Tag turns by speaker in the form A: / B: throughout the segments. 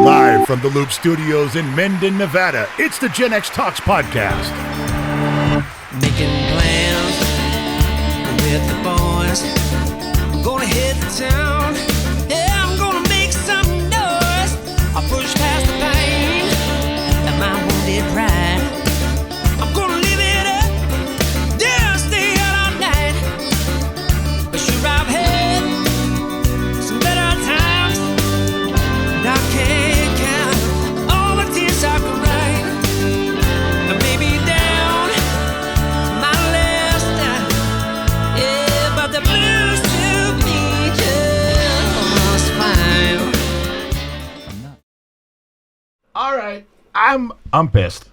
A: Live from the Loop Studios in Mendon, Nevada, it's the Gen X Talks podcast.
B: Making plans with the boys. I'm gonna hit the town. Yeah, I'm gonna make some noise. I'll push past the pain and my wounded pride. I'm gonna live it up. Yeah, stay out all night. But sure, I've had some better times. And I can't count all the tears I can write. And maybe down my last night. Yeah, but the blues took me just fine.
A: All right. I'm pissed.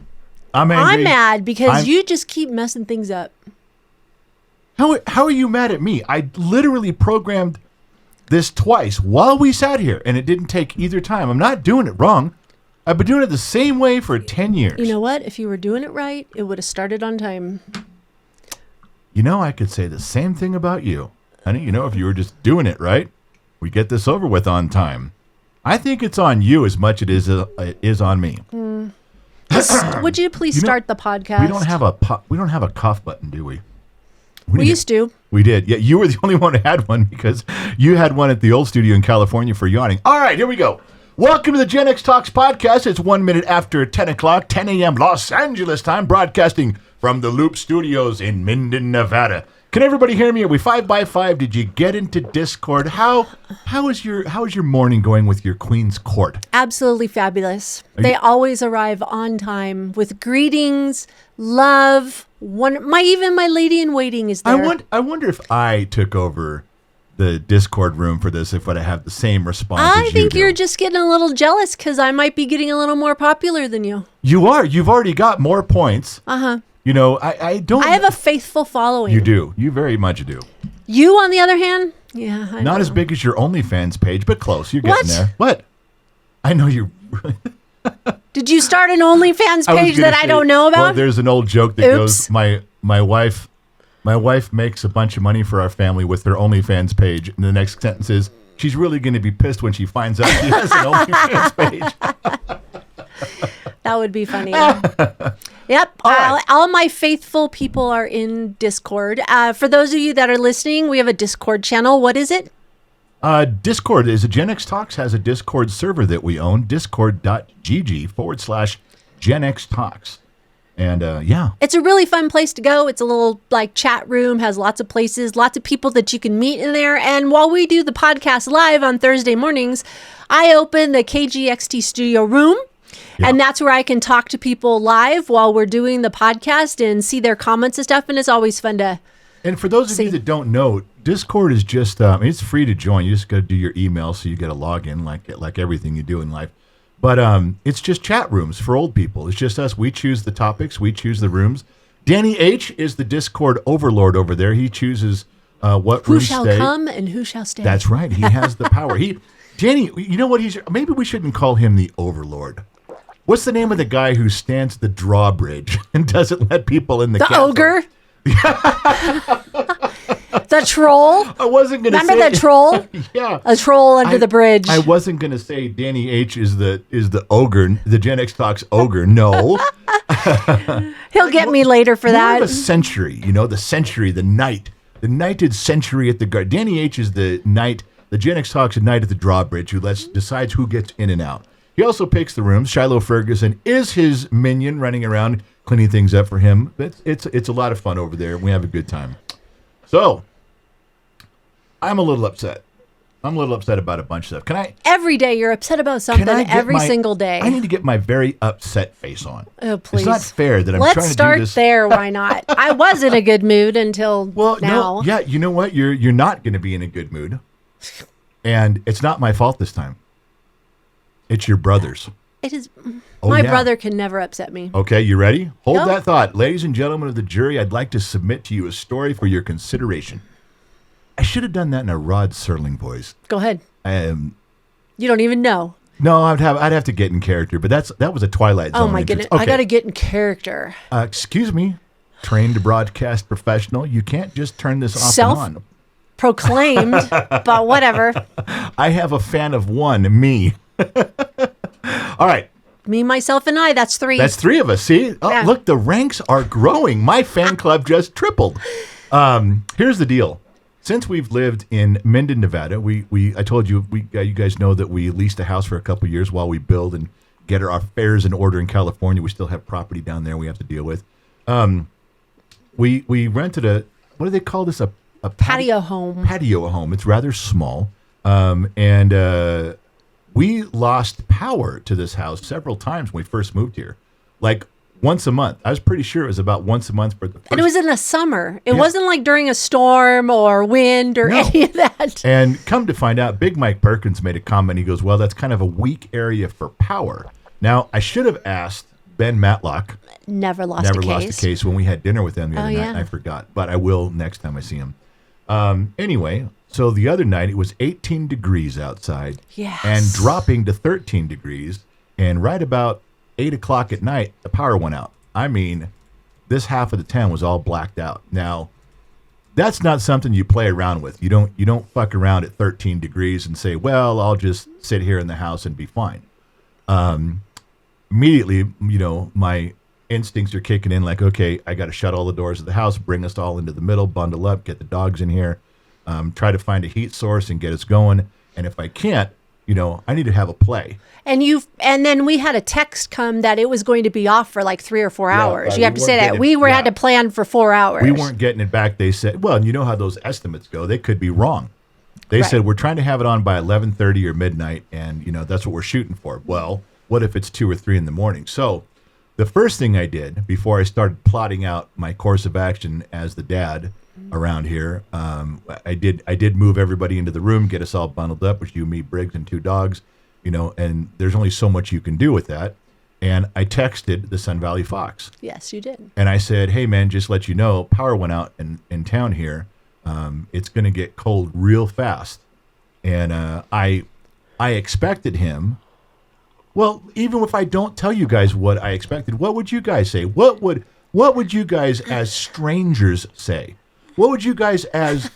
A: I'm angry.
C: I'm mad because you just keep messing things up.
A: How are you mad at me? I literally programmed this twice while we sat here, and it didn't take either time. I'm not doing it wrong. I've been doing it the same way for 10 years.
C: You know what? If you were doing it right, it would have started on time.
A: You know, I could say the same thing about you. Honey, you know, if you were just doing it right, we get this over with on time. I think it's on you as much as it is on me.
C: Would you please start the podcast?
A: We don't have a cough button, do we?
C: We used to.
A: We did. Yeah, you were the only one who had one because you had one at the old studio in California for yawning. All right, here we go. Welcome to the Gen X Talks podcast. It's 1 minute after 10 o'clock, 10 a.m. Los Angeles time, broadcasting from the Loop Studios in Minden, Nevada. Can everybody hear me? Are we 5x5? Did you get into Discord? How is your morning going with your Queen's Court?
C: Absolutely fabulous. They always arrive on time with greetings, love. Even my lady in waiting is there.
A: I wonder if I took over the Discord room for this, if I'd have the same response as you do.
C: I think you're just getting a little jealous because I might be getting a little more popular than you.
A: You are. You've already got more points.
C: Uh-huh.
A: You know, I don't...
C: I have a faithful following.
A: You do. You very much do.
C: You, on the other hand? Yeah, I
A: Not
C: know.
A: as big as your OnlyFans page, but close. You're getting there. What? I know you...
C: Did you start an OnlyFans page that I don't know about?
A: Well, there's an old joke that goes, my wife makes a bunch of money for our family with her OnlyFans page, and the next sentence is, she's really going to be pissed when she finds out she has an OnlyFans page.
C: That would be funny. Yep. All my faithful people are in Discord. For those of you that are listening, we have a Discord channel. What is it?
A: Discord is Gen X Talks has a Discord server that we own, discord.gg/Gen X Talks. And yeah.
C: It's a really fun place to go. It's a little like chat room, has lots of places, lots of people that you can meet in there. And while we do the podcast live on Thursday mornings, I open the KGXT studio room. Yeah. And that's where I can talk to people live while we're doing the podcast and see their comments and stuff. And it's always fun to
A: And for those of you that don't know, Discord is just, it's free to join. You just got to do your email so you get a login like everything you do in life. But it's just chat rooms for old people. It's just us. We choose the topics. We choose the rooms. Danny H. is the Discord overlord over there. He chooses what
C: who
A: rooms
C: shall
A: stay.
C: come and who shall stay.
A: That's right. He has the power. Danny, you know what? Maybe we shouldn't call him the overlord. What's the name of the guy who stands at the drawbridge and doesn't let people in the castle?
C: Ogre? The troll?
A: I wasn't going to say...
C: Remember the troll?
A: Yeah.
C: A troll under the bridge.
A: I wasn't going to say Danny H. is the ogre, the Gen X Talks ogre. No.
C: He'll get me later for that.
A: More of a century, the century, the knight. The knighted century at the guard. Danny H. is the knight, the Gen X Talks knight at the drawbridge who decides who gets in and out. He also picks the rooms. Shiloh Ferguson is his minion running around cleaning things up for him. It's a lot of fun over there. We have a good time. So, I'm a little upset. I'm a little upset about a bunch of stuff. Can I?
C: Every day you're upset about something. Every single day.
A: I need to get my very upset face on.
C: Oh, please.
A: It's not fair that I'm
C: Let's
A: trying to do
C: start
A: this.
C: there. Why not? I was in a good mood until now.
A: No, yeah, you know what? You're not going to be in a good mood. And it's not my fault this time. It's your brother's.
C: It is.
A: Oh,
C: my
A: yeah.
C: brother can never upset me.
A: Okay, you ready? Hold
C: Yep.
A: that thought. Ladies and gentlemen of the jury, I'd like to submit to you a story for your consideration. I should have done that in a Rod Serling voice.
C: Go ahead.
A: You
C: don't even know.
A: No, I'd have to get in character, but that was a Twilight Zone.
C: Oh my goodness!
A: Okay.
C: I got to get in character.
A: Excuse me, trained broadcast professional. You can't just turn this off and on.
C: proclaimed, but whatever.
A: I have a fan of one, me. All right.
C: Me, myself, and I. That's 3.
A: That's 3 of us. See? Oh,
C: Yeah.
A: look, the ranks are growing. My fan club just tripled. Here's the deal. Since we've lived in Minden, Nevada, I told you, you guys know that we leased a house for a couple years while we build and get our affairs in order in California. We still have property down there we have to deal with. We rented what do they call this? A
C: Patio home.
A: Patio home. It's rather small. And we lost power to this house several times when we first moved here. Like once a month. I was pretty sure it was about once a month for the first.
C: And it was in the summer. It
A: Yeah.
C: wasn't like during a storm or wind or
A: No.
C: any of that.
A: And come to find out, Big Mike Perkins made a comment. He goes, well, that's kind of a weak area for power. Now, I should have asked Ben Matlock.
C: Never lost
A: Never
C: a
A: lost
C: case.
A: a case when we had dinner with them the other night.
C: yeah.
A: And I forgot, but I will next time I see him. Anyway, so the other night it was 18 degrees outside.
C: Yes.
A: And dropping to 13 degrees. And right about 8 o'clock at night, the power went out. I mean, this half of the town was all blacked out. Now, that's not something you play around with. You don't fuck around at 13 degrees and say, well, I'll just sit here in the house and be fine. Immediately, my instincts are kicking in like, okay, I got to shut all the doors of the house, bring us all into the middle, bundle up, get the dogs in here, try to find a heat source and get us going. And if I can't, I need to have a play.
C: And then we had a text come that it was going to be off for like 3 or 4 hours.
A: right.
C: You have
A: We
C: to say
A: weren't
C: that.
A: getting-
C: We had
A: yeah.
C: to plan for 4 hours.
A: We weren't getting it back. They said, well, and you know how those estimates go. They could be wrong. They
C: Right.
A: said, we're trying to have it on by 11:30 or midnight, and, that's what we're shooting for. Well, what if it's 2 or 3 in the morning? So the first thing I did before I started plotting out my course of action as the dad around here, I did move everybody into the room, get us all bundled up, which you, me, Briggs, and 2 dogs, and there's only so much you can do with that. And I texted the Sun Valley Fox.
C: Yes, you did.
A: And I said, hey, man, just let you know, power went out in town here. It's going to get cold real fast. And I expected him. Well, even if I don't tell you guys what I expected, what would you guys say? What would you guys as strangers say? What would you guys as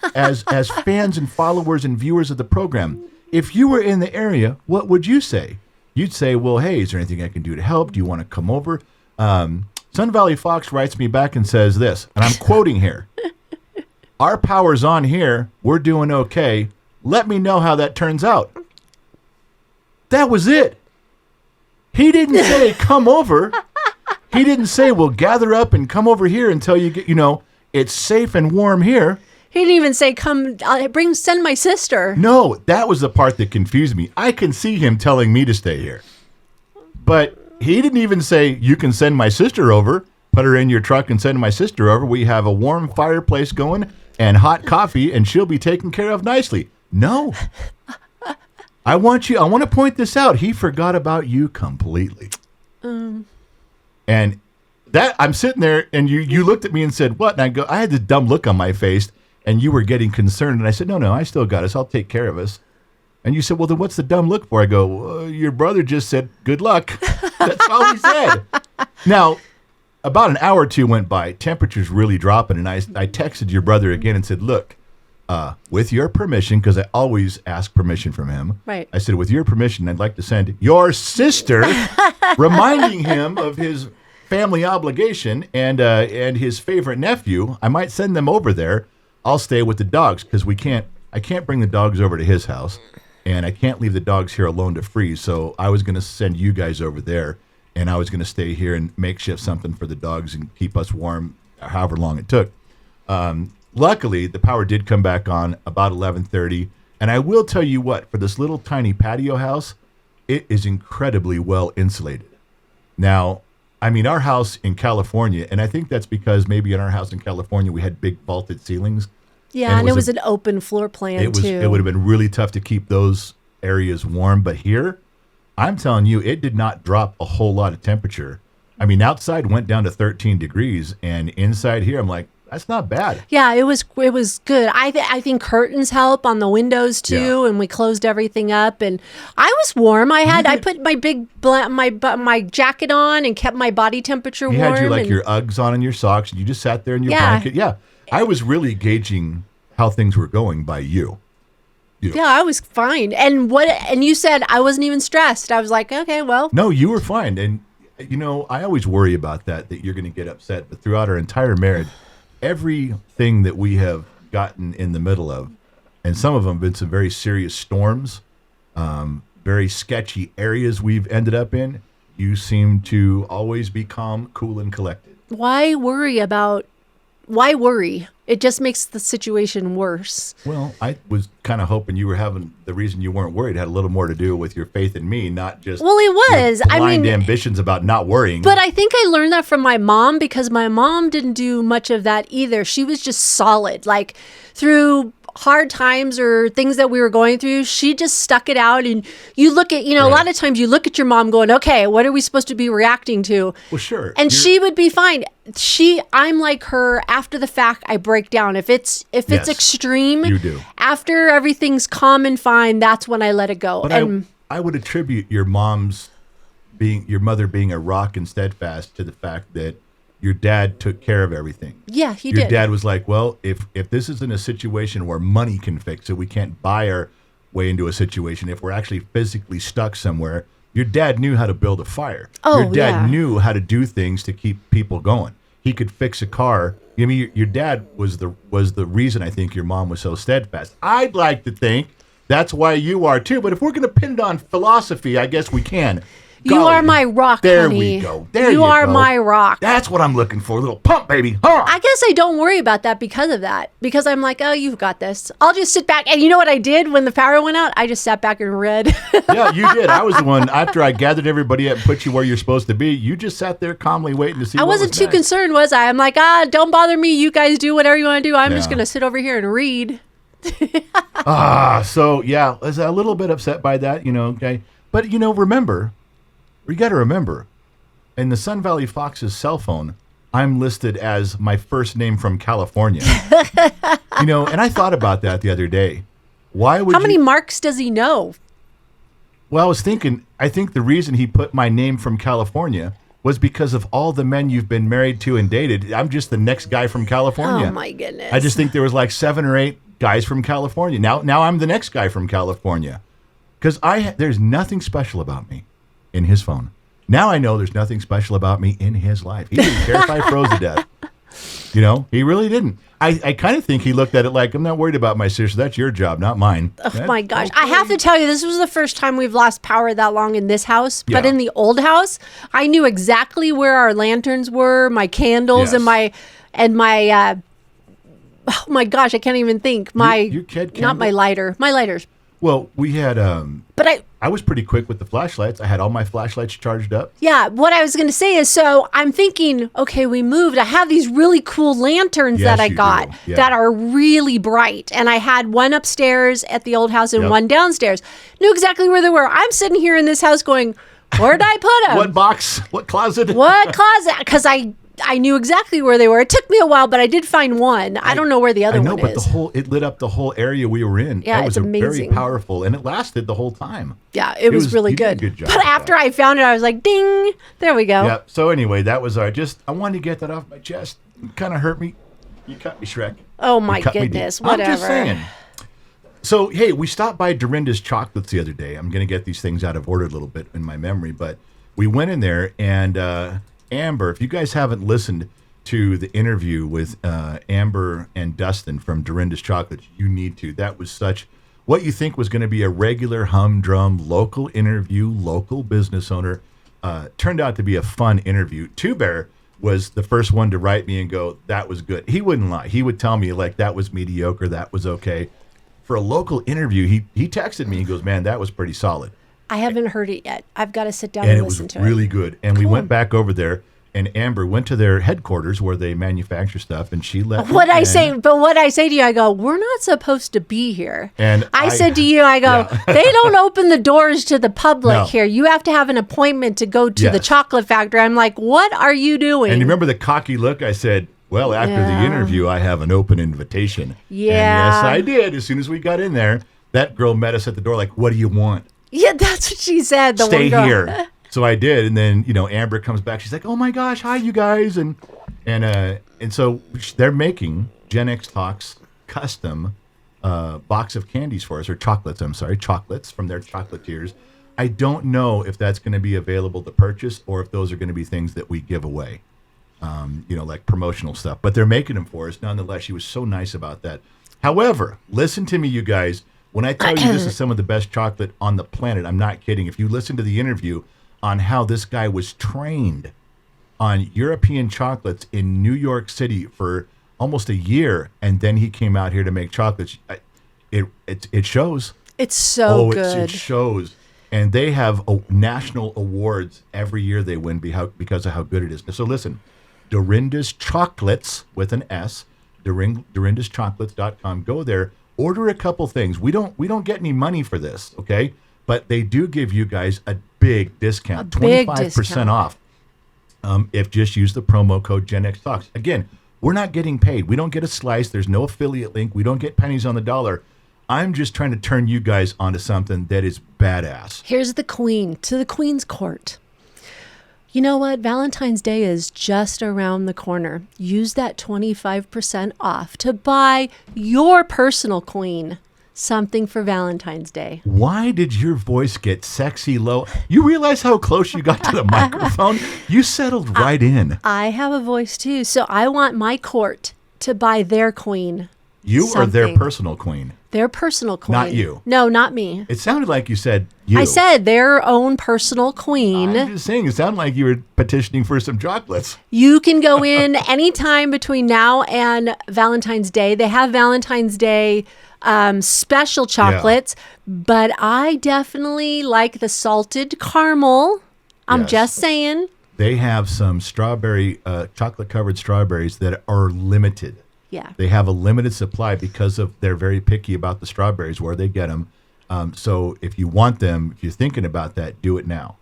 A: fans and followers and viewers of the program, if you were in the area, what would you say? You'd say, well, hey, is there anything I can do to help? Do you want to come over? Sun Valley Fox writes me back and says this, and I'm quoting here. Our power's on here. We're doing okay. Let me know how that turns out. That was it. He didn't say, come over. He didn't say, well, gather up and come over here until you get, it's safe and warm here.
C: He didn't even say, "Come, send my sister."
A: No, that was the part that confused me. I can see him telling me to stay here. But he didn't even say, you can send my sister over, put her in your truck and send my sister over. We have a warm fireplace going and hot coffee, and she'll be taken care of nicely. No. I want to point this out. He forgot about you completely. And that I'm sitting there and you looked at me and said, what? And I had this dumb look on my face and you were getting concerned. And I said, no, I still got us. I'll take care of us. And you said, well, then what's the dumb look for? I go, well, your brother just said, good luck. That's all he said. Now, about an hour or 2 went by. Temperature's really dropping. And I texted your brother again and said, look, with your permission, because I always ask permission from him.
C: Right.
A: I said, with your permission, I'd like to send your sister, reminding him of his family obligation and his favorite nephew. I might send them over there. I'll stay with the dogs because I can't bring the dogs over to his house, and I can't leave the dogs here alone to freeze. So I was going to send you guys over there, and I was going to stay here and makeshift something for the dogs and keep us warm, however long it took. Luckily, the power did come back on about 11:30, and I will tell you what, for this little tiny patio house, it is incredibly well insulated. Now, I mean, our house in California, and I think that's because maybe in our house in California we had big vaulted ceilings.
C: Yeah, and it was an open floor plan too.
A: It would have been really tough to keep those areas warm, but here, I'm telling you, it did not drop a whole lot of temperature. I mean, outside went down to 13 degrees, and inside here, I'm like, that's not bad.
C: Yeah, it was good. I think curtains help on the windows too,
A: Yeah.
C: and we closed everything up. And I was warm. I put my big my jacket on and kept my body temperature
A: You
C: warm.
A: had
C: and
A: your Uggs on and your socks, and you just sat there in your
C: Yeah.
A: blanket. Yeah, I was really gauging how things were going by you.
C: Yeah, I was fine. And you said I wasn't even stressed. I was like, okay, well.
A: No, you were fine. And, I always worry about that you're going to get upset. But throughout our entire marriage, everything that we have gotten in the middle of, and some of them have been some very serious storms, very sketchy areas we've ended up in, you seem to always be calm, cool, and collected.
C: Why worry? It just makes the situation worse.
A: Well, I was kind of hoping you were having the reason you weren't worried had a little more to do with your faith in me, not just
C: Well, it was.
A: blind ambitions about not worrying.
C: But I think I learned that from my mom because my mom didn't do much of that either. She was just solid. Like through hard times or things that we were going through, she just stuck it out. And you look at, a lot of times you look at your mom going, okay, what are we supposed to be reacting to?
A: Well, sure.
C: And she would be fine. I'm like her. After the fact, I break down. If it's
A: Yes,
C: extreme,
A: you do.
C: After everything's calm and fine, that's when I let it go.
A: But
C: And
A: I would attribute your mother being a rock and steadfast to the fact that your dad took care of everything.
C: yeah, he
A: Your
C: did.
A: dad was like, well, if this isn't a situation where money can fix it, we can't buy our way into a situation. If we're actually physically stuck somewhere, your dad knew how to build a fire.
C: Oh,
A: your dad
C: yeah.
A: knew how to do things to keep people going. He could fix a car. I mean, your dad was the reason I think your mom was so steadfast. I'd like to think that's why you are too. But if we're going to pin it on philosophy, I guess we can.
C: You
A: Golly,
C: are my rock,
A: there
C: honey.
A: we go. There
C: you are
A: go.
C: my rock.
A: That's what I'm looking for. A little pump, baby. Huh?
C: I guess I don't worry about that because of that. Because I'm like, oh, you've got this. I'll just sit back. And you know what I did when the power went out? I just sat back and read.
A: Yeah, you did. I was the one, after I gathered everybody up and put you where you're supposed to be, you just sat there calmly waiting to see
C: I
A: what
C: wasn't
A: was
C: too
A: next.
C: concerned, was I? I'm like, don't bother me. You guys do whatever you want to do. I'm just
A: Yeah.
C: going to sit over here and read.
A: So, yeah, I was a little bit upset by that, okay. But, remember, you got to remember, in the Sun Valley Fox's cell phone, I'm listed as my first name from California. And I thought about that the other day. Why would
C: How many marks does he know?
A: Well, I was thinking, I think the reason he put my name from California was because of all the men you've been married to and dated. I'm just the next guy from California.
C: Oh, my goodness.
A: I just think there was like 7 or 8 guys from California. Now I'm the next guy from California. Because there's nothing special about me in his phone. Now I know there's nothing special about me in his life. He didn't care if I froze to death. He really didn't. I kind of think he looked at it like, I'm not worried about my sister. That's your job, not mine.
C: Oh my gosh. I have to tell you, this was the first time we've lost power that long in this house. But
A: Yeah.
C: in the old house, I knew exactly where our lanterns were, my candles,
A: Yes.
C: and my oh my gosh, I can't even think.
A: Your kid
C: not my
A: candle?
C: lighter. My lighters.
A: Well, we had,
C: But
A: I was pretty quick with the flashlights. I had all my flashlights charged up.
C: yeah, what I was going to say is, so I'm thinking, okay, we moved. I have these really cool lanterns
A: Yes,
C: that I
A: you
C: got
A: do. Yeah.
C: that are really bright. And I had one upstairs at the old house and
A: Yep.
C: one downstairs. Knew exactly where they were. I'm sitting here in this house going, where'd I put them?
A: What box? What closet?
C: What closet? Because I knew exactly where they were. It took me a while, but I did find one. I don't know where the other
A: I know,
C: one
A: but
C: is.
A: it lit up the whole area we were in.
C: Yeah,
A: That was
C: it's
A: very
C: amazing.
A: powerful, and it lasted the whole time.
C: Yeah, it was really
A: you did a
C: good.
A: good job
C: But
A: with
C: after
A: that.
C: I found it, I was like, ding, there we go.
A: Yeah. So anyway, that was I wanted to get that off my chest. It kind of hurt me. You cut me, Shrek.
C: Oh my
A: You cut me deep.
C: goodness,
A: I'm
C: whatever.
A: just saying. So hey, we stopped by Dorinda's Chocolates the other day. I'm gonna get these things out of order a little bit in my memory, but we went in there and Amber. If you guys haven't listened to the interview with Amber and Dustin from Dorinda's Chocolates, you need to. That was such what you think was going to be a regular humdrum local interview, local business owner, turned out to be a fun interview. Two Bear was the first one to write me and go, that was good. He wouldn't lie. He would tell me like that was mediocre, that was okay. For a local interview, he texted me. He goes, man, that was pretty solid.
C: I haven't heard it yet. I've got to sit down
A: And
C: and,
A: it was
C: listen to
A: really
C: it.
A: good. And we went back over there. And Amber went to their headquarters where they manufacture stuff, and she let
C: What
A: me
C: I
A: in.
C: say, but what I say to you, I go, we're not supposed to be here.
A: And
C: I
A: I-
C: said to you, I go,
A: Yeah.
C: they don't open the doors to the public
A: No.
C: here. You have to have an appointment to go to the
A: Yes.
C: chocolate factory. I'm like, what are you doing?
A: And you remember the cocky look? I said, well, after the
C: Yeah.
A: interview, I have an open invitation.
C: Yeah.
A: And yes, I did. As soon as we got in there, that girl met us at the door like, what do you want?
C: Yeah, that's what she said. The
A: Stay
C: one girl.
A: here. So I did. And then, Amber comes back. She's like, oh, my gosh, hi, you guys. And so they're making Gen X Talks custom box of candies for us, or chocolates. I'm sorry, chocolates from their chocolatiers. I don't know if that's going to be available to purchase or if those are going to be things that we give away. Like promotional stuff. But they're making them for us nonetheless. She was so nice about that. However, listen to me, you guys. When I tell you this is some of the best chocolate on the planet, I'm not kidding. If you listen to the interview on how this guy was trained on European chocolates in New York City for almost a year, and then he came out here to make chocolates, it shows.
C: It's so good.
A: It shows. And they have national awards every year they win because of how good it is. So listen, Dorinda's Chocolates with an S, DorindasChocolates.com. Go there, order a couple things. We don't get any money for this, okay? But they do give you guys a big discount, 25% off. If just use the promo code GenXTalks. Again, we're not getting paid. We don't get a slice. There's no affiliate link. We don't get pennies on the dollar. I'm just trying to turn you guys onto something that is badass.
C: Here's the queen to the queen's court. You know what? Valentine's Day is just around the corner. Use that 25% off to buy your personal queen something for Valentine's Day.
A: Why did your voice get sexy low? You realize how close you got to the microphone? You settled right in.
C: I have a voice too, so I want my court to buy their queen.
A: You are their personal queen.
C: Their personal queen.
A: Not you.
C: No, not me.
A: It sounded like you said you.
C: I said their own personal queen.
A: I'm just saying, it sounded like you were petitioning for some chocolates.
C: You can go in anytime between now and Valentine's Day. They have Valentine's Day special chocolates, but I definitely like the salted caramel. I'm just saying.
A: They have some strawberry, chocolate-covered strawberries that are limited.
C: Yeah.
A: They have a limited supply because they're very picky about the strawberries where they get them. So if you want them, if you're thinking about that, do it now.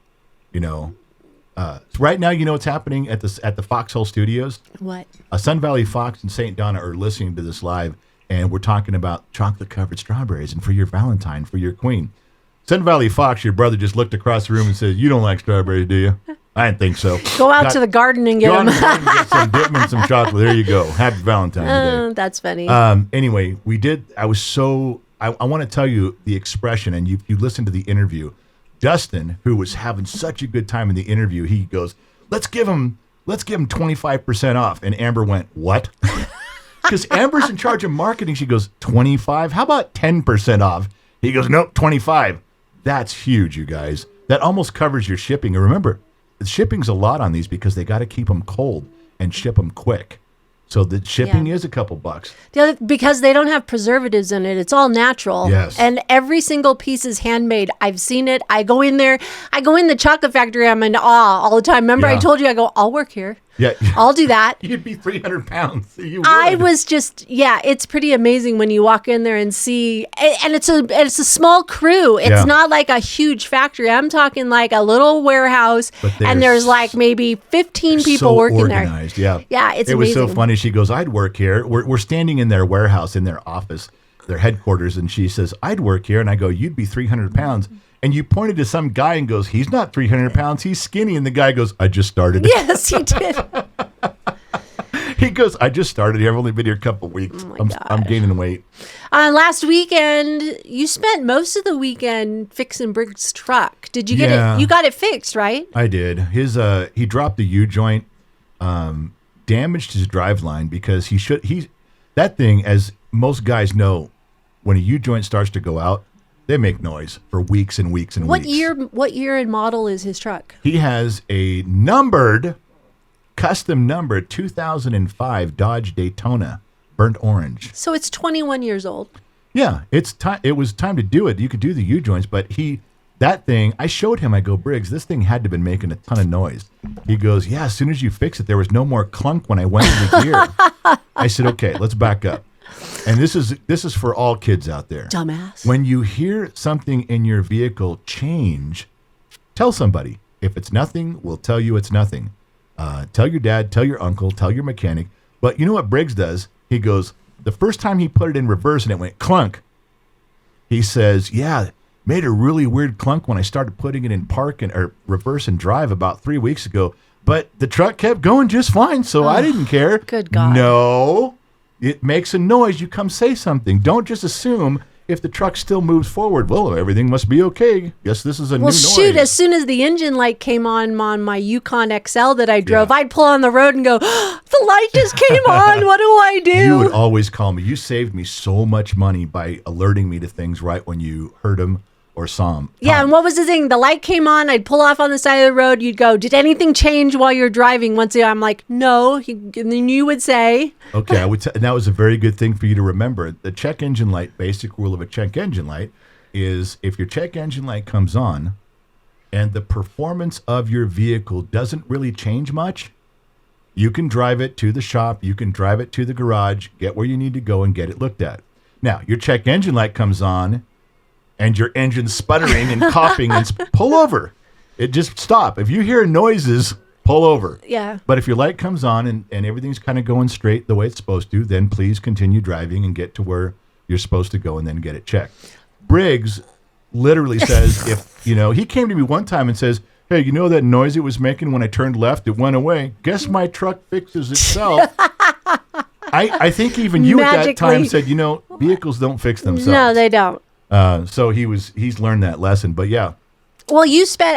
A: Right now, you know what's happening at the Foxhole Studios?
C: What?
A: Sun Valley Fox and St. Donna are listening to this live, and we're talking about chocolate-covered strawberries and for your Valentine, for your queen. Sun Valley Fox, your brother just looked across the room and said, "You don't like strawberries, do you?" I didn't think so.
C: Go out to the garden and get them.
A: Get some, dip them in some chocolate. There you go. Happy Valentine's Day.
C: That's funny.
A: Anyway, I want to tell you the expression, and you listen to the interview. Dustin, who was having such a good time in the interview, he goes, let's give him 25% off. And Amber went, what? Because Amber's in charge of marketing. She goes, 25? How about 10% off? He goes, nope, 25. That's huge, you guys. That almost covers your shipping. And remember, the shipping's a lot on these because they got to keep them cold and ship them quick. So the shipping is a couple bucks.
C: Because they don't have preservatives in it. It's all natural.
A: Yes.
C: And every single piece is handmade. I've seen it. I go in there. I go in the chocolate factory. I'm in awe all the time. Remember, I told you, I go, I'll work here. Yeah. I'll do that.
A: You'd be 300 pounds. You would.
C: I was just, it's pretty amazing when you walk in there and see, and it's a small crew. It's not like a huge factory. I'm talking like a little warehouse, and there's like maybe 15 people working
A: organized,
C: there. Yeah, it's
A: amazing. It was so funny. She goes, I'd work here. We're standing in their warehouse, in their office, their headquarters, and she says, I'd work here. And I go, you'd be 300 pounds. And you pointed to some guy and goes, he's not 300 pounds, he's skinny. And the guy goes, I just started.
C: Yes, he did.
A: He goes, I just started here. I've only been here a couple of weeks.
C: Oh
A: I'm gaining weight.
C: Last weekend, you spent most of the weekend fixing Briggs' truck. Did you get it? You got it fixed, right?
A: I did. He dropped the U-joint, damaged his driveline because that thing, as most guys know, when a U-joint starts to go out, they make noise for weeks and weeks and weeks.
C: What year and model is his truck?
A: He has a custom numbered 2005 Dodge Daytona, burnt orange.
C: So it's 21 years old.
A: Yeah, it's time. It was time to do it. You could do the U-joints, but that thing, I showed him, I go, Briggs, this thing had to have been making a ton of noise. He goes, yeah, as soon as you fix it, there was no more clunk when I went in the gear. I said, okay, let's back up. And this is for all kids out there.
C: Dumbass.
A: When you hear something in your vehicle change, tell somebody. If it's nothing, we'll tell you it's nothing. Tell your dad, tell your uncle, tell your mechanic. But you know what Briggs does? He goes, the first time he put it in reverse and it went clunk, he says, yeah, made a really weird clunk when I started putting it in park or reverse and drive about 3 weeks ago. But the truck kept going just fine, so I didn't care.
C: Good God.
A: it makes a noise, you come say something. Don't just assume if the truck still moves forward, well, everything must be okay. Yes, this is a new noise.
C: Shoot, as soon as the engine light came on my Yukon XL that I drove, I'd pull on the road and go, the light just came on. What do I do?
A: You would always call me. You saved me so much money by alerting me to things right when you heard them or saw them.
C: Yeah, and what was the thing? The light came on. I'd pull off on the side of the road. You'd go, did anything change while you're driving? Once I'm like, no. And then you would say.
A: Okay, and that was a very good thing for you to remember. The check engine light, basic rule of a check engine light, is if your check engine light comes on and the performance of your vehicle doesn't really change much, you can drive it to the shop, you can drive it to the garage, get where you need to go and get it looked at. Now, your check engine light comes on and your engine's sputtering and coughing, and pull over. It just stop. If you hear noises, pull over.
C: Yeah.
A: But if your light comes on and everything's kind of going straight the way it's supposed to, then please continue driving and get to where you're supposed to go and then get it checked. Briggs literally says, he came to me one time and says, hey, you know that noise it was making when I turned left? It went away. Guess my truck fixes itself. I think even you at that time said, vehicles don't fix themselves.
C: No, they don't.
A: So he's learned that lesson, but yeah.
C: Well,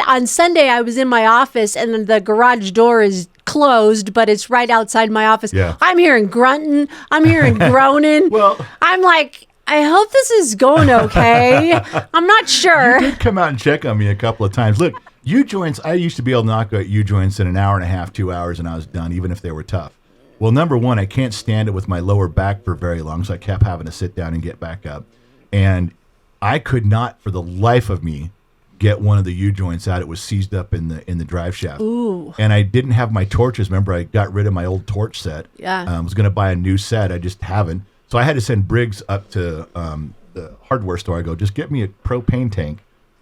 C: on Sunday, I was in my office and the garage door is closed, but it's right outside my office.
A: Yeah.
C: I'm hearing grunting. I'm hearing groaning.
A: Well,
C: I'm like, I hope this is going okay. I'm not sure.
A: You did come out and check on me a couple of times. Look, U-joints, I used to be able to knock out U-joints in an hour and a half, 2 hours, and I was done, even if they were tough. Well, number one, I can't stand it with my lower back for very long, so I kept having to sit down and get back up. And I could not, for the life of me, get one of the U-joints out. It was seized up in the drive shaft.
C: Ooh.
A: And I didn't have my torches. Remember, I got rid of my old torch set.
C: Yeah.
A: I was going to buy a new set. I just haven't. So I had to send Briggs up to the hardware store. I go, just get me a propane tank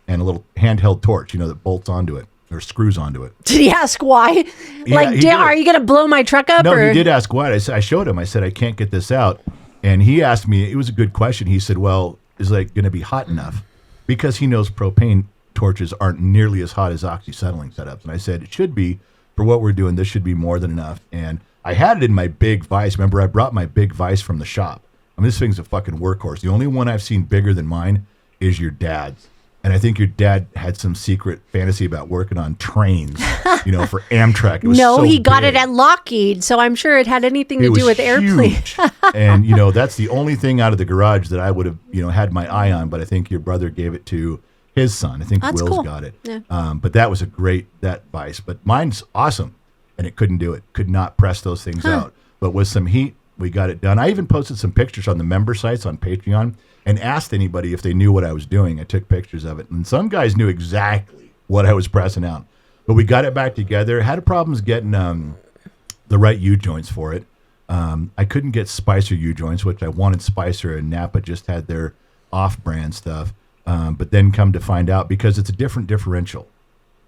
A: and a little handheld torch, that bolts onto it or screws onto it.
C: Did he ask why?
A: Yeah, he did.
C: Are you going to blow my truck up?
A: No, he did ask why. I showed him. I said, I can't get this out. And he asked me, it was a good question. He said, well, is it going to be hot enough? Because he knows propane torches aren't nearly as hot as oxyacetylene setups. And I said, it should be. For what we're doing, this should be more than enough. And I had it in my big vise. Remember, I brought my big vise from the shop. I mean, this thing's a fucking workhorse. The only one I've seen bigger than mine is your dad's. And I think your dad had some secret fantasy about working on trains, for Amtrak. It was
C: no,
A: so
C: he got
A: big.
C: it at Lockheed, so I'm sure it had anything to do with airplanes.
A: And, that's the only thing out of the garage that I would have, had my eye on. But I think your brother gave it to his son. I think
C: That's
A: Will's
C: cool.
A: got it.
C: Yeah.
A: But that was that vice. But mine's awesome. And it couldn't do it. Could not press those things out. But with some heat, we got it done. I even posted some pictures on the member sites on Patreon and asked anybody if they knew what I was doing. I took pictures of it. And some guys knew exactly what I was pressing out. But we got it back together. Had problems getting the right U-joints for it. I couldn't get Spicer U-joints, which I wanted. Spicer and Napa just had their off-brand stuff. But then come to find out, because it's a different differential,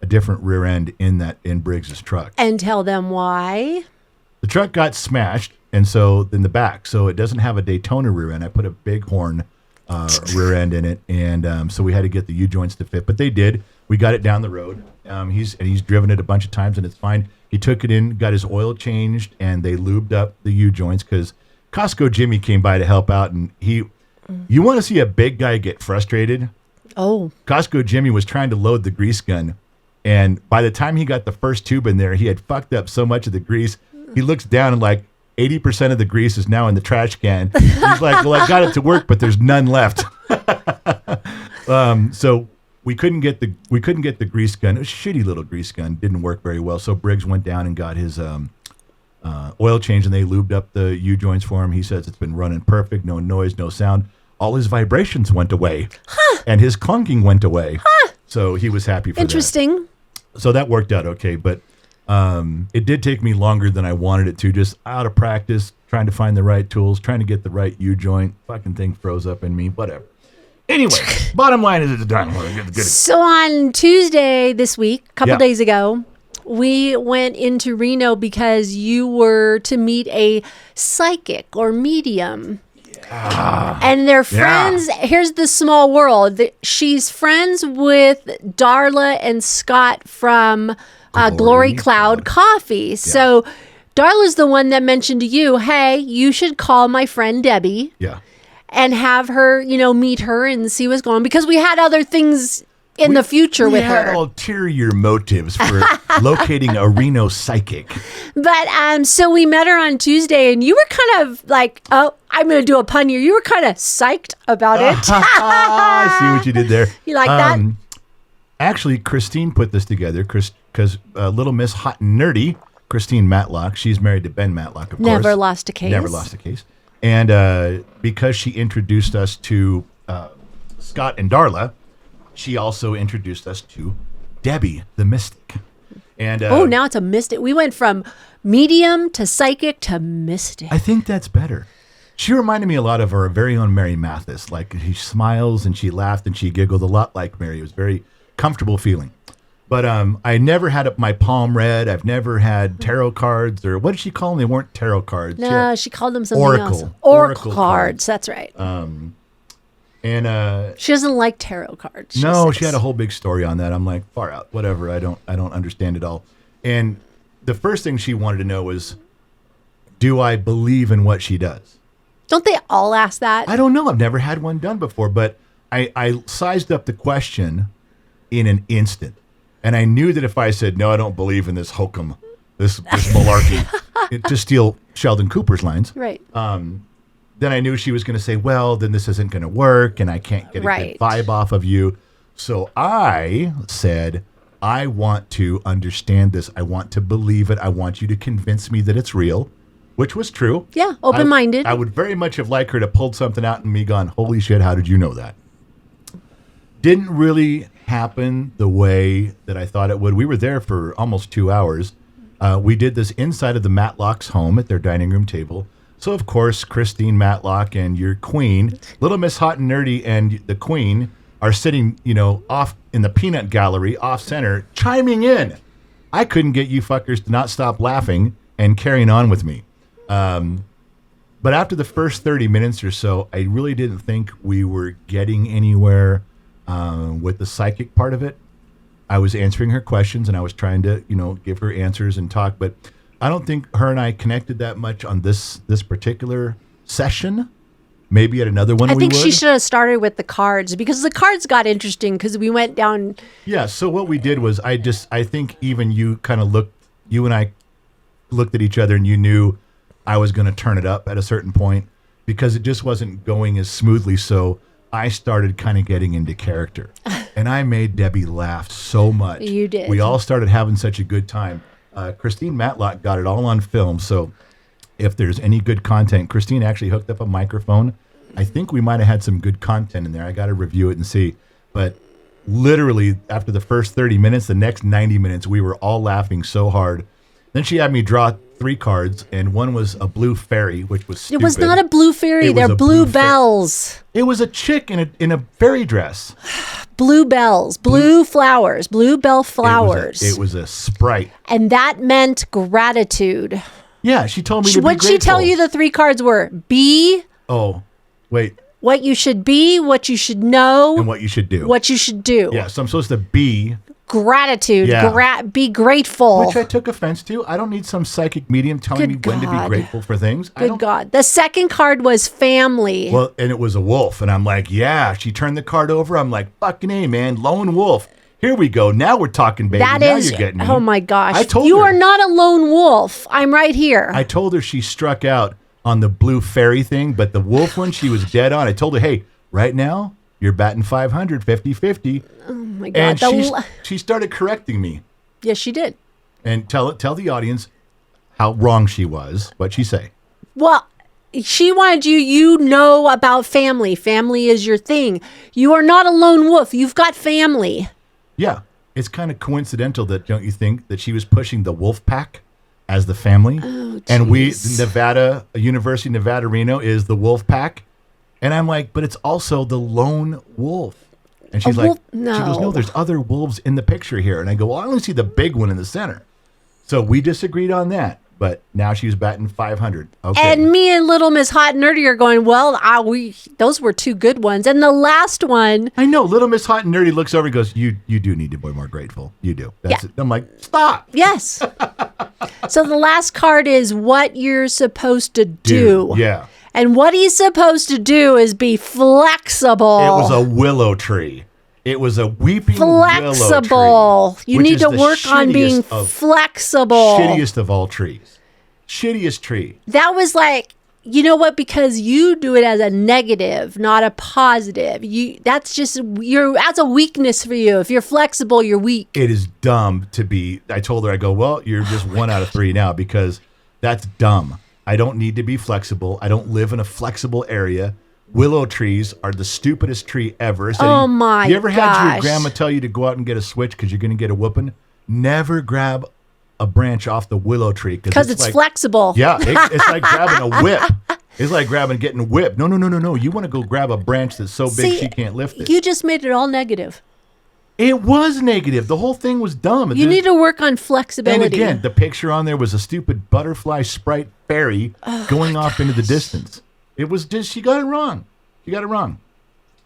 A: a different rear end in Briggs's truck.
C: And tell them why.
A: The truck got smashed, and so in the back, so it doesn't have a Daytona rear end. I put a Bighorn rear end in it, and so we had to get the U-joints to fit, but they did. We got it down the road. He's driven it a bunch of times, and it's fine. He took it in, got his oil changed, and they lubed up the U-joints because Costco Jimmy came by to help out, and you want to see a big guy get frustrated?
C: Oh.
A: Costco Jimmy was trying to load the grease gun, and by the time he got the first tube in there, he had fucked up so much of the grease. He looks down and 80% of the grease is now in the trash can. He's like, well, I got it to work, but there's none left. So we couldn't get the grease gun. It was a shitty little grease gun. Didn't work very well. So Briggs went down and got his oil change, and they lubed up the U-joints for him. He says it's been running perfect, no noise, no sound. All his vibrations went away, and his clunking went away. So he was happy for
C: Interesting.
A: that. So that worked out okay, but it did take me longer than I wanted it to, just out of practice, trying to find the right tools, trying to get the right U-joint. Fucking thing froze up in me, whatever. Anyway, bottom line is it's done.
C: So on Tuesday this week, a couple
A: Yeah.
C: days ago, we went into Reno because you were to meet a psychic or medium. And they're friends.
A: Yeah.
C: Here's the small world. She's friends with Darla and Scott from Glory Cloud Coffee. So Darla's the one that mentioned to you, hey, you should call my friend Debbie
A: Yeah.
C: and have her, meet her and see what's going on. Because we had other things in the future
A: we
C: with
A: had
C: her.
A: ulterior motives for locating a Reno psychic.
C: But so we met her on Tuesday, and you were kind of like, oh, I'm going to do a pun here. You were kind of psyched about it.
A: I see what you did there.
C: You like that?
A: Actually, Christine put this together because Little Miss Hot and Nerdy, Christine Matlock, she's married to Ben Matlock, of course.
C: Never lost a case.
A: Never lost a case. And because she introduced us to Scott and Darla, she also introduced us to Debbie, the mystic. And
C: Now it's a mystic. We went from medium to psychic to mystic.
A: I think that's better. She reminded me a lot of our very own Mary Mathis. Like, she smiles and she laughed and she giggled a lot like Mary. It was very comfortable feeling. But I never had my palm read. I've never had tarot cards, or what did she call them? They weren't tarot cards.
C: No, she called them something
A: Oracle.
C: else.
A: Oracle
C: cards. That's right.
A: And
C: she doesn't like tarot cards.
A: no,
C: says.
A: she had a whole big story on that. I'm like, far out, whatever. I don't understand it all. And the first thing she wanted to know was, do I believe in what she does?
C: Don't they all ask that?
A: I don't know. I've never had one done before, but I sized up the question in an instant. And I knew that if I said, no, I don't believe in this hokum, this malarkey, to steal Sheldon Cooper's lines,
C: Right.
A: then I knew she was going to say, well, then this isn't going to work and I can't get a
C: Right.
A: good vibe off of you. So I said, I want to understand this. I want to believe it. I want you to convince me that it's real, which was true.
C: Yeah, open-minded.
A: I would very much have liked her to pulled something out and me gone, holy shit, how did you know that? Didn't really happen the way that I thought it would. We were there for almost 2 hours. We did this inside of the Matlock's home at their dining room table. So, of course, Christine Matlock and your queen, Little Miss Hot and Nerdy, and the queen are sitting, off in the peanut gallery, off center, chiming in. I couldn't get you fuckers to not stop laughing and carrying on with me. But after the first 30 minutes or so, I really didn't think we were getting anywhere with the psychic part of it. I was answering her questions and I was trying to, give her answers and talk, but I don't think her and I connected that much on this particular session. Maybe at another one
C: I
A: we
C: think
A: would.
C: she should have started with the cards, because the cards got interesting because we went down.
A: Yeah, so what we did was I think even you and I looked at each other and you knew I was going to turn it up at a certain point because it just wasn't going as smoothly. So I started kind of getting into character and I made Debbie laugh so much.
C: You did.
A: We all started having such a good time. Christine Matlock got it all on film. So if there's any good content, Christine actually hooked up a microphone. I think we might have had some good content in there. I got to review it and see. But literally after the first 30 minutes, the next 90 minutes, we were all laughing so hard. Then she had me draw 3 cards, and one was a blue fairy, which was stupid.
C: It was not a blue fairy.
A: It was
C: They're
A: a
C: blue
A: blue
C: bells.
A: It was a chick in a fairy dress.
C: Blue bells. Blue flowers. Blue bell flowers.
A: It was a sprite.
C: And that meant gratitude.
A: Yeah, she told me to be
C: What'd she tell
A: grateful.
C: you the 3 cards were? Be
A: Oh, wait,
C: what you should be, what you should know,
A: and what you should do.
C: what you should do.
A: Yeah, so I'm supposed to be,
C: Gratitude.
A: Yeah.
C: Be grateful.
A: which I took offense to. I don't need some psychic medium telling
C: Good
A: me when to be
C: God.
A: grateful for things. I
C: Good
A: don't,
C: God. The second card was family.
A: Well, and it was a wolf, and I'm like, yeah. She turned the card over. I'm like, fucking A, man, lone wolf. Here we go. Now we're talking, baby.
C: That
A: now
C: is,
A: you're getting me.
C: oh my gosh.
A: I told
C: you
A: her.
C: are not a lone wolf. I'm right here.
A: I told her she struck out on the blue fairy thing, but the wolf one, she was dead on. I told her, hey, right now, you're batting 500, 50-50.
C: oh my God.
A: And she started correcting me.
C: Yes, she did.
A: And tell the audience how wrong she was. What'd she say?
C: Well, she wanted you know about family. Family is your thing. You are not a lone wolf. You've got family.
A: Yeah. It's kind of coincidental that, don't you think, that she was pushing the wolf pack as the family? And
C: jeez.
A: University of Nevada, Reno is the wolf pack. And I'm like, but it's also the lone wolf. And she's like,
C: wolf?
A: she goes,
C: No.
A: no, there's other wolves in the picture here. And I go, well, I only see the big one in the center. So we disagreed on that. But now she's batting 500. Okay.
C: And me and Little Miss Hot and Nerdy are going, well, those were 2 good ones. And the last one,
A: I know. Little Miss Hot and Nerdy looks over and goes, you do need to be more grateful. You do. That's
C: Yeah.
A: it. I'm like, stop.
C: yes. So the last card is what you're supposed to do.
A: Yeah.
C: And what he's supposed to do is be flexible.
A: It was a willow tree. It was a weeping willow
C: flexible.
A: tree.
C: You
A: which
C: need
A: is
C: to
A: the
C: work on being
A: shittiest of-
C: flexible.
A: Shittiest of all trees. Shittiest tree.
C: That was like, you know what? Because you do it as a negative, not a positive. That's a weakness for you. If you're flexible, you're weak.
A: It is dumb to be. I told her, I go, well, you're just 1 out of 3 now because that's dumb. I don't need to be flexible. I don't live in a flexible area. Willow trees are the stupidest tree ever. So
C: Oh my
A: You ever had your
C: gosh.
A: grandma tell you to go out and get a switch because you're going to get a whooping? Never grab a branch off the willow tree
C: Because it's flexible.
A: Yeah, it's like grabbing a whip. It's like getting whipped. No. You want to go grab a branch that's so big
C: See,
A: she can't lift it.
C: You just made it all negative.
A: It was negative. The whole thing was dumb.
C: You need to work on flexibility.
A: And again, the picture on there was a stupid butterfly sprite fairy going off into the distance. It was just, she got it wrong. She got it wrong.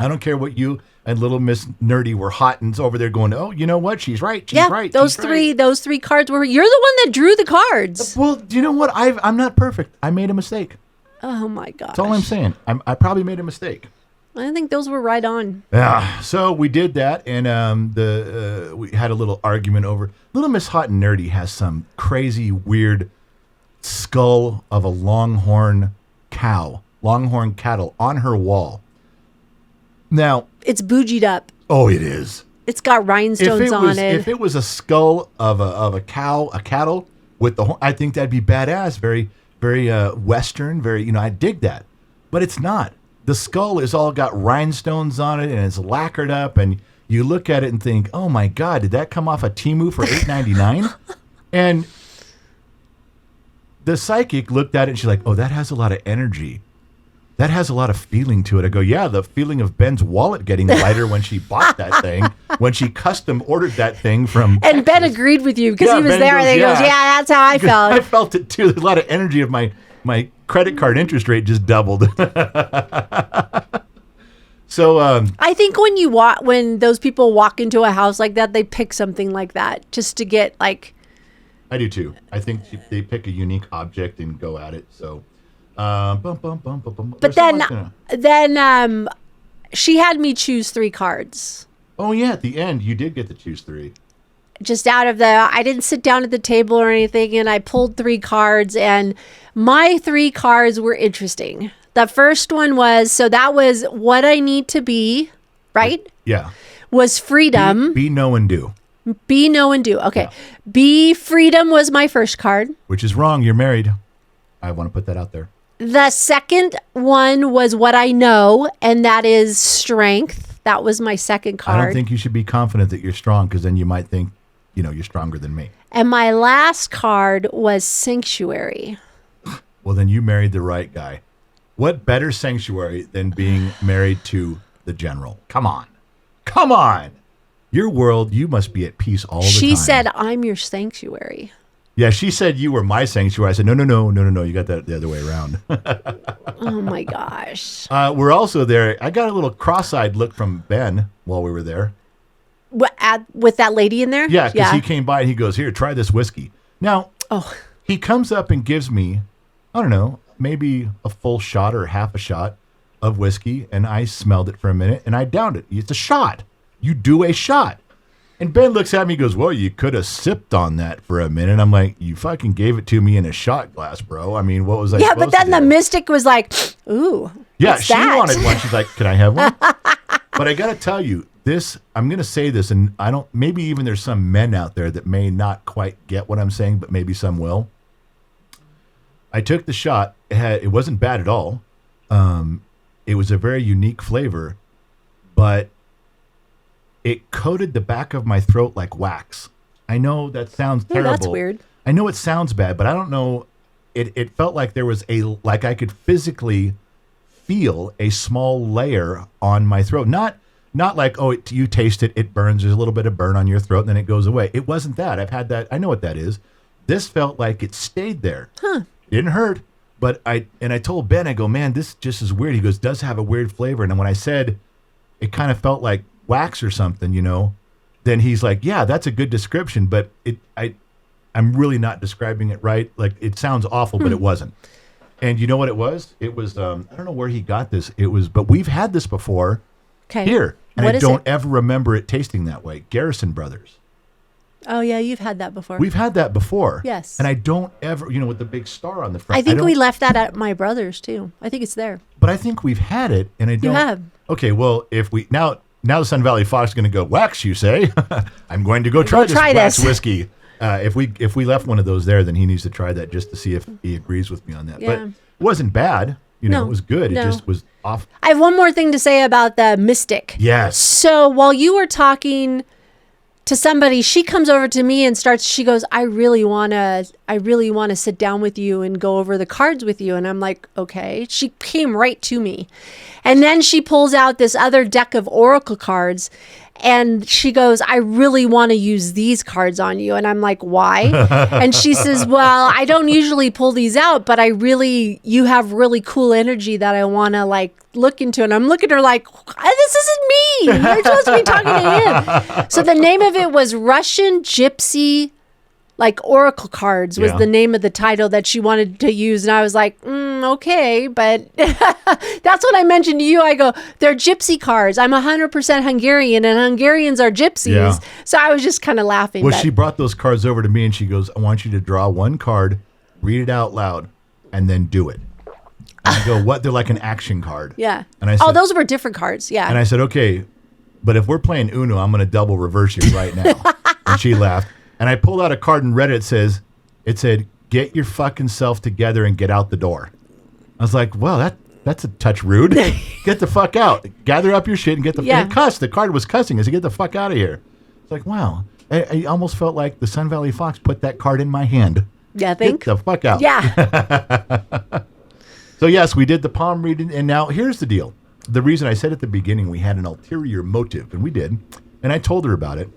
A: I don't care what you and little Miss Nerdy were hot and over there going, oh, you know what? She's right. She's right.
C: Those
A: she's
C: three
A: right.
C: cards were. You're the one that drew the cards.
A: Well, you know what? I'm not perfect. I made a mistake.
C: Oh my gosh.
A: That's all I'm saying. I probably made a mistake.
C: I think those were right on.
A: Yeah. So we did that, and we had a little argument over. Little Miss Hot and Nerdy has some crazy, weird skull of a longhorn cattle on her wall. Now,
C: It's bougied up.
A: oh, it is.
C: It's got rhinestones on it.
A: If it was a skull of a cattle with the horn, I think that'd be badass. Very, very Western. Very, I dig that. But it's not. The skull is all got rhinestones on it, and it's lacquered up, and you look at it and think, "Oh my God, did that come off a Temu for $8.99?" And the psychic looked at it, and she's like, "Oh, that has a lot of energy. That has a lot of feeling to it." I go, "Yeah, the feeling of Ben's wallet getting lighter when she bought that thing, when she custom ordered that thing from."
C: and Ben
A: Texas."
C: agreed with you because
A: Yeah,
C: he was
A: Ben
C: there.
A: goes,
C: And he goes,
A: "Yeah."
C: yeah, that's how I
A: I
C: felt.
A: felt it too. There's a lot of energy of my credit card interest rate just doubled. So
C: I think when those people walk into a house like that, they pick something like that just to get like.
A: I do too. I think they pick a unique object and go at it. So, bum.
C: But then she had me choose 3 cards.
A: Oh yeah, at the end you did get to choose 3.
C: Just out of I didn't sit down at the table or anything, and I pulled 3 cards, and my 3 cards were interesting. The first one was, that was what I need to be, right?
A: Yeah.
C: Was freedom.
A: Be, know, and do.
C: Be, know, and do. Okay.
A: Yeah.
C: Be, freedom was my first card.
A: Which is wrong. You're married. I want to put that out there.
C: The second one was what I know, and that is strength. That was my second card.
A: I don't think you should be confident that you're strong, because then you might think, you're stronger than me.
C: And my last card was sanctuary.
A: Well, then you married the right guy. What better sanctuary than being married to the general? Come on. Your world, you must be at peace all the time.
C: She said, I'm your sanctuary.
A: Yeah, she said you were my sanctuary. I said, no. You got that the other way around.
C: Oh my gosh.
A: We're also there. I got a little cross-eyed look from Ben while we were there.
C: With that lady in there?
A: Yeah, because he came by and he goes, here, try this whiskey. Now, he comes up and gives me, I don't know, maybe a full shot or half a shot of whiskey, and I smelled it for a minute, and I downed it. It's a shot. You do a shot. And Ben looks at me and goes, well, you could have sipped on that for a minute. I'm like, you fucking gave it to me in a shot glass, bro. I mean, what was I
C: Yeah,
A: supposed
C: but then
A: to
C: the
A: do?
C: mystic was like, ooh.
A: Yeah,
C: what's
A: she
C: that?
A: wanted one. She's like, can I have one? But I got to tell you, I'm going to say this, and maybe even there's some men out there that may not quite get what I'm saying, but maybe some will. I took the shot. It wasn't bad at all. It was a very unique flavor, but it coated the back of my throat like wax. I know that sounds terrible.
C: That's weird.
A: I know it sounds bad, but I don't know. It felt like there was like I could physically feel a small layer on my throat. Not like, you taste it, it burns. There's a little bit of burn on your throat, and then it goes away. It wasn't that. I've had that. I know what that is. This felt like it stayed there. Huh. It didn't hurt. But I told Ben, I go, man, this just is weird. He goes, does have a weird flavor. And then when I said it kind of felt like wax or something, then he's like, yeah, that's a good description. But I'm really not describing it right. Like, it sounds awful, but it wasn't. And you know what it was? It was, I don't know where he got this. But we've had this before
C: Okay.
A: here. And
C: What
A: I
C: is
A: don't
C: it?
A: ever remember it tasting that way. Garrison Brothers.
C: Oh, yeah, you've had that before.
A: We've had that before.
C: Yes.
A: And I don't ever, with the big star on the front.
C: I think
A: don't-
C: we left that at my brother's, too. I think it's there.
A: But I think we've had it, and I don't.
C: have.
A: Okay, well, if we now the Sun Valley Fox is going to go wax, you say? I'm going to go try
C: try
A: wax
C: this.
A: whiskey. If we left one of those there, then he needs to try that just to see if he agrees with me on that. But
C: Yeah.
A: it wasn't bad.
C: No,
A: It was good.
C: no.
A: It just was off.
C: I have one more thing to say about the Mystic.
A: Yes.
C: So while you were talking to somebody, she comes over to me and she goes, I really want to sit down with you and go over the cards with you. And I'm like, okay. She came right to me. And then she pulls out this other deck of Oracle cards and she goes, I really want to use these cards on you. And I'm like, why? And she says, well, I don't usually pull these out, but you have really cool energy that I want to like look into. And I'm looking at her like, this isn't me. You're supposed to be talking to him. So the name of it was Russian Gypsy, like Oracle cards was
A: Yeah.
C: the name of the title that she wanted to use. And I was like, okay, but that's what I mentioned to you. I go, they're gypsy cards. I'm 100% Hungarian and Hungarians are gypsies.
A: Yeah.
C: So I was just kind of laughing.
A: Well,
C: but
A: she brought those cards over to me, and she goes, I want you to draw one card, read it out loud, and then do it. And I go, what? They're like an action card.
C: yeah.
A: And I said,
C: Oh, those were different cards. Yeah.
A: And I said, okay, but if we're playing Uno, I'm going to double reverse you right now. And she laughed. And I pulled out a card and read it. It said, get your fucking self together and get out the door. I was like, well, that's a touch rude. Get the fuck out. Gather up your shit and get the
C: Yeah.
A: and it cussed. The card was cussing. I said, get the fuck out of here. It's like, wow. I almost felt like the Sun Valley Fox put that card in my hand.
C: yeah,
A: Get the fuck out.
C: Yeah.
A: So yes, we did the palm reading, and now here's the deal. The reason I said at the beginning we had an ulterior motive, and we did, and I told her about it.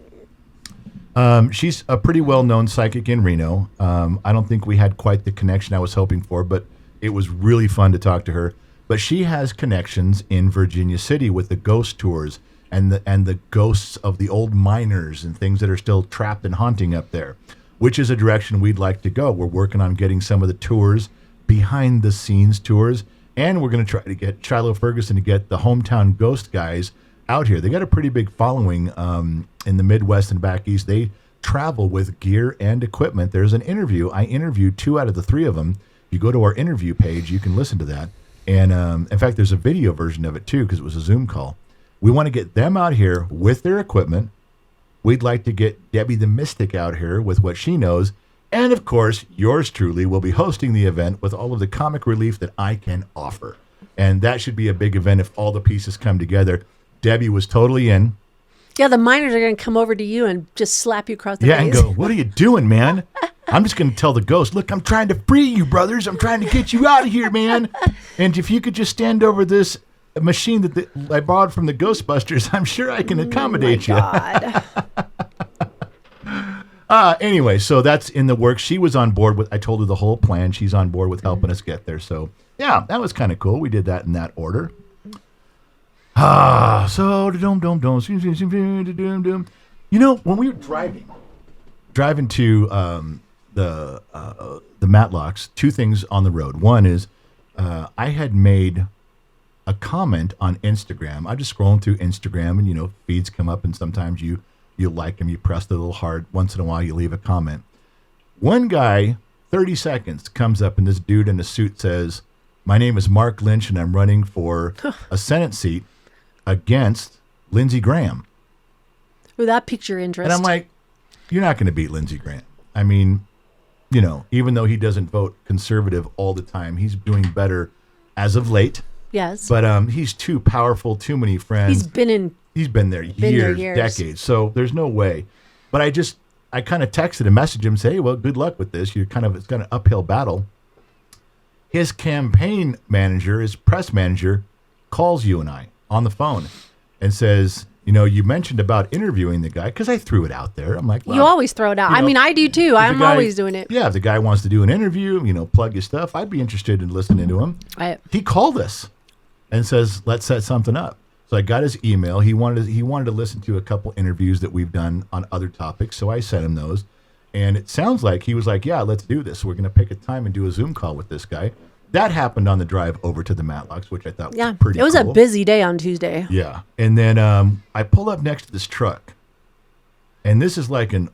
A: She's a pretty well-known psychic in Reno. I don't think we had quite the connection I was hoping for, but it was really fun to talk to her. But she has connections in Virginia City with the ghost tours and the ghosts of the old miners and things that are still trapped and haunting up there, which is a direction we'd like to go. We're working on getting some of the tours, behind the scenes tours, and we're going to try to get Shiloh Ferguson to get the hometown ghost guys out here. They got a pretty big following in the Midwest and back east. They travel with gear and equipment. There's an interview. I interviewed 2 out of the 3 of them. You go to our interview page, you can listen to that. And in fact, there's a video version of it too, because it was a Zoom call. We want to get them out here with their equipment. We'd like to get Debbie the Mystic out here with what she knows. And of course, yours truly will be hosting the event with all of the comic relief that I can offer. And that should be a big event if all the pieces come together. Debbie was totally in.
C: Yeah, the miners are going to come over to you and just slap you across the
A: Yeah,
C: face.
A: and go, what are you doing, man? I'm just going to tell the ghost, look, I'm trying to free you, brothers. I'm trying to get you out of here, man. And if you could just stand over this machine that I borrowed from the Ghostbusters, I'm sure I can accommodate you.
C: God.
A: Anyway, so that's in the works. She was on board with, I told her the whole plan. She's on board with helping us get there. So, yeah, that was kind of cool. We did that in that order. So, you know, when we were driving to the Matlocks, 2 things on the road. One is I had made a comment on Instagram. I'm just scrolling through Instagram, and, you know, feeds come up, and sometimes you like them, you press the little heart. Once in a while, you leave a comment. One guy, 30 seconds, comes up, and this dude in a suit says, my name is Mark Lynch, and I'm running for a Senate seat against Lindsey Graham.
C: Well, that piqued your interest.
A: And I'm like, you're not going to beat Lindsey Graham. I mean, you know, even though he doesn't vote conservative all the time, he's doing better as of late.
C: yes.
A: But he's too powerful, too many friends.
C: He's been
A: there
C: there
A: years,
C: years.
A: decades. So there's no way. But I kind of texted and messaged him, say, hey, well, good luck with this. It's kind of an uphill battle. His campaign manager, his press manager, calls you and I on the phone and says, you know, you mentioned about interviewing the guy, because I threw it out there. I'm like, well,
C: you always throw it out.
A: you
C: I
A: know,
C: mean, I do too.
A: if the
C: I'm
A: guy-
C: always doing it.
A: Yeah, if the guy wants to do an interview, you know, plug his stuff, I'd be interested in listening to him. He called us and says, let's set something up. So I got his email. He wanted to listen to a couple interviews that we've done on other topics, so I sent him those. And it sounds like he was like, yeah, let's do this. We're going to pick a time and do a Zoom call with this guy. That happened on the drive over to the Matlocks, which I thought was pretty
C: It was
A: cool.
C: a busy day on Tuesday.
A: Yeah. And then I pull up next to this truck. And this is like an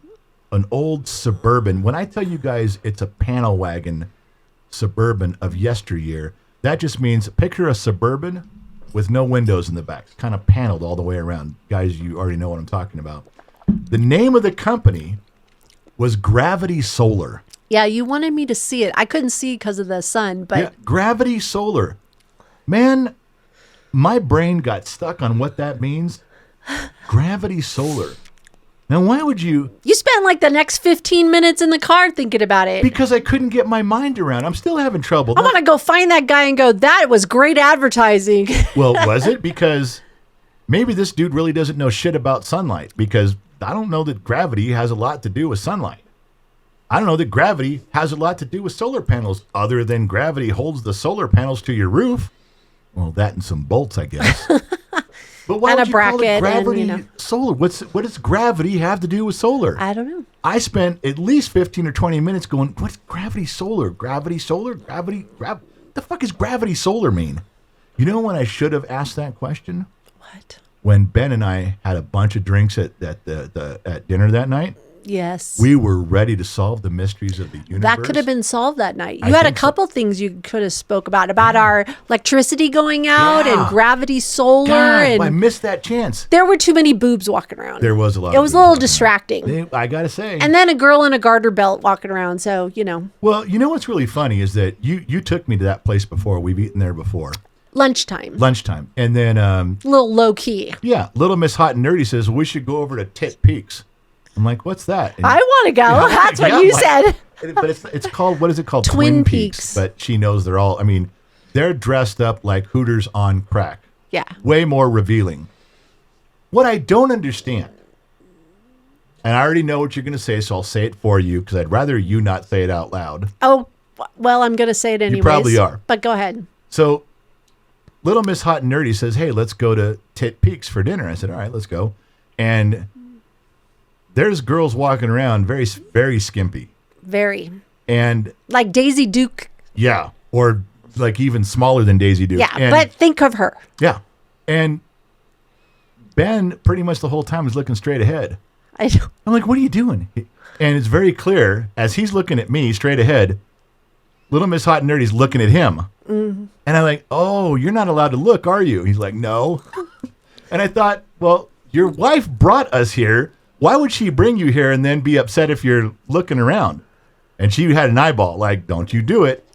A: old Suburban. When I tell you guys it's a panel wagon Suburban of yesteryear, that just means picture a Suburban with no windows in the back. It's kind of paneled all the way around. Guys, you already know what I'm talking about. The name of the company was Gravity Solar.
C: Yeah, you wanted me to see it. I couldn't see because of the sun, but
A: Yeah, Gravity Solar. Man, my brain got stuck on what that means. Gravity Solar. Now, why would you?
C: you spent like the next 15 minutes in the car thinking about it.
A: Because I couldn't get my mind around. I'm still having trouble.
C: I want to go find that guy and go, that was great advertising.
A: Well, was it? Because maybe this dude really doesn't know shit about sunlight. Because I don't know that gravity has a lot to do with sunlight. I don't know that gravity has a lot to do with solar panels, other than gravity holds the solar panels to your roof. Well, that and some bolts, I guess. But why
C: And
A: would
C: a
A: you call
C: bracket
A: it
C: and,
A: gravity
C: you know.
A: solar? What does gravity have to do with solar?
C: I don't know.
A: I spent at least 15 or 20 minutes going, what's gravity solar? Gravity solar? The fuck does gravity solar mean? You know when I should have asked that question?
C: What?
A: When Ben and I had a bunch of drinks at dinner that night,
C: Yes.
A: we were ready to solve the mysteries of the universe.
C: That could have been solved that night. You
A: I
C: had a
A: think so.
C: couple things you could have spoke about our electricity going out
A: Yeah.
C: and gravity solar,
A: God,
C: and
A: I missed that chance.
C: there were too many boobs walking around.
A: There was a lot.
C: It was a little distracting.
A: I gotta say.
C: And then a girl in a garter belt walking around. So,
A: Well, you know what's really funny is that you took me to that place before. We've eaten there before.
C: lunchtime.
A: Lunchtime. And then,
C: A little low key.
A: yeah, Little Miss Hot and Nerdy says, we should go over to Tit Peaks. I'm like, what's that? And
C: I want to go.
A: Yeah,
C: That's what
A: yeah,
C: you
A: like-
C: said.
A: But it's called, what is it called?
C: Twin Peaks.
A: But she knows they're all, they're dressed up like Hooters on crack.
C: Yeah.
A: Way more revealing. What I don't understand, and I already know what you're going to say, so I'll say it for you because I'd rather you not say it out loud.
C: Oh, well, I'm going to say it anyways.
A: probably are.
C: But go ahead.
A: So Little Miss Hot and Nerdy says, hey, let's go to Tit Peaks for dinner. I said, all right, let's go. And there's girls walking around very, very skimpy.
C: Very.
A: And
C: Like Daisy Duke.
A: yeah, or like even smaller than Daisy Duke.
C: Yeah,
A: And-
C: but think of her.
A: yeah. And Ben pretty much the whole time is looking straight ahead.
C: I know.
A: I'm like, what are you doing? And it's very clear as he's looking at me straight ahead, Little Miss Hot and Nerdy's looking at him.
C: Mm-hmm.
A: And I'm like, oh, you're not allowed to look, are you? He's like, no. And I thought, well, your wife brought us here. Why would she bring you here and then be upset if you're looking around? And she had an eyeball, like, don't you do it.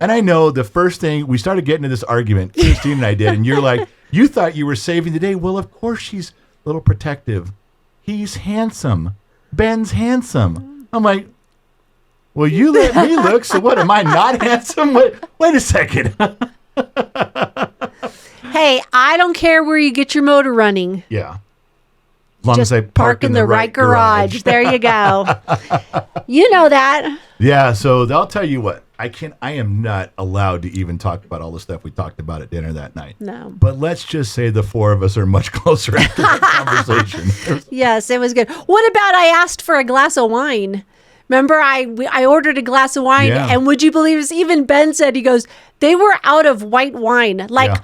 A: And I know the first thing, we started getting into this argument, Christine and I did, and you're like, you thought you were saving the day. Well, of course she's a little protective. He's handsome. Ben's handsome. I'm like, well, you let me look, so what, am I not handsome? Wait a second.
C: Hey, I don't care where you get your motor running.
A: Yeah. As long
C: Just
A: as I
C: park in the right garage. There you go. You know that.
A: Yeah, so I'll tell you what. I am not allowed to even talk about all the stuff we talked about at dinner that night.
C: No.
A: But let's just say the four of us are much closer after that conversation.
C: Yes, it was good. What about I asked for a glass of wine? Remember, I ordered a glass of wine,
A: Yeah.
C: and would you believe this? Even Ben said, he goes, they were out of white wine, like
A: Yeah.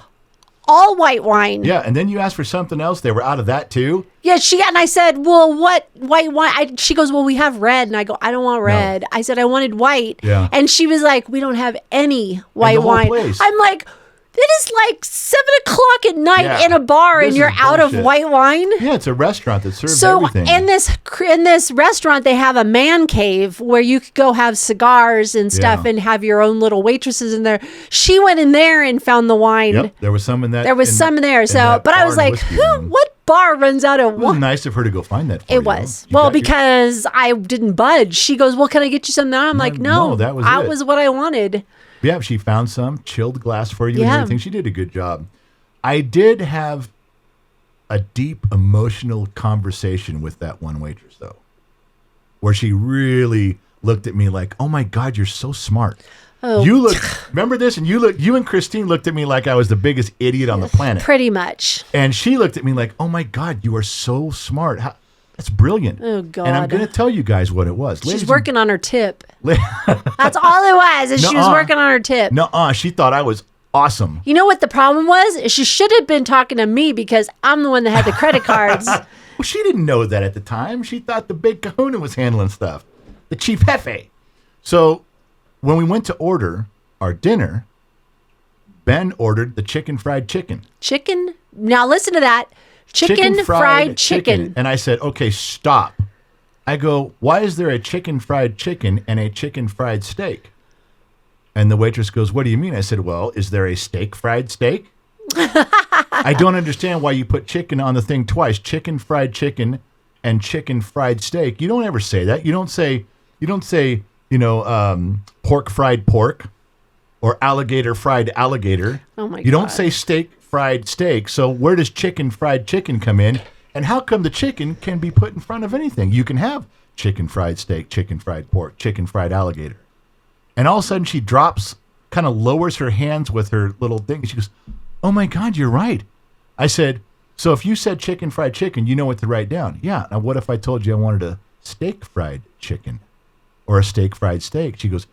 C: all white wine.
A: Yeah, and then you asked for something else. They were out of that too.
C: Yeah, and I said, well, what white wine? She goes, well, we have red. And I go, I don't want red. I said, I wanted white.
A: Yeah.
C: And she was like, we don't have any white
A: the whole
C: wine.
A: place.
C: I'm like, it is like 7:00 at night
A: Yeah.
C: in a bar
A: This
C: and you're
A: is
C: out of
A: bullshit.
C: white wine.
A: Yeah, it's a restaurant that serves
C: So
A: everything.
C: in this restaurant, they have a man cave where you could go have cigars and stuff
A: Yeah.
C: and have your own little waitresses in there. She went in there and found the wine.
A: Yep, there was some in that.
C: There was some in there. So,
A: that
C: but I
A: bar
C: was
A: and
C: like,
A: whiskey
C: who?
A: room.
C: What bar runs out of
A: It was
C: wine?
A: nice of her to go find that for you.
C: It was.
A: You
C: Well,
A: got your-
C: because I didn't budge. She goes, well, can I get you something? I'm like, no,
A: no, that was
C: that
A: it.
C: was what I wanted.
A: Yeah, she found some chilled glass for you and
C: Yeah.
A: everything. She did a good job. I did have a deep emotional conversation with that one waitress, though, where she really looked at me like, "Oh my God, you're so smart."
C: Oh.
A: You look. Remember this? And you and Christine looked at me like I was the biggest idiot on the planet.
C: Pretty much.
A: And she looked at me like, "Oh my God, you are so smart." That's brilliant.
C: Oh, God.
A: And I'm going to tell you guys what it was.
C: She's working on her tip. That's all it was, is she was
A: Nuh-uh.
C: working on her tip.
A: Nuh-uh, she thought I was awesome.
C: You know what the problem was? Is she should have been talking to me because I'm the one that had the credit cards.
A: Well, she didn't know that at the time. She thought the big kahuna was handling stuff, the chief jefe. So when we went to order our dinner, Ben ordered the chicken fried chicken.
C: Chicken? Now listen to that. Chicken fried chicken.
A: And I said, okay, stop. I go, why is there a chicken fried chicken and a chicken fried steak? And the waitress goes, what do you mean? I said, well, is there a steak fried steak? I don't understand why you put chicken on the thing twice. Chicken fried chicken and chicken fried steak. You don't ever say that. You don't say, pork fried pork or alligator fried alligator.
C: Oh my
A: You don't
C: God.
A: say steak fried steak. So where does chicken fried chicken come in? And how come the chicken can be put in front of anything? You can have chicken fried steak, chicken fried pork, chicken fried alligator. And all of a sudden she drops, kind of lowers her hands with her little thing. She goes, oh my God, you're right. I said, so if you said chicken fried chicken, you know what to write down. Yeah. Now what if I told you I wanted a steak fried chicken or a steak fried steak? She goes,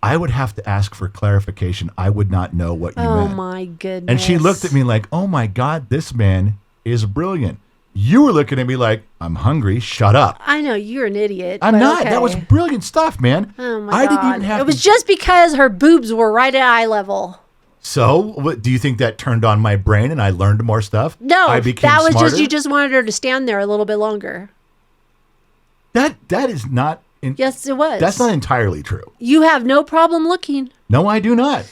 A: I would have to ask for clarification. I would not know what you
C: Oh
A: meant.
C: my goodness.
A: And she looked at me like, oh my God, this man is brilliant. You were looking at me like, I'm hungry. Shut up.
C: I know you're an idiot.
A: I'm
C: but
A: not.
C: okay.
A: That was brilliant stuff, man.
C: Oh my
A: I
C: God.
A: didn't even have
C: It was
A: to.
C: just because her boobs were right at eye level.
A: So, what, do you think that turned on my brain and I learned more stuff?
C: No,
A: I became
C: that was
A: smarter?
C: just you just wanted her to stand there a little bit longer.
A: That is not.
C: Yes, it was.
A: That's not entirely true.
C: You have no problem looking.
A: No, I do not.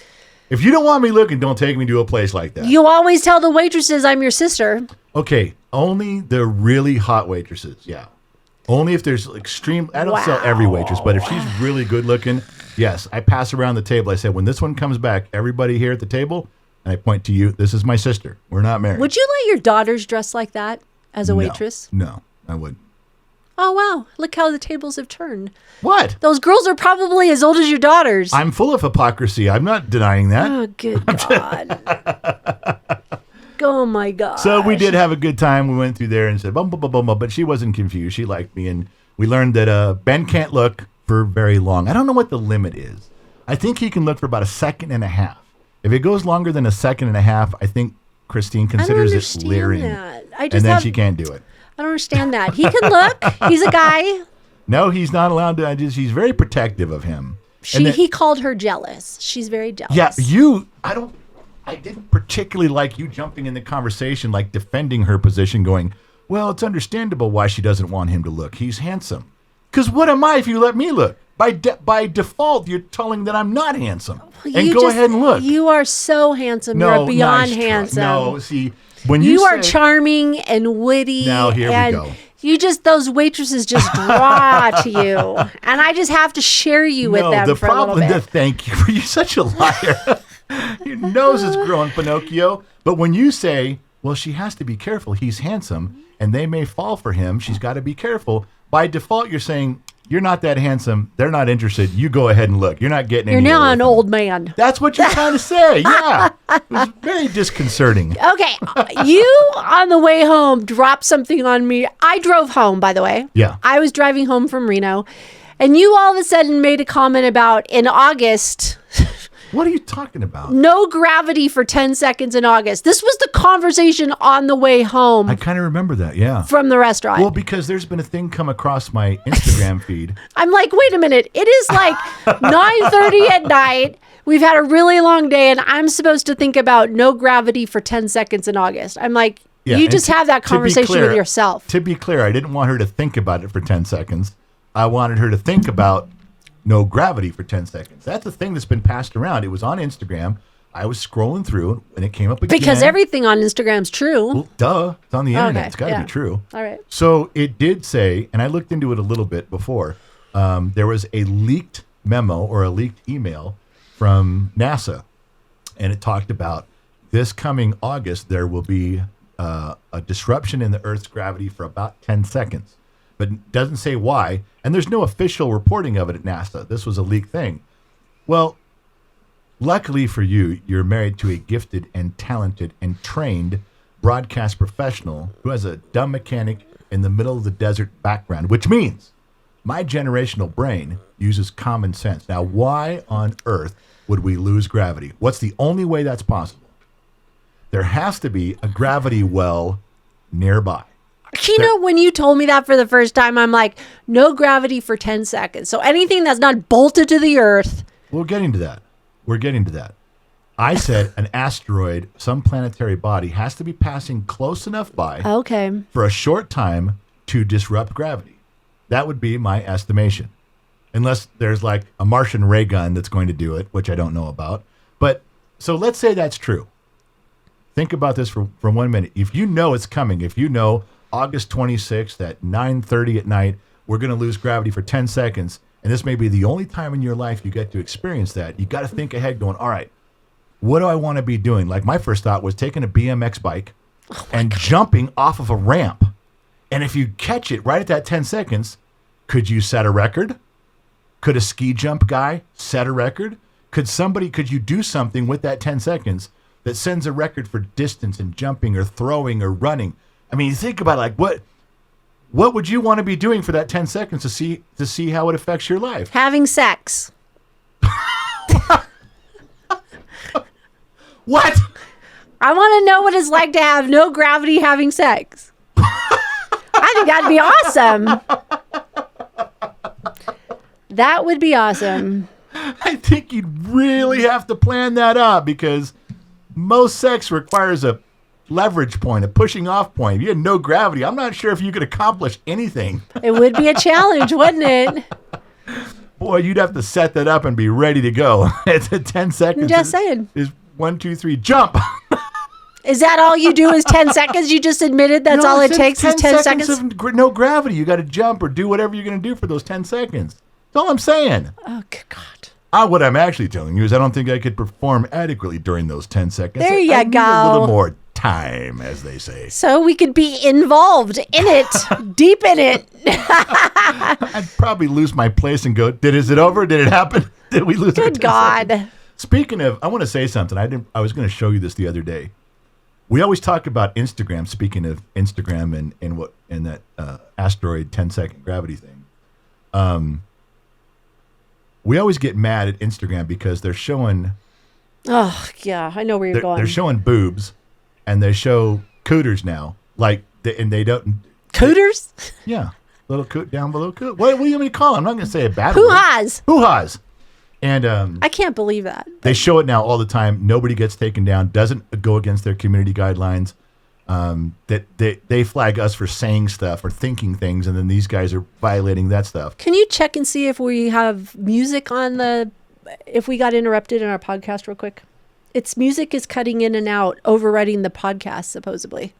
A: If you don't want me looking, don't take me to a place like that.
C: You always tell the waitresses I'm your sister.
A: Okay, only the really hot waitresses. Yeah. Only if there's extreme. I don't sell every waitress, but if she's really good looking, yes, I pass around the table. I say, when this one comes back, everybody here at the table, and I point to you. This is my sister. We're not married.
C: Would you let your daughters dress like that as a waitress?
A: No, I wouldn't.
C: Oh, wow. Look how the tables have turned.
A: What?
C: Those girls are probably as old as your daughters.
A: I'm full of hypocrisy. I'm not denying that.
C: Oh, good God. Oh, my God.
A: So we did have a good time. We went through there and said, bum, bum, bum, bum, bum, but she wasn't confused. She liked me. And we learned that Ben can't look for very long. I don't know what the limit is. I think he can look for about a second and a half. If it goes longer than a second and a half, I think Christine considers it
C: understand
A: leering.
C: that. I
A: And
C: just
A: then
C: have-
A: she can't do it.
C: I don't understand that. He can look. He's a guy.
A: No, he's not allowed to. He's very protective of him. And then-
C: He called her jealous. She's very jealous.
A: Yeah, I didn't particularly like you jumping in the conversation, like defending her position, going, well, it's understandable why she doesn't want him to look. He's handsome. Because what am I if you let me look? By default, you're telling that I'm not handsome. And go ahead and look.
C: You are so handsome.
A: No,
C: You're beyond
A: nice try.
C: handsome.
A: No, see, when you
C: You are
A: say-
C: charming and witty.
A: Now, here we
C: and
A: go.
C: You just, those waitresses just draw to you. And I just have to share you with them
A: the
C: for
A: problem,
C: a little bit.
A: thank you. You're such a liar. Your nose is growing, Pinocchio. But when you say, well, she has to be careful. He's handsome, and they may fall for him. She's got to be careful. By default, you're saying, you're not that handsome. They're not interested. You go ahead and look. You're not getting
C: You're
A: anywhere
C: now
A: with
C: an
A: them.
C: old man.
A: That's what you're trying to say. Yeah. It was very disconcerting.
C: Okay, you on the way home dropped something on me. I drove home, by the way.
A: Yeah.
C: I was driving home from Reno, and you all of a sudden made a comment about in August,
A: What are you talking about?
C: no gravity for 10 seconds in August. This was the conversation on the way home
A: I kind of remember that. Yeah.
C: from the restaurant.
A: Well, because there's been a thing come across my Instagram feed.
C: I'm like, wait a minute. It is like 9:30 at night. We've had a really long day, and I'm supposed to think about no gravity for 10 seconds in August. I'm like,
A: Yeah,
C: you
A: and
C: just have that
A: to be
C: conversation
A: clear-
C: with yourself.
A: To be clear, I didn't want her to think about it for 10 seconds. I wanted her to think about no gravity for 10 seconds. That's the thing that's been passed around. It was on Instagram. I was scrolling through, and it came up again.
C: Because everything on Instagram's true.
A: Well, duh. It's on the internet.
C: Okay,
A: It's got to
C: yeah.
A: be true.
C: All right.
A: So it did say, and I looked into it a little bit before, there was a leaked memo or a leaked email from NASA, and it talked about this coming August, there will be a disruption in the Earth's gravity for about 10 seconds. But it doesn't say why, and there's no official reporting of it at NASA. This was a leaked thing. Well, luckily for you, you're married to a gifted and talented and trained broadcast professional who has a dumb mechanic in the middle of the desert background, which means my generational brain uses common sense. Now, why on earth would we lose gravity? What's the only way that's possible? There has to be a gravity well nearby.
C: You know, when you told me that for the first time, I'm like, no gravity for 10 seconds. So anything that's not bolted to the earth.
A: We're getting to that. We're getting to that. I said an asteroid, some planetary body, has to be passing close enough by
C: Okay.
A: for a short time to disrupt gravity. That would be my estimation. Unless there's like a Martian ray gun that's going to do it, which I don't know about. But so let's say that's true. Think about this for 1 minute. If you know it's coming, if you know August 26th at 9:30 at night, we're going to lose gravity for 10 seconds, and this may be the only time in your life you get to experience that, you got to think ahead going, all right, what do I want to be doing? Like my first thought was taking a BMX bike and jumping off of a ramp. And if you catch it right at that 10 seconds, could you set a record? Could a ski jump guy set a record? Could you do something with that 10 seconds that sends a record for distance and jumping or throwing or running? I mean, you think about it, like what would you want to be doing for that 10 seconds to see how it affects your life?
C: Having sex.
A: What?
C: I want to know what it's like to have no gravity having sex. I think that'd be awesome. That would be awesome.
A: I think you'd really have to plan that out because most sex requires a leverage point, a pushing off point. If you had no gravity, I'm not sure if you could accomplish anything.
C: It would be a challenge, wouldn't it?
A: Boy, you'd have to set that up and be ready to go. It's a 10 seconds.
C: I'm just saying.
A: Is 1, 2, 3, jump.
C: Is that all you do is 10 seconds? You just admitted that's
A: No,
C: all it
A: it's
C: takes is 10 seconds?
A: of no gravity. You got to jump or do whatever you're going to do for those 10 seconds. That's all I'm saying.
C: Oh, good God.
A: What I'm actually telling you is I don't think I could perform adequately during those 10 seconds.
C: There you
A: I need
C: go.
A: a little more time, as they say.
C: So we could be involved in it, deep in it.
A: I'd probably lose my place and go, is it over? Did it happen? Did we lose our 10
C: Good God.
A: seconds? Speaking of, I want to say something. I was going to show you this the other day. We always talk about Instagram. Speaking of Instagram and that asteroid 10-second gravity thing, we always get mad at Instagram because they're showing
C: Oh, yeah. I know where you're going.
A: they're showing boobs, and they show cooters now. And they don't.
C: Cooters?
A: Yeah, little coot down below coot. What do you want me to call it? I'm not going to say a bad word.
C: Hoo-has.
A: Hoo-has. And
C: I can't believe that.
A: they show it now all the time. Nobody gets taken down. Doesn't go against their community guidelines. That they flag us for saying stuff or thinking things, and then these guys are violating that stuff.
C: Can you check and see if we have music on if we got interrupted in our podcast real quick? Its music is cutting in and out, overriding the podcast, supposedly.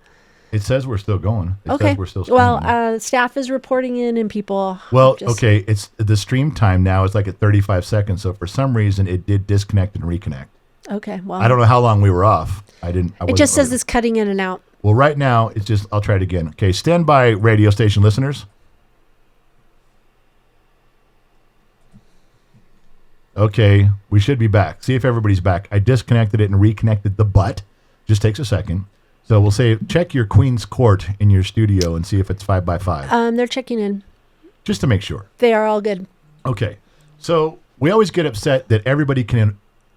A: It says we're still going. It
C: Okay.
A: says we're still
C: Well,
A: streaming.
C: staff is reporting in and people.
A: Well,
C: just-
A: okay. It's the stream time now is like at 35 seconds. So for some reason, it did disconnect and reconnect.
C: Okay. Well,
A: I don't know how long we were off. I
C: It
A: wasn't
C: just says
A: really-
C: it's cutting in and out.
A: Well, right now it's just. I'll try it again. Okay, stand by, radio station listeners. Okay, we should be back. See if everybody's back. I disconnected it and reconnected the butt. Just takes a second. So we'll say check your Queen's Court in your studio and see if it's 5x5,
C: They're checking in.
A: just to make sure.
C: They are all good.
A: Okay, so we always get upset that everybody can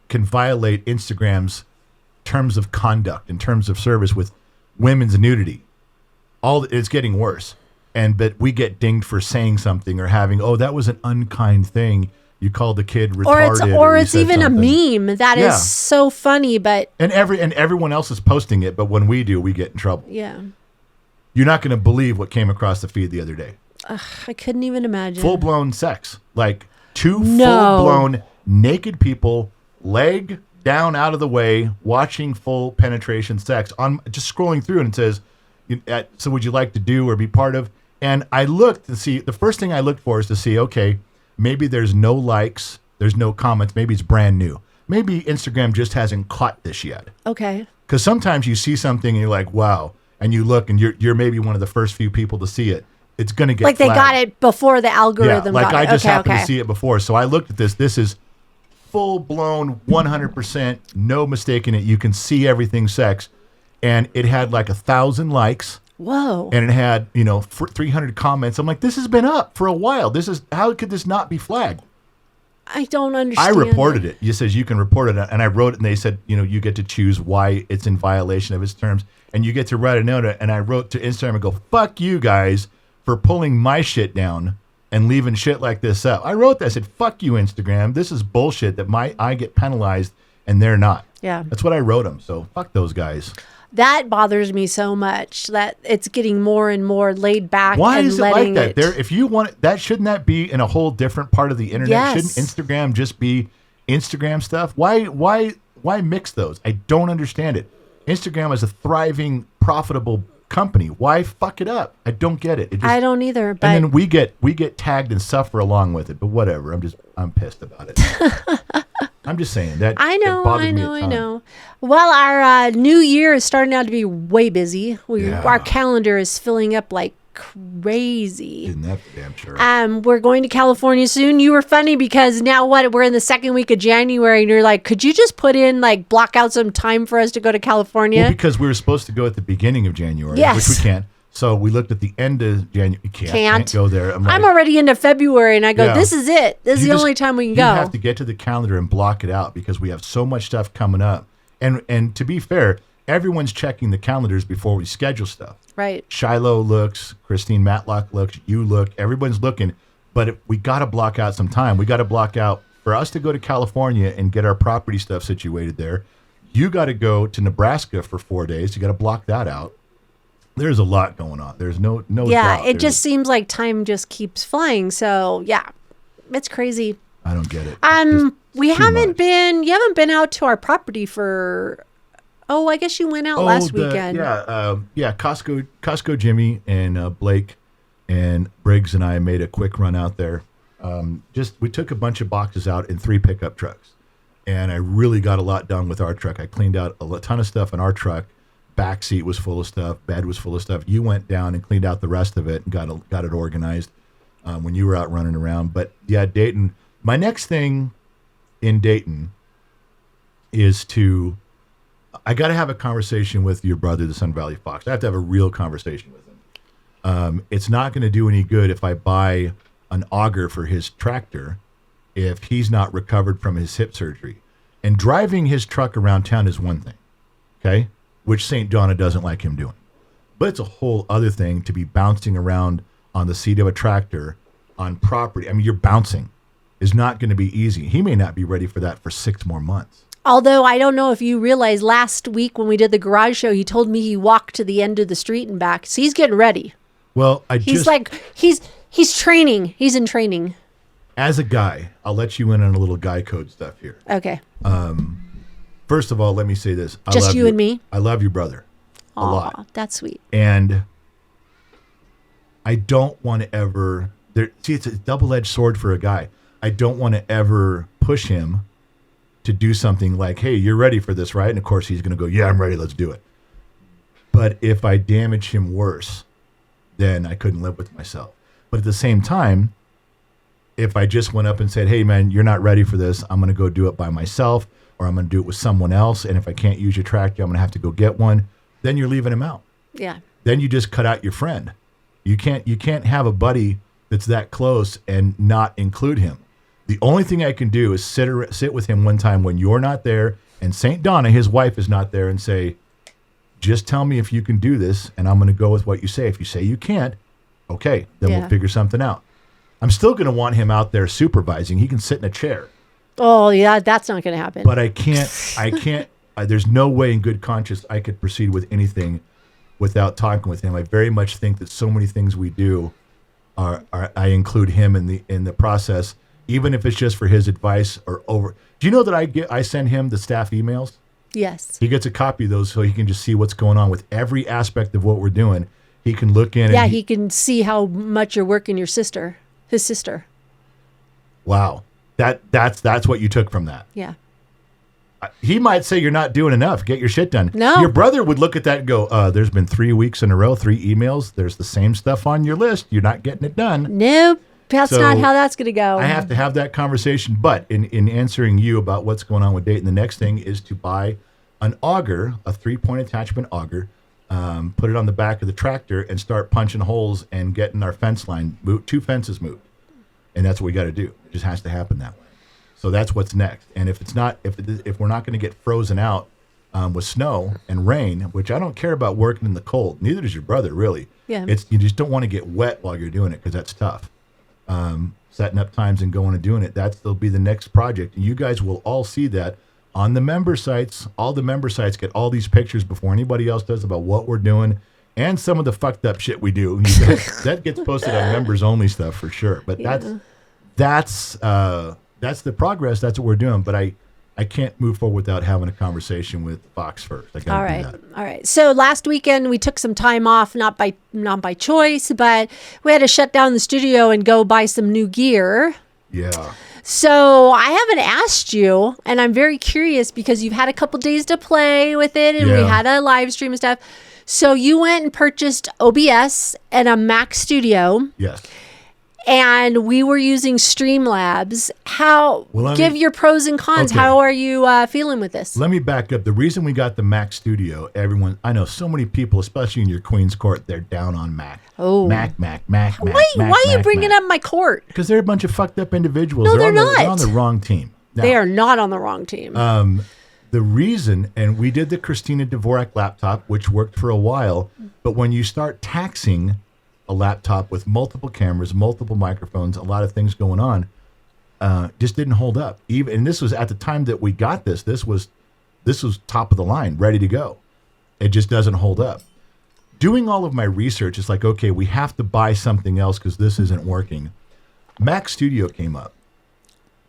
A: violate Instagram's terms of conduct and terms of service with women's nudity. It's getting worse, but we get dinged for saying something or having that was an unkind thing. You called the kid retarded,
C: Or
A: you
C: it's
A: said
C: even
A: something.
C: a meme that
A: Yeah.
C: is so funny, but
A: And everyone else is posting it, but when we do, we get in trouble.
C: yeah,
A: You're not going to believe what came across the feed the other day.
C: I couldn't even imagine.
A: Full blown sex, like two
C: No.
A: full blown naked people, leg down out of the way, watching full penetration sex. On just scrolling through, and it says, "So would you like to do or be part of?" And I looked to see. The first thing I looked for is to see, okay, maybe there's no likes, there's no comments, maybe it's brand new. Maybe Instagram just hasn't caught this yet.
C: Okay.
A: Because sometimes you see something and you're like, wow, and you look and you're maybe one of the first few people to see it. It's going to get
C: Like they
A: flagged.
C: got it before the algorithm
A: Yeah, like
C: got
A: I
C: it.
A: just
C: Okay,
A: happened
C: okay.
A: to see it before. So I looked at this. This is full-blown 100%, no mistaking it. You can see everything sex. And it had like 1,000 likes
C: Whoa.
A: And it had, 300 comments. I'm like, this has been up for a while. How could this not be flagged?
C: I don't
A: I
C: understand.
A: reported it. It says you can report it, and I wrote it, and they said, you get to choose why it's in violation of its terms, and you get to write a note. And I wrote to Instagram and go, fuck you guys for pulling my shit down and leaving shit like this up. I wrote that. I said, fuck you, Instagram. This is bullshit that I get penalized and they're not.
C: Yeah.
A: That's what I wrote them. So fuck those guys.
C: That bothers me so much that it's getting more and more laid back.
A: Why
C: and
A: is it like
C: letting
A: that? If you want that, shouldn't that be in a whole different part of the internet?
C: Yes.
A: Shouldn't Instagram just be Instagram stuff? Why mix those? I don't understand it. Instagram is a thriving, profitable company. Why fuck it up? I don't get it.
C: I don't either. But
A: and then we get tagged and suffer along with it. But whatever. I'm pissed about it. I'm just saying that.
C: I know.
A: I
C: Well, our new year is starting out to be way busy.
A: Yeah.
C: Our calendar is filling up like crazy.
A: Isn't that for damn sure?
C: We're going to California soon. You were funny because now we're in the second week of January, and you're like, could you just put in block out some time for us to go to California?
A: Well, because we were supposed to go at the beginning of January,
C: Yes.
A: which we can't. So we looked at the end of January. You can't go there.
C: I'm already into February, and I go,
A: Yeah.
C: this is it. This is the only time we can
A: You
C: go.
A: have to get to the calendar and block it out because we have so much stuff coming up. And to be fair, everyone's checking the calendars before we schedule stuff.
C: Right.
A: Shiloh looks, Christine Matlock looks, you look, everyone's looking. But we got to block out some time. We got to block out for us to go to California and get our property stuff situated there. You got to go to Nebraska for 4 days. You got to block that out. There's a lot going on. There's no
C: Yeah,
A: doubt.
C: it just seems like time just keeps flying. So yeah, it's crazy.
A: I don't get it.
C: You haven't
A: much.
C: been out to our property for. Oh, I guess you went out last weekend.
A: Yeah. Costco Jimmy and Blake and Briggs and I made a quick run out there. We took a bunch of boxes out in 3 pickup trucks, and I really got a lot done with our truck. I cleaned out a ton of stuff in our truck. Back seat was full of stuff. Bed was full of stuff. You went down and cleaned out the rest of it and got it organized when you were out running around. But yeah, Dayton. My next thing in Dayton is I got to have a conversation with your brother, the Sun Valley Fox. I have to have a real conversation with him. It's not going to do any good if I buy an auger for his tractor if he's not recovered from his hip surgery. And driving his truck around town is one thing, okay, which St. Donna doesn't like him doing. But it's a whole other thing to be bouncing around on the seat of a tractor on property. I mean, you're bouncing. Is not going to be easy. He may not be ready for that for 6 more months.
C: Although I don't know if you realized last week when we did the garage show, he told me he walked to the end of the street and back. So he's getting ready.
A: Well,
C: he's training. He's in training.
A: As a guy, I'll let you in on a little guy code stuff here.
C: Okay.
A: First of all, let me say this. I
C: Just
A: love
C: you and me?
A: I love your brother a lot.
C: Aw, that's sweet.
A: And I don't want to ever... it's a double-edged sword for a guy. I don't want to ever push him to do something like, hey, you're ready for this, right? And of course, he's going to go, yeah, I'm ready. Let's do it. But if I damage him worse, then I couldn't live with myself. But at the same time, if I just went up and said, hey, man, you're not ready for this, I'm going to go do it by myself, or I'm going to do it with someone else. And if I can't use your tractor, I'm going to have to go get one. Then you're leaving him out.
C: Yeah.
A: Then you just cut out your friend. You can't have a buddy that's that close and not include him. The only thing I can do is sit with him one time when you're not there and St. Donna, his wife, is not there and say, just tell me if you can do this and I'm going to go with what you say. If you say you can't, okay, then we'll figure something out. I'm still going to want him out there supervising. He can sit in a chair.
C: Oh, yeah, that's not going to happen.
A: But I can't, there's no way in good conscience I could proceed with anything without talking with him. I very much think that so many things we do I include him in the process, even if it's just for his advice or over. Do you know that I send him the staff emails?
C: Yes.
A: He gets a copy of those so he can just see what's going on with every aspect of what we're doing. He can look in.
C: Yeah,
A: and
C: he can see how much you're working his sister.
A: Wow, that's what you took from that.
C: Yeah.
A: He might say you're not doing enough. Get your shit done.
C: No.
A: Your brother would look at that and go, there's been 3 weeks in a row, 3 emails. There's the same stuff on your list. You're not getting it done.
C: Nope. That's
A: So,
C: not how that's going to go.
A: I have to have that conversation. But in answering you about what's going on with Dayton, the next thing is to buy an auger, a 3-point attachment auger. put it on the back of the tractor, and start punching holes and getting our fence line moved, 2 fences moved. And that's what we got to do. It just has to happen that way. So that's what's next. And if it's not, if we're not going to get frozen out with snow and rain, which I don't care about working in the cold. Neither does your brother, really.
C: Yeah.
A: You just don't want to get wet while you're doing it because that's tough. Setting up times and going and doing it. That'll be the next project. And you guys will all see that on the member sites. All the member sites get all these pictures before anybody else does about what we're doing and some of the fucked up shit we do. That gets posted on members only stuff for sure. But that's the progress. That's what we're doing. But I can't move forward without having a conversation with Fox first. I gotta do that.
C: All right. So last weekend we took some time off, not by choice, but we had to shut down the studio and go buy some new gear.
A: Yeah.
C: So I haven't asked you, and I'm very curious because you've had a couple days to play with it, and we had a live stream and stuff. So you went and purchased OBS and a Mac Studio.
A: Yes.
C: And we were using Streamlabs. Give your pros and cons.
A: Okay.
C: How are you feeling with this?
A: Let me back up. The reason we got the Mac Studio, I know so many people, especially in your Queens Court, they're down on Mac.
C: Oh.
A: Mac.
C: Why are you bringing up my court?
A: Because they're a bunch of fucked up individuals.
C: No, they're not.
A: They're on the wrong team. Now,
C: They are not on the wrong team.
A: the reason, and we did the Christina Dvorak laptop, which worked for a while, but when you start taxing a laptop with multiple cameras, multiple microphones, a lot of things going on, just didn't hold up. And this was at the time that we got this. This was top of the line, ready to go. It just doesn't hold up. Doing all of my research, it's like, okay, we have to buy something else because this isn't working. Mac Studio came up,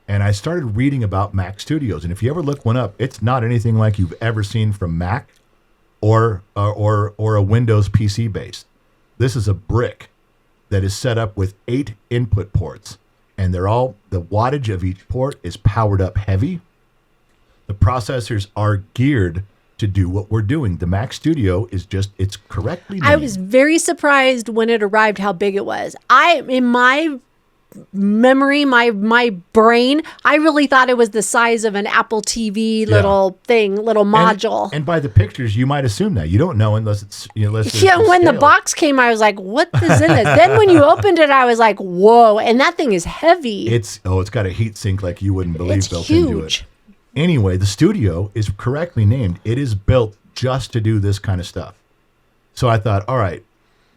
A: and I started reading about Mac Studios. And if you ever look one up, it's not anything like you've ever seen from Mac or a Windows PC based. This is a brick that is set up with 8 input ports, and the wattage of each port is powered up heavy. The processors are geared to do what we're doing. The Mac Studio it's correctly named.
C: I was very surprised when it arrived how big it was. In my memory, my brain, I really thought it was the size of an Apple TV little module.
A: And by the pictures, you might assume that. You don't know unless it's
C: when the box came, I was like, what is in this? Then when you opened it, I was like, whoa. And that thing is heavy.
A: It's got a heat sink like you wouldn't believe
C: It's
A: built
C: huge.
A: into it. Anyway, the Studio is correctly named. It is built just to do this kind of stuff. So I thought, all right,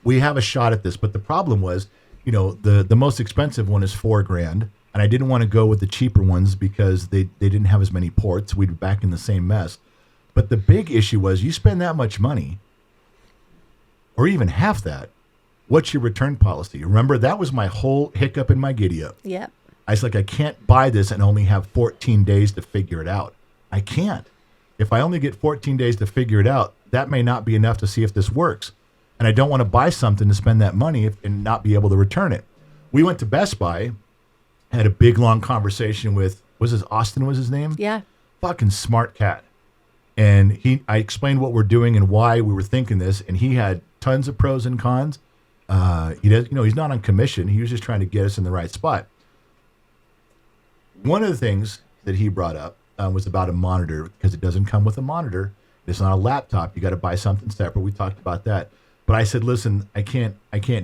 A: we have a shot at this. But the problem was, the most expensive one is $4,000, and I didn't want to go with the cheaper ones because they didn't have as many ports. We'd be back in the same mess. But the big issue was, you spend that much money, or even half that, what's your return policy? Remember, that was my whole hiccup in my giddy-up.
C: Yep.
A: I was like, I can't buy this and only have 14 days to figure it out. I can't. If I only get 14 days to figure it out, that may not be enough to see if this works. And I don't want to buy something to spend that money and not be able to return it. We went to Best Buy, had a big, long conversation with, Austin was his name?
C: Yeah.
A: Fucking smart cat. And I explained what we're doing and why we were thinking this, and he had tons of pros and cons. He's not on commission. He was just trying to get us in the right spot. One of the things that he brought up was about a monitor, because it doesn't come with a monitor. It's not a laptop. You got to buy something separate. We talked about that. But I said, listen, I can't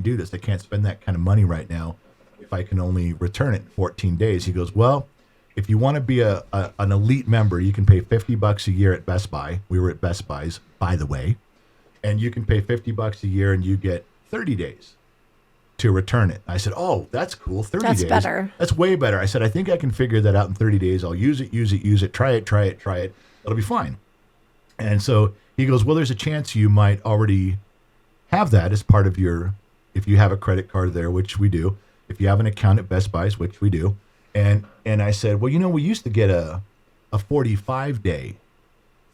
A: do this. I can't spend that kind of money right now if I can only return it in 14 days. He goes, well, if you want to be an elite member, you can pay $50 a year at Best Buy. We were at Best Buy's, by the way. And you can pay $50 a year and you get 30 days to return it. I said, oh, that's cool. 30 days.
C: That's better.
A: That's way better. I said, I think I can figure that out in 30 days. I'll use it, try it. It'll be fine. And so he goes, well, there's a chance you might already have that as part of if you have a credit card there, which we do, if you have an account at Best Buy's, which we do. And I said, well, we used to get a 45-day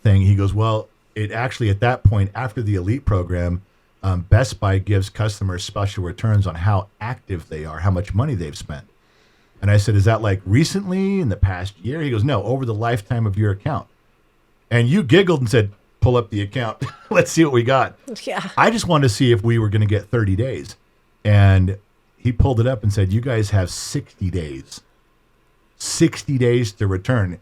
A: thing. He goes, well, it actually, at that point, after the Elite program, Best Buy gives customers special returns on how active they are, how much money they've spent. And I said, is that like recently, in the past year? He goes, no, over the lifetime of your account. And you giggled and said, pull up the account. Let's see what we got.
C: Yeah.
A: I just wanted to see if we were going to get 30 days. And he pulled it up and said, you guys have 60 days. 60 days to return.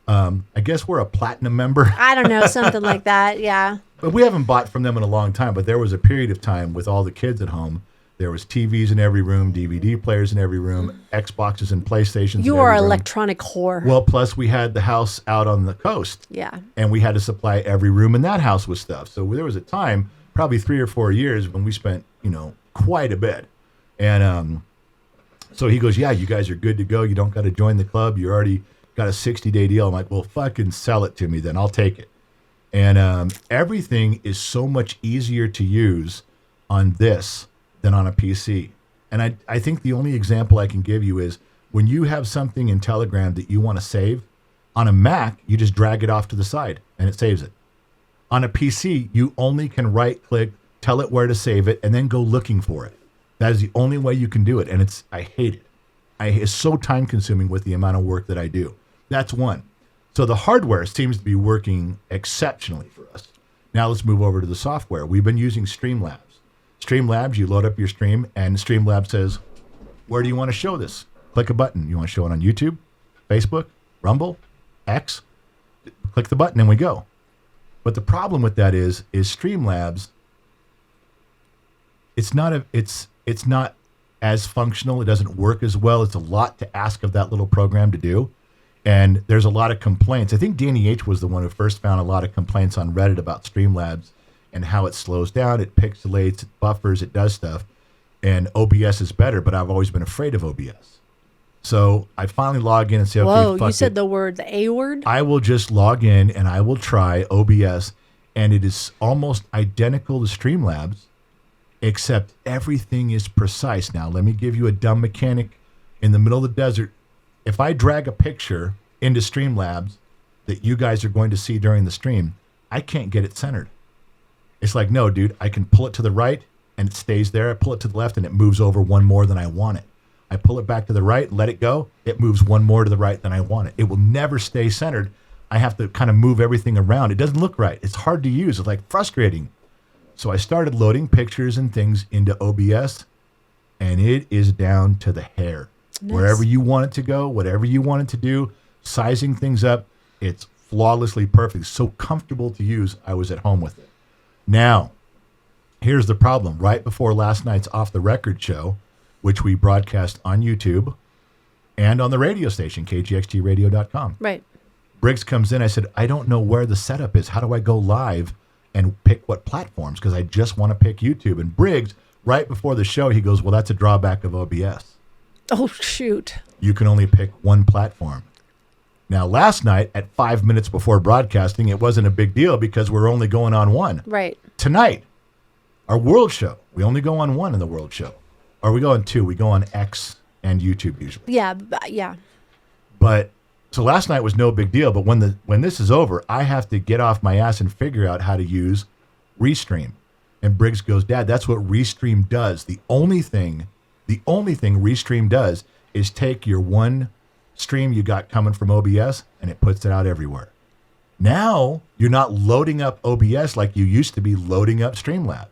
A: I guess we're a platinum member.
C: I don't know, something like that. Yeah.
A: But we haven't bought from them in a long time. But there was a period of time with all the kids at home. There was TVs in every room, DVD players in every room, Xboxes and PlayStations.
C: You
A: in
C: are
A: every
C: an
A: room.
C: electronic whore.
A: Well, plus we had the house out on the coast.
C: Yeah.
A: And we had to supply every room in that house with stuff. So there was a time, probably 3 or 4 years, when we spent, quite a bit. And so he goes, yeah, you guys are good to go. You don't got to join the club. You already got a 60-day deal. I'm like, well, fucking sell it to me then. I'll take it. And everything is so much easier to use on this than on a PC. And I think the only example I can give you is when you have something in Telegram that you want to save, on a Mac, you just drag it off to the side and it saves it. On a PC, you only can right-click, tell it where to save it, and then go looking for it. That is the only way you can do it, and I hate it. It's so time-consuming with the amount of work that I do. That's one. So the hardware seems to be working exceptionally for us. Now let's move over to the software. We've been using Streamlabs. Streamlabs, you load up your stream, and Streamlabs says, where do you want to show this? Click a button. You want to show it on YouTube, Facebook, Rumble, X? Click the button and we go. But the problem with that is Streamlabs, it's not as functional. It doesn't work as well. It's a lot to ask of that little program to do. And there's a lot of complaints. I think Danny H was the one who first found a lot of complaints on Reddit about Streamlabs and how it slows down, it pixelates, it buffers, it does stuff. And OBS is better, but I've always been afraid of OBS. So I finally log in and say, okay,
C: Whoa,
A: fuck
C: you said
A: it.
C: the A word?
A: I will just log in and I will try OBS, and it is almost identical to Streamlabs, except everything is precise. Now, let me give you a dumb mechanic. In the middle of the desert, if I drag a picture into Streamlabs that you guys are going to see during the stream, I can't get it centered. It's like, no, dude, I can pull it to the right and it stays there. I pull it to the left and it moves over one more than I want it. I pull it back to the right, let it go. It moves one more to the right than I want it. It will never stay centered. I have to kind of move everything around. It doesn't look right. It's hard to use. It's like frustrating. So I started loading pictures and things into OBS, and it is down to the hair.
C: Nice.
A: Wherever you want it to go, whatever you want it to do, sizing things up, it's flawlessly perfect. So comfortable to use, I was at home with it. Now, here's the problem. Right before last night's Off the Record show, which we broadcast on YouTube and on the radio station, kgxtradio.com.
C: Right.
A: Briggs comes in. I said, I don't know where the setup is. How do I go live and pick what platforms? Because I just want to pick YouTube. And Briggs, right before the show, he goes, well, that's a drawback of OBS.
C: Oh, shoot.
A: You can only pick one platform. Now, last night, at 5 minutes before broadcasting, it wasn't a big deal because we're only going on one.
C: Right.
A: Tonight, our world show, we only go on one in the world show. Or we go on two. We go on X and YouTube usually.
C: Yeah. Yeah.
A: But so last night was no big deal. But when this is over, I have to get off my ass and figure out how to use Restream. And Briggs goes, Dad, that's what Restream does. The only thing Restream does is take your one stream you got coming from OBS and it puts it out everywhere. Now you're not loading up OBS like you used to be loading up Streamlabs.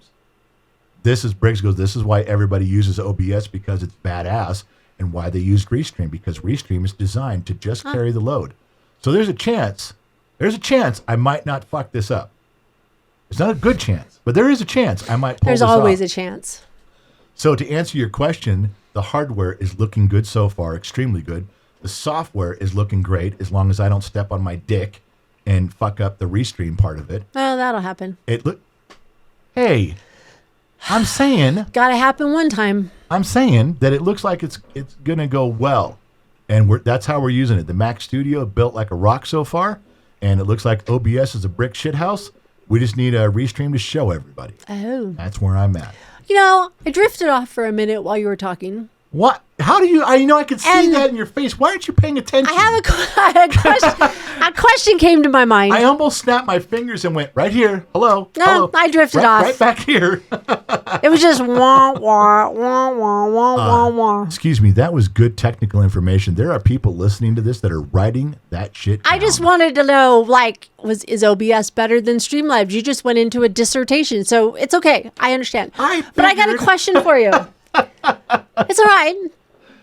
A: Briggs goes, this is why everybody uses OBS, because it's badass, and why they used Restream, because Restream is designed to just carry the load. So there's a chance I might not fuck this up. It's not a good chance, but there is a chance I might pull
C: There's
A: this
C: always
A: off.
C: a chance.
A: So to answer your question, the hardware is looking good so far, extremely good. The software is looking great as long as I don't step on my dick and fuck up the Restream part of it.
C: Oh, that'll happen.
A: Hey, I'm saying
C: Gotta happen one time.
A: that it looks like it's gonna go well, and that's how we're using it. The Mac Studio built like a rock so far, and it looks like OBS is a brick shithouse. We just need a Restream to show everybody.
C: Oh.
A: That's where I'm at.
C: I drifted off for a minute while you were talking.
A: What? How do you? I could see
C: And-
A: that in your face. Why aren't you paying attention?
C: I have a question. A question came to my mind.
A: I almost snapped my fingers and went right here. Hello.
C: No,
A: hello.
C: I drifted
A: right,
C: off.
A: right back here.
C: It was just wah, wah, wah, wah, wah, wah, wah.
A: Excuse me. That was good technical information. There are people listening to this that are writing that shit down.
C: I just wanted to know, is OBS better than Streamlabs? You just went into a dissertation, so it's okay. I understand. But I got a
A: figured.
C: question for you. It's all right.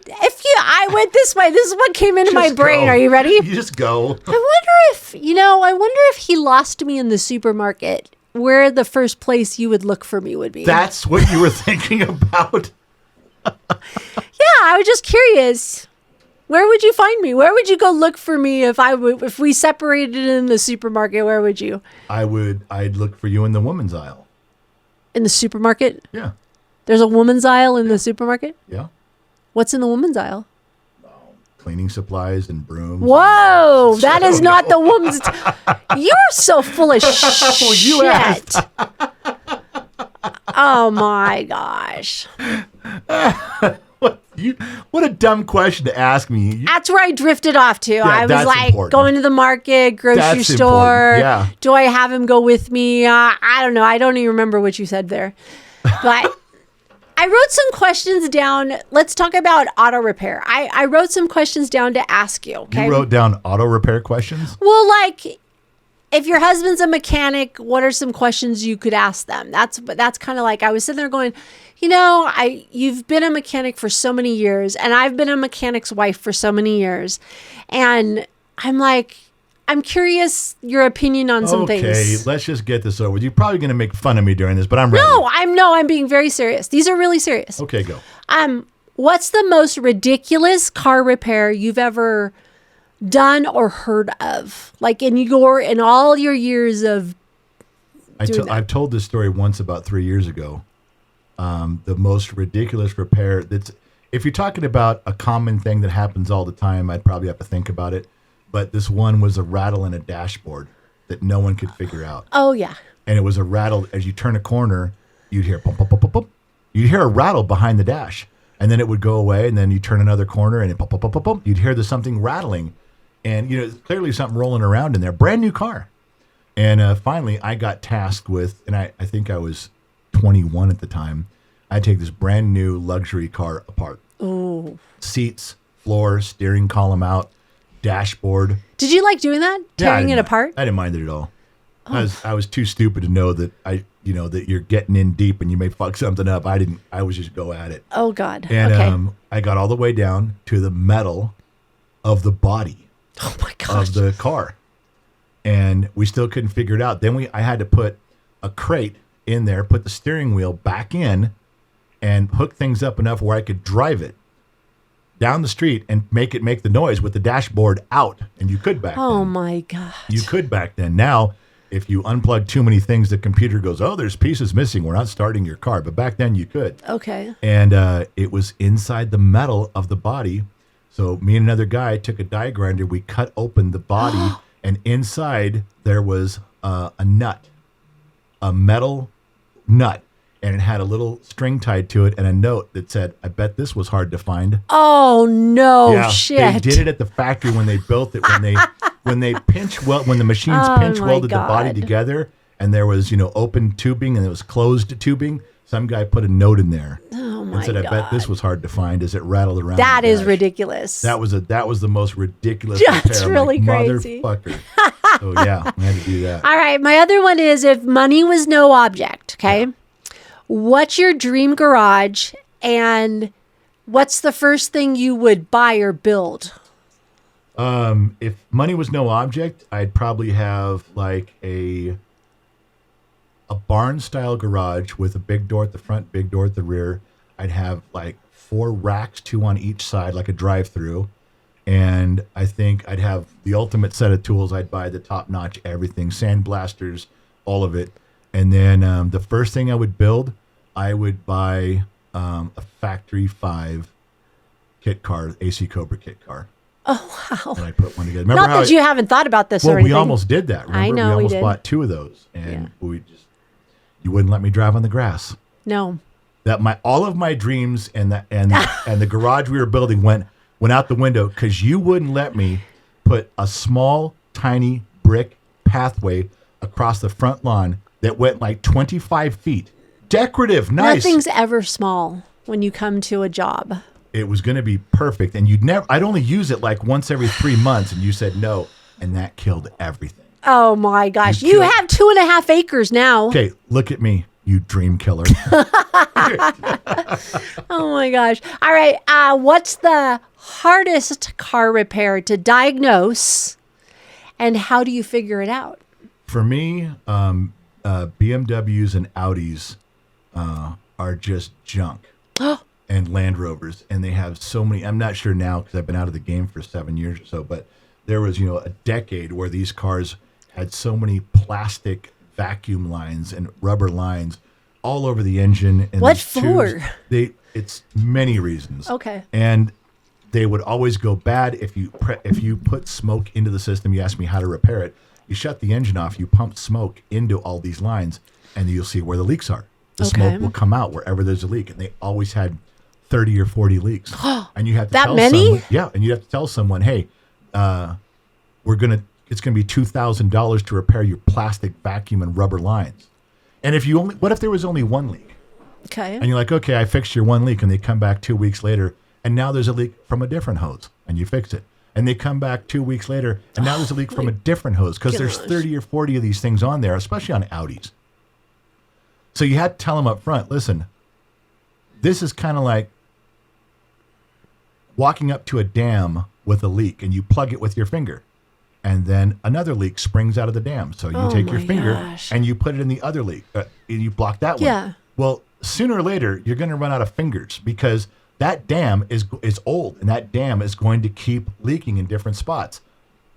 C: I went this way. This is what came into my
A: Just
C: brain.
A: go.
C: Are you ready?
A: You just go.
C: I wonder if he lost me in the supermarket where the first place you would look for me would be.
A: That's what you were thinking about?
C: Yeah, I was just curious. Where would you find me? Where would you go look for me if we separated in the supermarket? Where would you?
A: I'd look for you in the woman's aisle.
C: In the supermarket?
A: Yeah.
C: There's a woman's aisle in the supermarket?
A: Yeah.
C: What's in the woman's aisle?
A: Cleaning supplies and brooms.
C: Whoa, that is not the woman's. You're so full of
A: you
C: shit.
A: asked.
C: Oh my gosh.
A: What a dumb question to ask me.
C: That's where I drifted off to. I was
A: that's
C: like,
A: important.
C: going to the market, grocery
A: That's
C: store.
A: important, yeah.
C: Do I have him go with me? I don't know. I don't even remember what you said there. But I wrote some questions down. Let's talk about auto repair. I wrote some questions down to ask you. Okay.
A: You wrote down auto repair questions?
C: Well, like, if your husband's a mechanic, what are some questions you could ask them? That's kind of like, I was sitting there going, you've been a mechanic for so many years, and I've been a mechanic's wife for so many years, and I'm like, I'm curious your opinion on some things.
A: Okay, let's just get this over with. You're probably going to make fun of me during this, but I'm ready.
C: No, I'm being very serious. These are really serious.
A: Okay, go.
C: What's the most ridiculous car repair you've ever done or heard of? Like in all your years of doing that?
A: I've told this story once about 3 years ago. The most ridiculous repair if you're talking about a common thing that happens all the time, I'd probably have to think about it. But this one was a rattle in a dashboard that no one could figure out.
C: Oh, yeah.
A: And it was a rattle. As you turn a corner, you'd hear bump, bump, bump, bump, bump. You'd hear a rattle behind the dash. And then it would go away. And then you turn another corner and it bump, bump, bump, bump, bump. You'd hear there's something rattling. And, clearly something rolling around in there. Brand new car. And finally, I got tasked with, and I think I was 21 at the time. I take this brand new luxury car apart.
C: Ooh.
A: Seats, floor, steering column out, dashboard.
C: Did you like doing that? Tearing it apart?
A: I didn't mind it at all. I was too stupid to know that that you're getting in deep and you may fuck something up. I was just go at it.
C: Oh God.
A: And
C: okay.
A: I got all the way down to the metal of the body
C: Oh my gosh.
A: of the car. And we still couldn't figure it out. Then I had to put a crate in there, put the steering wheel back in, and hook things up enough where I could drive it down the street and make the noise with the dashboard out. And you could back then.
C: Oh my God.
A: You could back then. Now, if you unplug too many things, the computer goes, oh, there's pieces missing. We're not starting your car. But back then you could.
C: Okay.
A: And it was inside the metal of the body. So me and another guy took a die grinder. We cut open the body. And inside there was a nut, a metal nut. And it had a little string tied to it and a note that said, I bet this was hard to find.
C: Oh no,
A: Yeah,
C: shit.
A: They did it at the factory when they built it. When the machines pinch
C: my
A: welded the body
C: God.
A: together, and there was open tubing and there was closed tubing. Some guy put a note in there
C: Oh my
A: and said, "I bet this
C: God.
A: was hard to find." As it rattled around.
C: That
A: the
C: is
A: dash.
C: ridiculous.
A: That was the most ridiculous.
C: That's
A: repair. I'm
C: really
A: like,
C: crazy.
A: Motherfucker. So yeah, I had to do that.
C: All right, my other one is if money was no object, okay? What's your dream garage and what's the first thing you would buy or build?
A: If money was no object, I'd probably have like a barn style garage with a big door at the front, big door at the rear. I'd have like 4 racks, 2 on each side, like a drive-through. And I think I'd have the ultimate set of tools. I'd buy the top-notch everything, sandblasters, all of it. And then the first thing I would build, I would buy a Factory 5 kit car, AC Cobra kit car.
C: Oh, wow.
A: And I put one together. Remember
C: Not
A: how
C: that you haven't thought about this or
A: well,
C: anything.
A: we almost did that. Remember?
C: I know,
A: we
C: we
A: almost
C: did.
A: bought 2 of those, and you wouldn't let me drive on the grass.
C: No.
A: That all of my dreams and the garage we were building went out the window because you wouldn't let me put a small, tiny brick pathway across the front lawn that went like 25 feet. Decorative, nice.
C: Nothing's ever small when you come to a job.
A: It was going to be perfect, and I'd only use it like once every 3 months, and you said no, and that killed everything.
C: Oh my gosh.
A: You
C: You
A: killed-
C: have 2.5 acres now.
A: Okay, look at me, you dream killer.
C: Oh my gosh. All right. What's the hardest car repair to diagnose and how do you figure it out?
A: For me, BMWs and Audis are just junk, and Land Rovers, and they have so many. I'm not sure now because I've been out of the game for 7 years or so, but there was a decade where these cars had so many plastic vacuum lines and rubber lines all over the engine. And
C: What
A: these tubes,
C: for?
A: It's many reasons.
C: Okay.
A: And they would always go bad if you put smoke into the system. You asked me how to repair it. You shut the engine off. You pump smoke into all these lines, and you'll see where the leaks are. The smoke will come out wherever there's a leak, and they always had 30 or 40 leaks. And you have to
C: That
A: tell
C: many?
A: someone, yeah, and you have to tell someone, hey, it's gonna be $2,000 to repair your plastic vacuum and rubber lines. And what if there was only one leak?
C: Okay.
A: And you're like, okay, I fixed your one leak, and they come back 2 weeks later, and now there's a leak from a different hose, and you fix it. And they come back 2 weeks later, and now there's a leak from a different hose because there's 30 or 40 of these things on there, especially on Audis. So you had to tell them up front, listen, this is kind of like walking up to a dam with a leak, and you plug it with your finger. And then another leak springs out of the dam. So you take your
C: my
A: finger
C: gosh.
A: and you put it in the other leak. And you block that one.
C: Yeah.
A: Well, sooner or later, you're going to run out of fingers because that dam is old, and that dam is going to keep leaking in different spots.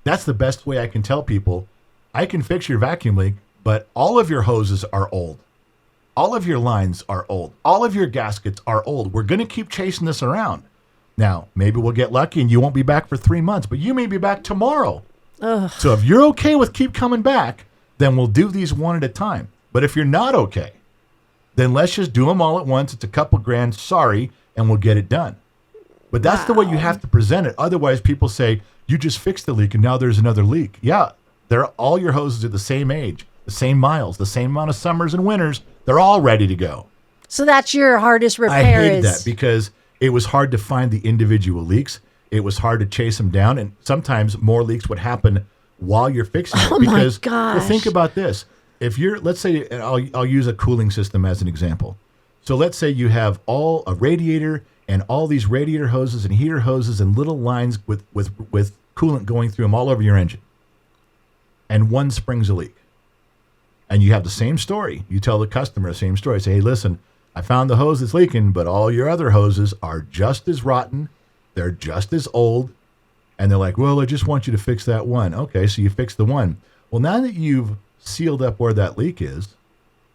A: That's the best way I can tell people, I can fix your vacuum leak, but all of your hoses are old. All of your lines are old. All of your gaskets are old. We're going to keep chasing this around. Now, maybe we'll get lucky and you won't be back for 3 months, but you may be back tomorrow. So if you're okay with keep coming back, then we'll do these one at a time. But if you're not okay, then let's just do them all at once. It's a couple grand, sorry, and we'll get it done. But that's the way you have to present it. Otherwise, people say, you just fixed the leak and now there's another leak. Yeah, all your hoses are the same age, the same miles, the same amount of summers and winters. They're all ready to go.
C: So that's your hardest repair.
A: I hated that because it was hard to find the individual leaks. It was hard to chase them down, and sometimes more leaks would happen while you're fixing it.
C: Oh my
A: Because
C: gosh.
A: well, think about this: if let's say, I'll use a cooling system as an example. So let's say you have a radiator and all these radiator hoses and heater hoses and little lines with coolant going through them all over your engine, and one springs a leak, and you have the same story. You tell the customer the same story. Say, hey, listen, I found the hose that's leaking, but all your other hoses are just as rotten. They're just as old. And they're like, well, I just want you to fix that one. Okay, so you fix the one. Well, now that you've sealed up where that leak is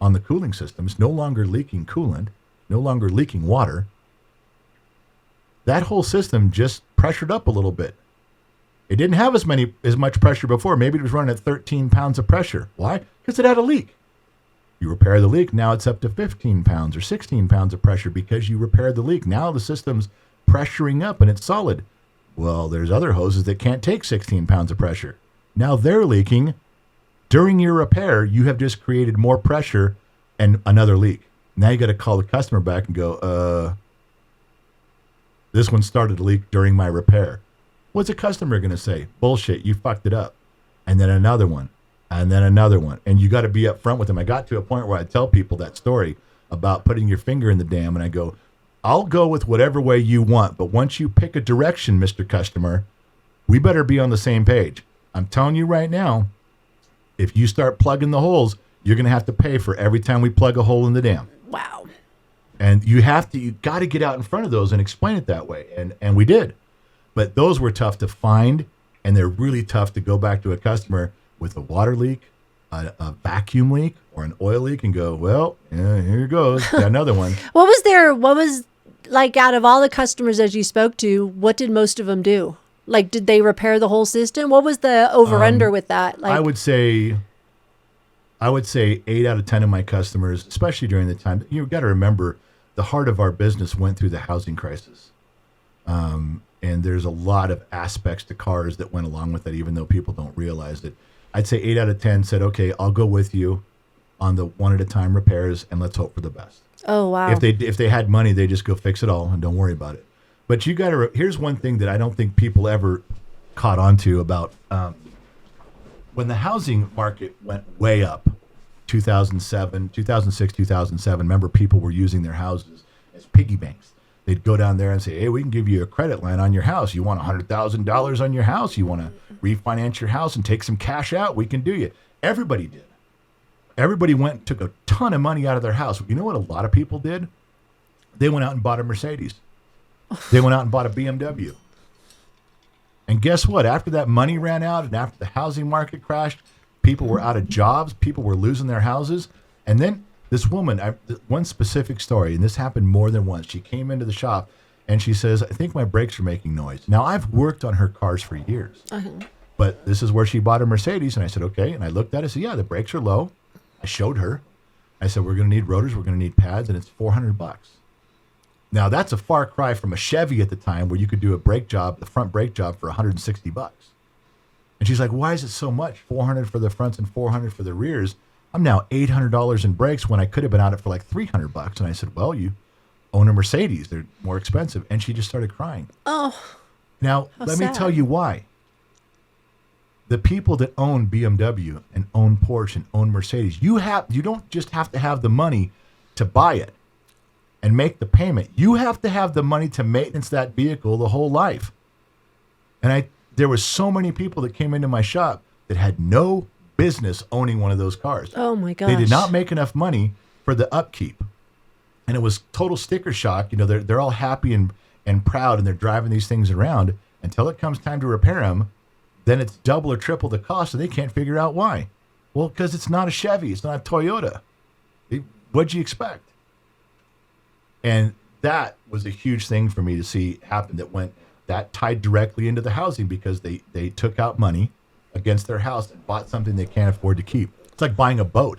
A: on the cooling system, it's no longer leaking coolant, no longer leaking water. That whole system just pressured up a little bit. It didn't have as much pressure before. Maybe it was running at 13 pounds of pressure. Why? Because it had a leak. You repair the leak, now it's up to 15 pounds or 16 pounds of pressure because you repaired the leak. Now the system's pressuring up and it's solid. Well, there's other hoses that can't take 16 pounds of pressure. Now they're leaking. During your repair, you have just created more pressure and another leak. Now you got to call the customer back and go, this one started to leak during my repair. What's a customer going to say? Bullshit, you fucked it up. And then another one, and then another one. And you got to be up front with them. I got to a point where I tell people that story about putting your finger in the dam, and I go, I'll go with whatever way you want, but once you pick a direction, Mr. Customer, we better be on the same page. I'm telling you right now, if you start plugging the holes, you're going to have to pay for every time we plug a hole in the dam.
C: Wow.
A: And you got to get out in front of those and explain it that way. And we did. But those were tough to find, and they're really tough to go back to a customer with a water leak, a vacuum leak, or an oil leak and go, well, yeah, here goes, got another one.
C: What was like out of all the customers that you spoke to, what did most of them do? Like, did they repair the whole system? What was the over-under with that? Like,
A: I would say 8 out of 10 of my customers, especially during the time, you've got to remember the heart of our business went through the housing crisis. And there's a lot of aspects to cars that went along with it, even though people don't realize it. I'd say 8 out of 10 said, okay, I'll go with you on the one at a time repairs, and let's hope for the best.
C: oh, wow.
A: If they had money, they just go fix it all and don't worry about it. But you got to. Here's one thing that I don't think people ever caught on to about when the housing market went way up, 2006, 2007. Remember, people were using their houses as piggy banks. They'd go down there and say, hey, we can give you a credit line on your house. You want $100,000 on your house? You want to refinance your house and take some cash out? We can do you. Everybody did. everybody went and took a ton of money out of their house. You know what a lot of people did? They went out and bought a Mercedes. They went out and bought a BMW. And guess what? After that money ran out and after the housing market crashed, people were out of jobs. People were losing their houses. And then this woman, one specific story, and this happened more than once. She came into the shop and she says, I think my brakes are making noise. Now, I've worked on her cars for years. But this is where she bought a Mercedes. And I said, okay. And I looked at it. I said, yeah, the brakes are low. I showed her. I said, we're going to need rotors. We're going to need pads. And it's $400. Now, that's a far cry from a Chevy at the time where you could do a brake job, the front brake job, for $160. And she's like, why is it so much? $400 for the fronts and $400 for the rears. I'm now $800 in brakes when I could have been on it for like $300. And I said, well, you own a Mercedes. They're more expensive. And she just started crying.
C: Oh.
A: Now, let me
C: sad.
A: tell you why. The people that own BMW and own Porsche and own Mercedes, you don't just have to have the money to buy it and make the payment. You have to have the money to maintenance that vehicle the whole life. And there was so many people that came into my shop that had no business owning one of those cars.
C: Oh my gosh.
A: They did not make enough money for the upkeep. And it was total sticker shock. You know, they're all happy and proud and they're driving these things around until it comes time to repair them. Then it's double or triple the cost and they can't figure out why. Well, because it's not a Chevy. It's not a Toyota. What'd you expect? And that was a huge thing for me to see happen that tied directly into the housing because they took out money against their house and bought something they can't afford to keep. It's like buying a boat.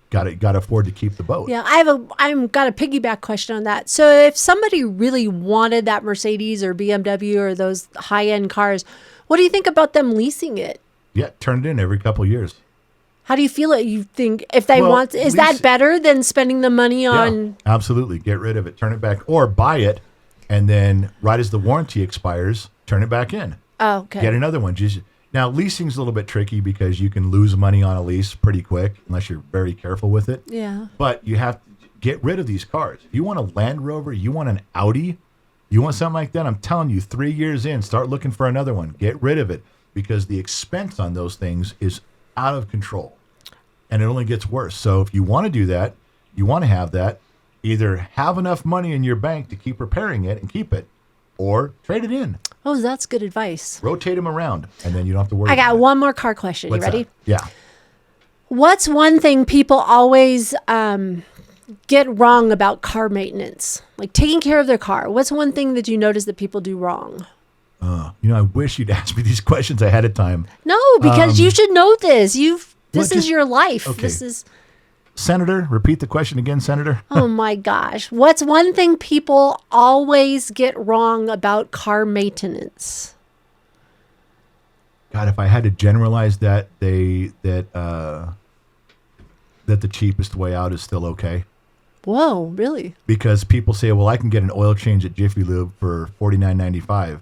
A: Got to afford to keep the boat.
C: Yeah, I've got a piggyback question on that. So if somebody really wanted that Mercedes or BMW or those high-end cars, what do you think about them leasing it?
A: Yeah, turn it in every couple of years.
C: How do you feel it? You think if they want, is that better than spending the money on?
A: Yeah, absolutely. Get rid of it, turn it back, or buy it, and then right as the warranty expires, turn it back in.
C: Oh, okay.
A: Get another one. Now, leasing's a little bit tricky because you can lose money on a lease pretty quick unless you're very careful with it.
C: Yeah.
A: But you have to get rid of these cars. If you want a Land Rover, you want an Audi, you want something like that, I'm telling you, 3 years in, start looking for another one. Get rid of it because the expense on those things is out of control. And it only gets worse. So if you want to do that, you want to have that, either have enough money in your bank to keep repairing it and keep it, or trade it in.
C: Oh, that's good advice.
A: Rotate them around, and then you don't have to worry
C: I got
A: about
C: one more car question.
A: What's
C: You ready?
A: that? Yeah.
C: What's one thing people always get wrong about car maintenance? Like taking care of their car. What's one thing that you notice that people do wrong?
A: I wish you'd asked me these questions ahead of time.
C: No, because you should know this. This is
A: just-
C: your life.
A: okay.
C: This is.
A: Senator, repeat the question again, Senator.
C: Oh my gosh. What's one thing people always get wrong about car maintenance?
A: God, if I had to generalize that, that the cheapest way out is still okay.
C: Whoa, really?
A: Because people say, well, I can get an oil change at Jiffy Lube for $49.95.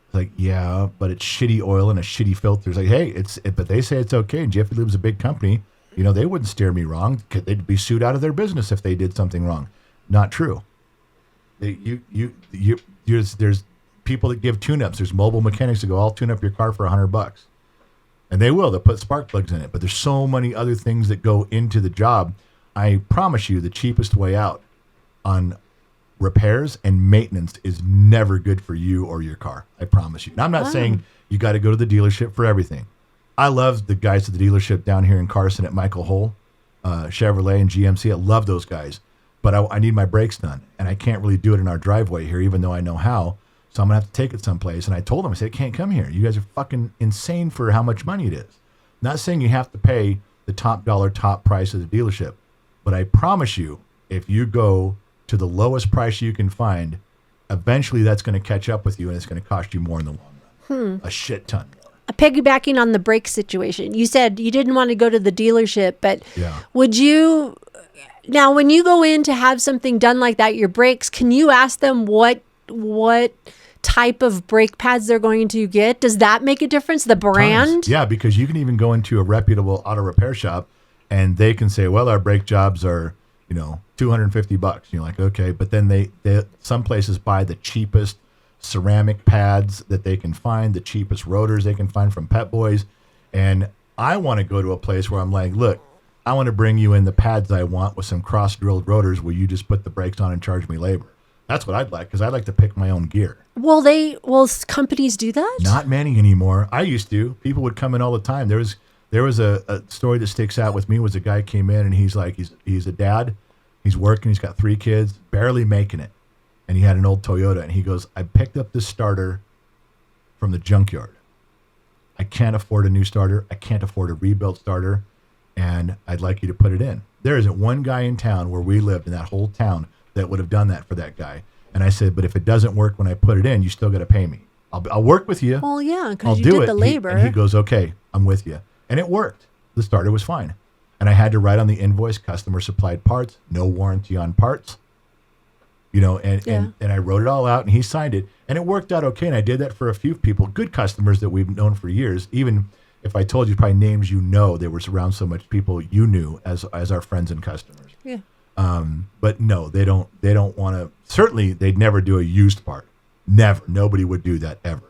A: It's like, yeah, but it's shitty oil and a shitty filter. It's like, hey, but they say it's okay. And Jiffy Lube's a big company. You know, they wouldn't steer me wrong. They'd be sued out of their business if they did something wrong. Not true. There's people that give tune-ups. There's mobile mechanics that go, I'll tune up your car for $100. And they will. They'll put spark plugs in it. But there's so many other things that go into the job. I promise you the cheapest way out on repairs and maintenance is never good for you or your car. I promise you. And I'm not saying you got to go to the dealership for everything. I love the guys at the dealership down here in Carson at Michael Hull, Chevrolet and GMC. I love those guys. But I need my brakes done. And I can't really do it in our driveway here, even though I know how. So I'm going to have to take it someplace. And I told them, I said, it can't come here. You guys are fucking insane for how much money it is. Not saying you have to pay the top dollar, top price of the dealership. But I promise you, if you go to the lowest price you can find, eventually that's going to catch up with you and it's going to cost you more in the long run. A shit ton more.
C: Piggybacking on the brake situation, you said you didn't want to go to the dealership, but
A: Yeah.
C: would you, now when you go in to have something done like that, your brakes, can you ask them what type of brake pads they're going to get? Does that make a difference? The brand?
A: Tons. Yeah, because you can even go into a reputable auto repair shop and they can say, well, our brake jobs are, $250. You're like, okay. But then they some places buy the cheapest ceramic pads that they can find, the cheapest rotors they can find from Pep Boys. And I want to go to a place where I'm like, look, I want to bring you in the pads I want with some cross-drilled rotors where you just put the brakes on and charge me labor. That's what I'd like, because I like to pick my own gear.
C: Will companies do that?
A: Not many anymore. I used to. People would come in all the time. There was a story that sticks out with me. Was a guy came in and he's like, he's a dad. He's working. He's got 3 kids, barely making it. And he had an old Toyota. And he goes, I picked up this starter from the junkyard. I can't afford a new starter. I can't afford a rebuilt starter. And I'd like you to put it in. There isn't one guy in town where we lived in that whole town that would have done that for that guy. And I said, but if it doesn't work when I put it in, you still got to pay me. I'll work with you.
C: Well, yeah,
A: I'll
C: because you
A: do
C: did
A: it.
C: the labor.
A: And he goes, okay, I'm with you. And it worked. The starter was fine. And I had to write on the invoice, customer supplied parts, no warranty on parts. You know, and I wrote it all out and he signed it. And it worked out okay. And I did that for a few people, good customers that we've known for years. Even if I told you probably names you know, they were around so much people you knew as our friends and customers.
C: Yeah.
A: But no, they don't want to. Certainly, they'd never do a used part. Never. Nobody would do that ever.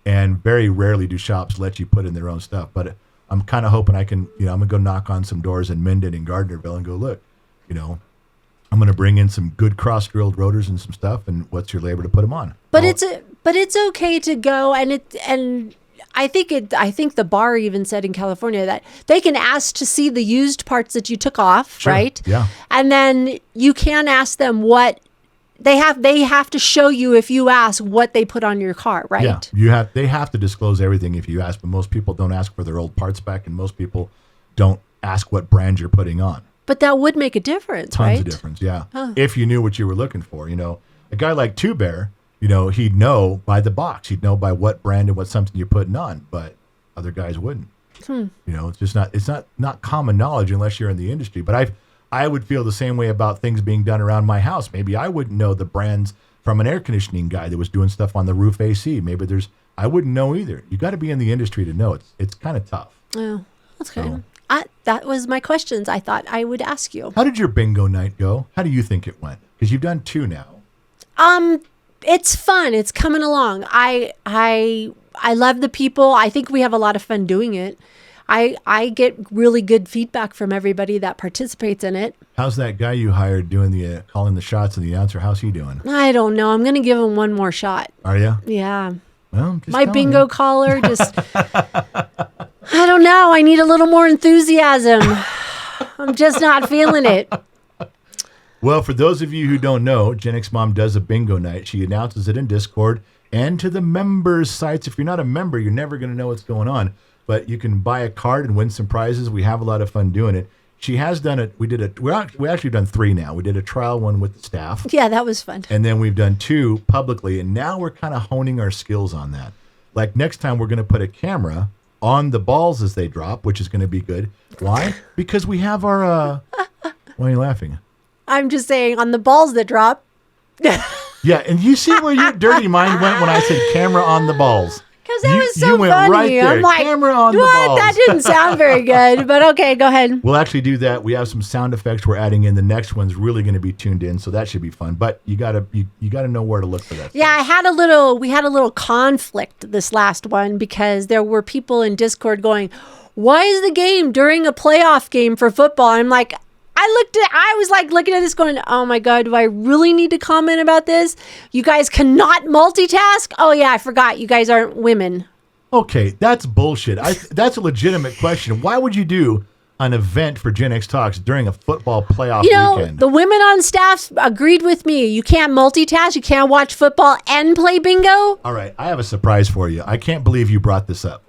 A: And very rarely do shops let you put in their own stuff. But I'm kind of hoping I can, I'm going to go knock on some doors in Minden and Gardnerville and go, look, I'm going to bring in some good cross-drilled rotors and some stuff. And what's your labor to put them on?
C: But it's okay to go and I think the bar even said in California that they can ask to see the used parts that you took off,
A: Sure.
C: right?
A: Yeah.
C: And then you can ask them what they have to show you if you ask what they put on your car, right?
A: Yeah. They have to disclose everything if you ask, but most people don't ask for their old parts back, and most people don't ask what brand you're putting on.
C: But that would make a difference,
A: Tons
C: right?
A: of difference, yeah. If you knew what you were looking for, a guy like Two Bear, he'd know by the box. He'd know by what brand and what something you're putting on, but other guys wouldn't. It's just not common knowledge unless you're in the industry. But I would feel the same way about things being done around my house. Maybe I wouldn't know the brands from an air conditioning guy that was doing stuff on the roof AC. Maybe I wouldn't know either. You got to be in the industry to know. It's kind of tough.
C: Oh, that's okay.
A: So-
C: That was my questions I thought I would ask you.
A: How did your bingo night go? How do you think it went? Because you've done 2 now.
C: It's fun. It's coming along. I love the people. I think we have a lot of fun doing it. I get really good feedback from everybody that participates in it.
A: How's that guy you hired doing the calling the shots and the announcer? How's he doing?
C: I don't know. I'm going to give him one more shot.
A: Are you?
C: Yeah.
A: Well, just
C: My
A: telling
C: bingo
A: you.
C: caller just, I don't know. I need a little more enthusiasm. I'm just not feeling it.
A: Well, for those of you who don't know, Gen X Mom does a bingo night. She announces it in Discord and to the members' sites. If you're not a member, you're never going to know what's going on. But you can buy a card and win some prizes. We have a lot of fun doing it. She has done it. We actually done 3 now. We did a trial one with the staff.
C: Yeah, that was fun.
A: And then we've done 2 publicly. And now we're kind of honing our skills on that. Like next time we're going to put a camera on the balls as they drop, which is going to be good. Why? Because we have our, why are you laughing?
C: I'm just saying on the balls that drop.
A: Yeah, and you see where your dirty mind went when I said camera on the balls.
C: Because that was so
A: you went
C: funny.
A: right there.
C: I'm like,
A: Camera on the
C: what?
A: balls.
C: That didn't sound very good. But okay, go ahead.
A: We'll actually do that. We have some sound effects we're adding in. The next one's really going to be tuned in, so that should be fun. But you gotta know where to look for that.
C: Yeah, we had a little conflict this last one because there were people in Discord going, "Why is the game during a playoff game for football?" I'm like, I was like looking at this going, "Oh my God, do I really need to comment about this? You guys cannot multitask?" Oh yeah, I forgot. You guys aren't women.
A: Okay, that's bullshit. That's a legitimate question. Why would you do an event for Gen X Talks during a football playoff weekend?
C: The women on staff agreed with me. You can't multitask. You can't watch football and play bingo.
A: All right, I have a surprise for you. I can't believe you brought this up.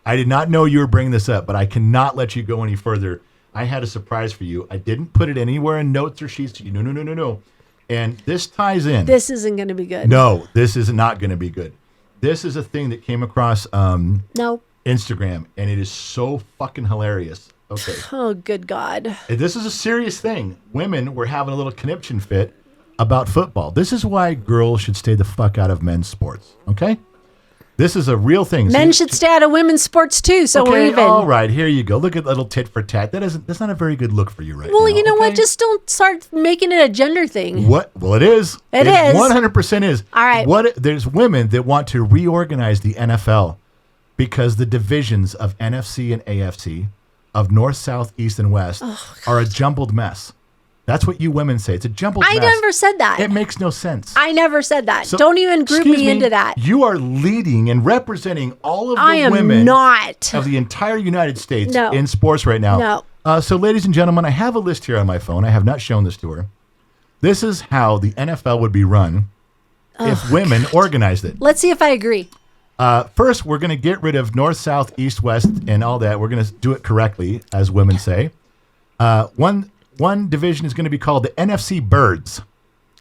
A: I did not know you were bringing this up, but I cannot let you go any further. I had a surprise for you. I didn't put it anywhere in notes or sheets. No. And this ties in.
C: This isn't going to be good.
A: No, this is not going to be good. This is a thing that came across
C: No.
A: Instagram, and it is so fucking hilarious. Okay.
C: Oh, good God.
A: This is a serious thing. Women were having a little conniption fit about football. This is why girls should stay the fuck out of men's sports, okay? This is a real thing.
C: Men should stay out of women's sports too, so we're even.
A: All right, here you go. Look at little tit for tat. That's not a very good look for you right now.
C: Well, you know
A: okay?
C: what? Just don't start making it a gender thing.
A: What? Well, it is.
C: It is.
A: 100% is.
C: All right.
A: There's women that want to reorganize the NFL because the divisions of NFC and AFC of north, south, east, and west are a jumbled mess. That's what you women say. It's a jumbled
C: I
A: mess.
C: never said that.
A: It makes no sense.
C: I never said that.
A: So,
C: Don't even group
A: excuse
C: me into that.
A: You are leading and representing all of the
C: I am
A: women
C: not.
A: of the entire United States
C: No.
A: in sports right now.
C: No.
A: So, ladies and gentlemen, I have a list here on my phone. I have not shown this to her. This is how the NFL would be run if women organized it.
C: Let's see if I agree.
A: First, we're going to get rid of north, south, east, west, and all that. We're going to do it correctly, as women say. One division is going to be called the NFC Birds.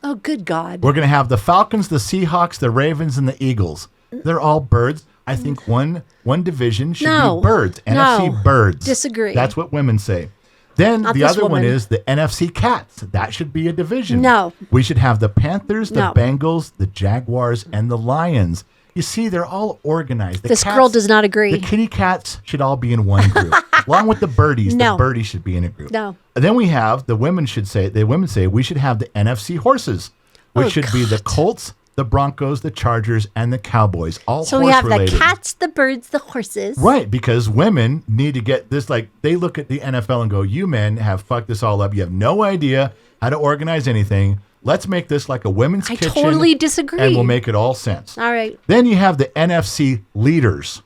C: Oh, good God.
A: We're going to have the Falcons, the Seahawks, the Ravens, and the Eagles. They're all birds. I think one division should be birds.
C: No.
A: NFC Birds.
C: Disagree.
A: That's what women say. Then
C: Not
A: the
C: this
A: other one
C: woman.
A: is the NFC Cats. That should be a division.
C: No.
A: We should have the Panthers, the
C: No.
A: Bengals, the Jaguars, and the Lions. You see, they're all organized.
C: This girl does not agree.
A: The kitty cats should all be in one group. Along with the birdies,
C: No.
A: the birdies should be in a group.
C: No.
A: And then we have, the women say we should have the NFC horses, which
C: Oh,
A: should be the Colts, the Broncos, the Chargers, and the Cowboys. All
C: So
A: horse
C: we have
A: related.
C: the cats, the birds, the horses.
A: Right, because women need to get this, like, they look at the NFL and go, you men have fucked this all up. You have no idea how to organize anything. Let's make this like a women's
C: I
A: kitchen.
C: totally disagree.
A: And we'll make it all sense.
C: All right.
A: Then you have the NFC leaders,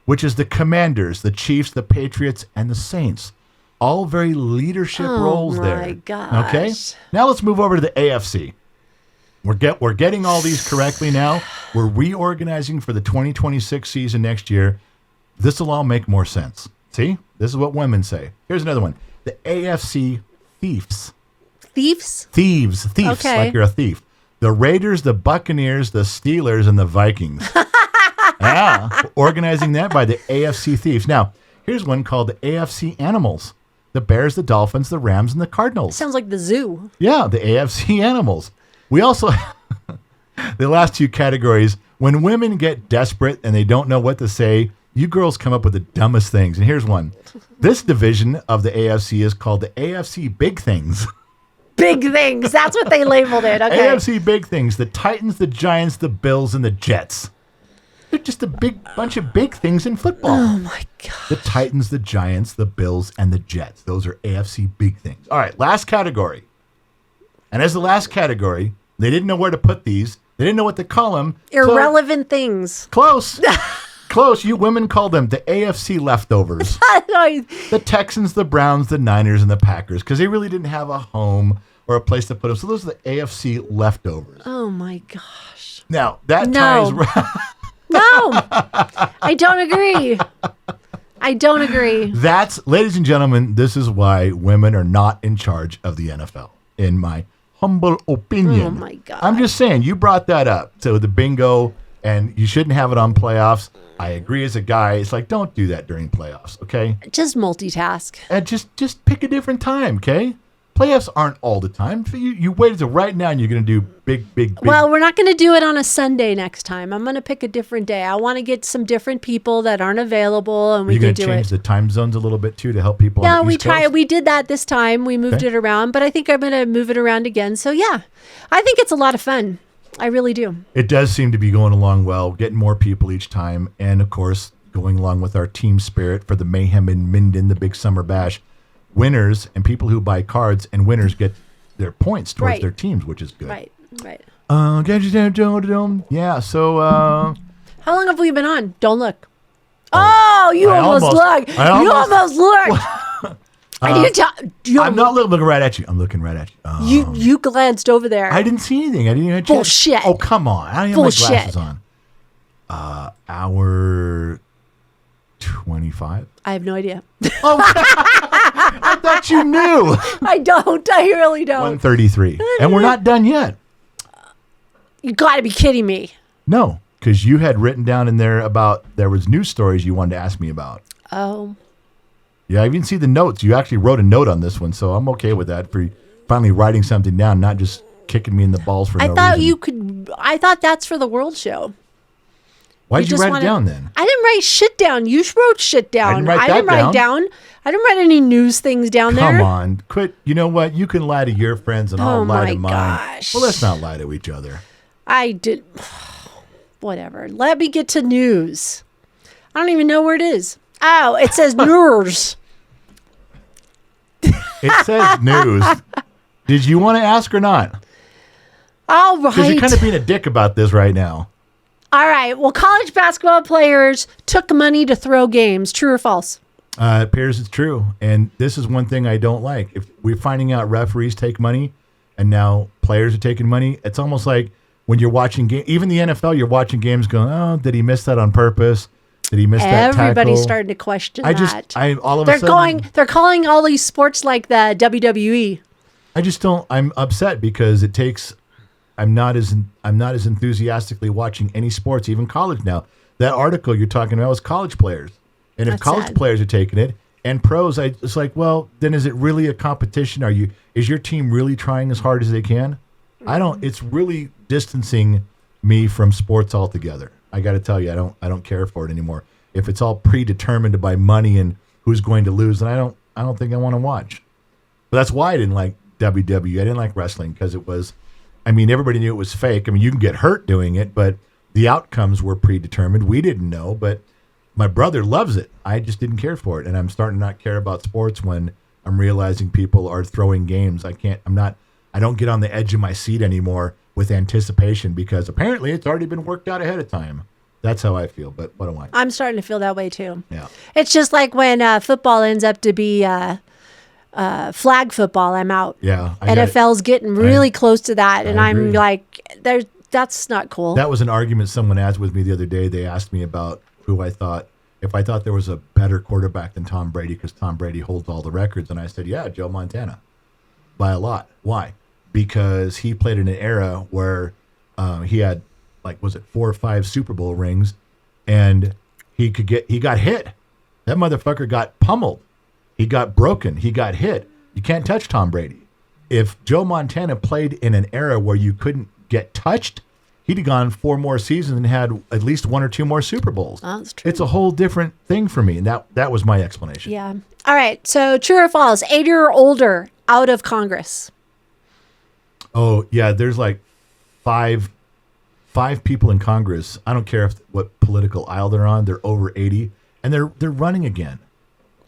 A: which is the Commanders, the Chiefs, the Patriots, and the Saints. All very leadership roles there.
C: my gosh.
A: Okay? Now let's move over to the AFC. We're getting all these correctly now. We're reorganizing for the 2026 season next year. This will all make more sense. See? This is what women say. Here's another one. The AFC Thieves.
C: Thieves?
A: Thieves,
C: Okay.
A: like you're a thief. The Raiders, the Buccaneers, the Steelers, and the Vikings. Yeah, organizing that by the AFC Thieves. Now, here's one called the AFC Animals. The Bears, the Dolphins, the Rams, and the Cardinals.
C: Sounds like the zoo.
A: Yeah, the AFC Animals. We also, the last two categories, when women get desperate and they don't know what to say, you girls come up with the dumbest things. And here's one. This division of the AFC is called the AFC Big Things.
C: Big things. That's what they labeled it. Okay.
A: AFC Big Things. The Titans, the Giants, the Bills, and the Jets. They're just a big bunch of big things in football.
C: Oh, my God.
A: The Titans, the Giants, the Bills, and the Jets. Those are AFC Big Things. All right, last category. And as the last category, they didn't know where to put these. They didn't know what to call them.
C: Irrelevant things.
A: Close. Close. You women call them the AFC leftovers. The Texans, the Browns, the Niners, and the Packers, because they really didn't have a home or a place to put them. So those are the AFC leftovers.
C: Oh, my gosh.
A: Now, that
C: No.
A: ties...
C: No, I don't agree. I don't agree.
A: That's, ladies and gentlemen, this is why women are not in charge of the NFL, in my humble opinion.
C: Oh, my God.
A: I'm just saying, you brought that up. So the bingo, and you shouldn't have it on playoffs. I agree as a guy. It's like, don't do that during playoffs, okay?
C: Just multitask.
A: And just pick a different time, okay? Playoffs aren't all the time. You wait until right now and you're going to do big.
C: Well, we're not going to do it on a Sunday next time. I'm going to pick a different day. I want to get some different people that aren't available, and we
A: You're
C: can
A: going
C: do
A: to change
C: it.
A: the time zones a little bit too to help people
C: No,
A: on the
C: we
A: East Coast?
C: We did that this time. We moved
A: Okay.
C: it around, but I think I'm going to move it around again. So yeah, I think it's a lot of fun. I really do.
A: It does seem to be going along well, getting more people each time, and of course, going along with our team spirit for the Mayhem in Minden, the big summer bash. Winners and people who buy cards and winners get their points towards
C: Right.
A: their teams, which is good.
C: Right.
A: Yeah, so
C: How long have we been on? Don't look. Oh, you
A: I
C: almost
A: almost-
C: looked.
A: I
C: You
A: almost-
C: almost looked. I need to
A: I'm not looking right at you. I'm looking right at you. Oh.
C: You glanced over there.
A: I didn't see anything. I didn't even check.
C: Bullshit.
A: Oh, come on. I don't have
C: Bullshit.
A: my glasses on. Hour 25.
C: I have no idea.
A: I thought you knew.
C: I don't. I really don't.
A: 133. And we're not done yet.
C: You got to be kidding me.
A: No, because you had written down in there about there was news stories you wanted to ask me about.
C: Oh.
A: Yeah, I even see the notes. You actually wrote a note on this one, so I'm okay with that for finally writing something down, not just kicking me in the balls for no reason.
C: I thought that's for the World Show.
A: Why did you
C: just
A: write
C: wanted-
A: it down then?
C: I didn't write shit down. You wrote shit down.
A: didn't write
C: I
A: that
C: didn't write down. I didn't write any news things down there.
A: Come on, quit. You know what? You can lie to your friends and I'll
C: Oh
A: lie
C: my
A: to mine.
C: gosh.
A: Well, let's not lie to each other.
C: I did. Whatever. Let me get to news. I don't even know where it is. Oh, it says news.
A: It says news. Did you want to ask or not?
C: All
A: Because you're
C: right.
A: kind of being a dick about this right now.
C: All right. Well, college basketball players took money to throw games. True or false?
A: It appears it's true. And this is one thing I don't like. If we're finding out referees take money and now players are taking money, it's almost like when you're watching games, even the NFL, you're watching games going, oh, did he miss that on purpose? Did he miss that tackle?
C: Everybody's starting to question that.
A: All of
C: They're
A: a sudden,
C: they're calling all these sports like the WWE.
A: I just don't, I'm upset because it takes, I'm not as enthusiastically watching any sports, even college now. That article you're talking about was college players. And if
C: That's
A: college
C: sad.
A: players are taking it and pros, it's like, well, then is it really a competition? Is your team really trying as hard as they can? It's really distancing me from sports altogether. I got to tell you, I don't care for it anymore. If it's all predetermined by money and who's going to lose, then I don't think I want to watch. But that's why I didn't like WWE. I didn't like wrestling because it was, everybody knew it was fake. You can get hurt doing it, but the outcomes were predetermined. We didn't know, but my brother loves it. I just didn't care for it. And I'm starting to not care about sports when I'm realizing people are throwing games. I don't get on the edge of my seat anymore with anticipation because apparently it's already been worked out ahead of time. That's how I feel. But what do I?
C: I'm starting to feel that way too.
A: Yeah.
C: It's just like when football ends up to be flag football. I'm out.
A: Yeah.
C: NFL's getting really close to that, and I'm
A: agree.
C: like, that's not cool.
A: That was an argument someone asked with me the other day. They asked me about who I thought, if I thought there was a better quarterback than Tom Brady because Tom Brady holds all the records. And I said, yeah, Joe Montana. By a lot. Why? Because he played in an era where he had, 4 or 5 Super Bowl rings, and he got hit. That motherfucker got pummeled. He got broken. He got hit. You can't touch Tom Brady. If Joe Montana played in an era where you couldn't get touched, he'd have gone 4 more seasons and had at least 1 or 2 more Super Bowls.
C: Oh, that's true.
A: It's a whole different thing for me, and that was my explanation.
C: Yeah. All right. So true or false? 80 or older out of Congress.
A: Oh yeah, there's like five people in Congress. I don't care what political aisle they're on. They're over 80, and they're running again.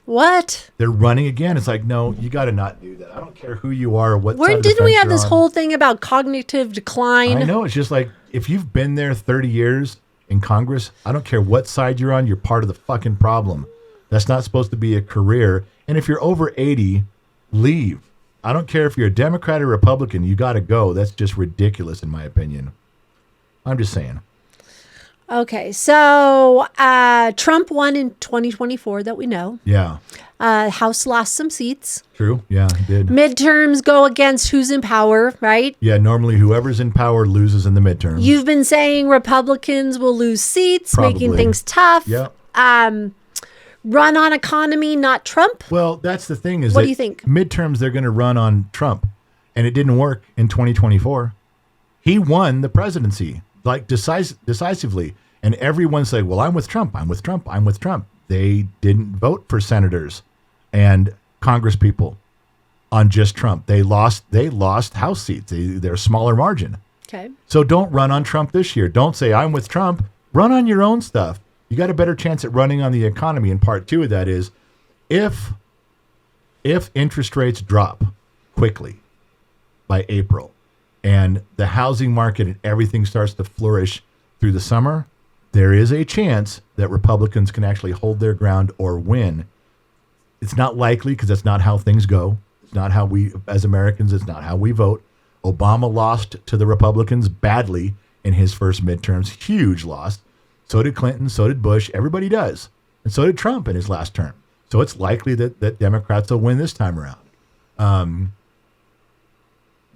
C: What?
A: They're running again. It's like, no, you got to not do that. I don't care who you are or what.
C: Where
A: side of the
C: didn't we
A: fence
C: have
A: you're
C: this
A: on.
C: whole thing about cognitive decline?
A: I know. It's just like if you've been there 30 years in Congress, I don't care what side you're on. You're part of the fucking problem. That's not supposed to be a career. And if you're over 80, leave. I don't care if you're a Democrat or Republican. You got to go. That's just ridiculous, in my opinion. I'm just saying.
C: Okay. So Trump won in 2024 that we know.
A: Yeah.
C: House lost some seats.
A: True. Yeah, he did.
C: Midterms go against who's in power, right?
A: Yeah, normally whoever's in power loses in the midterms.
C: You've been saying Republicans will lose seats, making
A: Probably.
C: things tough.
A: Yeah.
C: Run on economy, not Trump.
A: Well, that's the thing is
C: What
A: that
C: do you think?
A: midterms, they're going to run on Trump, and it didn't work in 2024. He won the presidency, decisively, and everyone's like, well, I'm with Trump, I'm with Trump, I'm with Trump. They didn't vote for senators and Congress people on just Trump. They lost House seats. They're a smaller margin.
C: Okay.
A: So don't run on Trump this year. Don't say, I'm with Trump. Run on your own stuff. You got a better chance at running on the economy. And part 2 of that is if interest rates drop quickly by April and the housing market and everything starts to flourish through the summer, there is a chance that Republicans can actually hold their ground or win. It's not likely because that's not how things go. It's not how we, as Americans, it's not how we vote. Obama lost to the Republicans badly in his first midterms. Huge loss. So did Clinton. So did Bush. Everybody does. And so did Trump in his last term. So it's likely that Democrats will win this time around.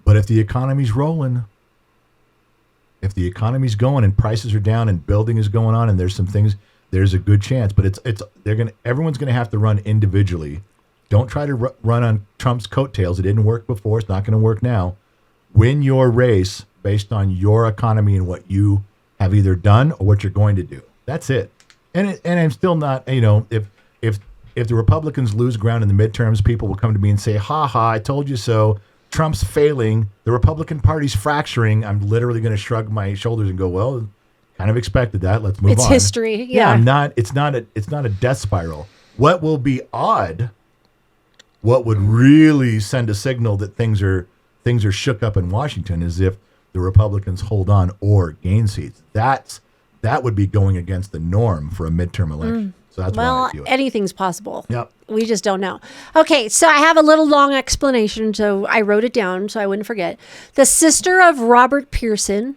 A: But if the economy's rolling, if the economy's going and prices are down and building is going on and there's some things, there's a good chance. But everyone's gonna have to run individually. Don't try to run on Trump's coattails. It didn't work before. It's not going to work now. Win your race based on your economy and what you have either done or what you're going to do. That's it. And I'm still not, if the Republicans lose ground in the midterms, people will come to me and say, ha ha, I told you so. Trump's failing. The Republican Party's fracturing. I'm literally going to shrug my shoulders and go, well, kind of expected that. Let's move on.
C: It's history. Yeah.
A: It's not a death spiral. What will be odd what would really send a signal that things are shook up in Washington is if the Republicans hold on or gain seats. That would be going against the norm for a midterm election. So that's why
C: Well,
A: I do it.
C: anything's possible.
A: Yep.
C: We just don't know. Okay, so I have a little long explanation, so I wrote it down so I wouldn't forget. The sister of Robert Pearson,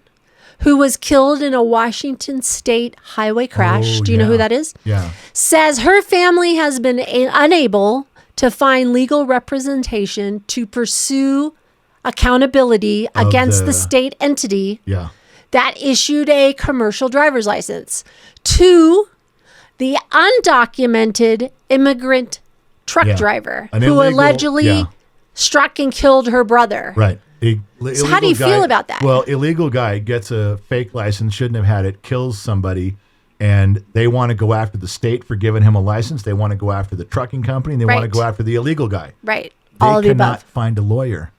C: who was killed in a Washington state highway crash.
A: Oh,
C: Do you know who
A: yeah.
C: that is?
A: Yeah.
C: Says her family has been unable to find legal representation to pursue accountability against the state entity
A: Yeah.
C: that issued a commercial driver's license to the undocumented immigrant truck
A: Yeah.
C: driver
A: An
C: who
A: illegal-
C: allegedly
A: yeah.
C: struck and killed her brother.
A: Right.
C: So how do you feel about that?
A: Well, illegal guy gets a fake license, shouldn't have had it, kills somebody, and they want to go after the state for giving him a license. They want to go after the trucking company, and they want to
C: Right.
A: go after the illegal guy.
C: Right.
A: They
C: All of the
A: cannot
C: above.
A: find a lawyer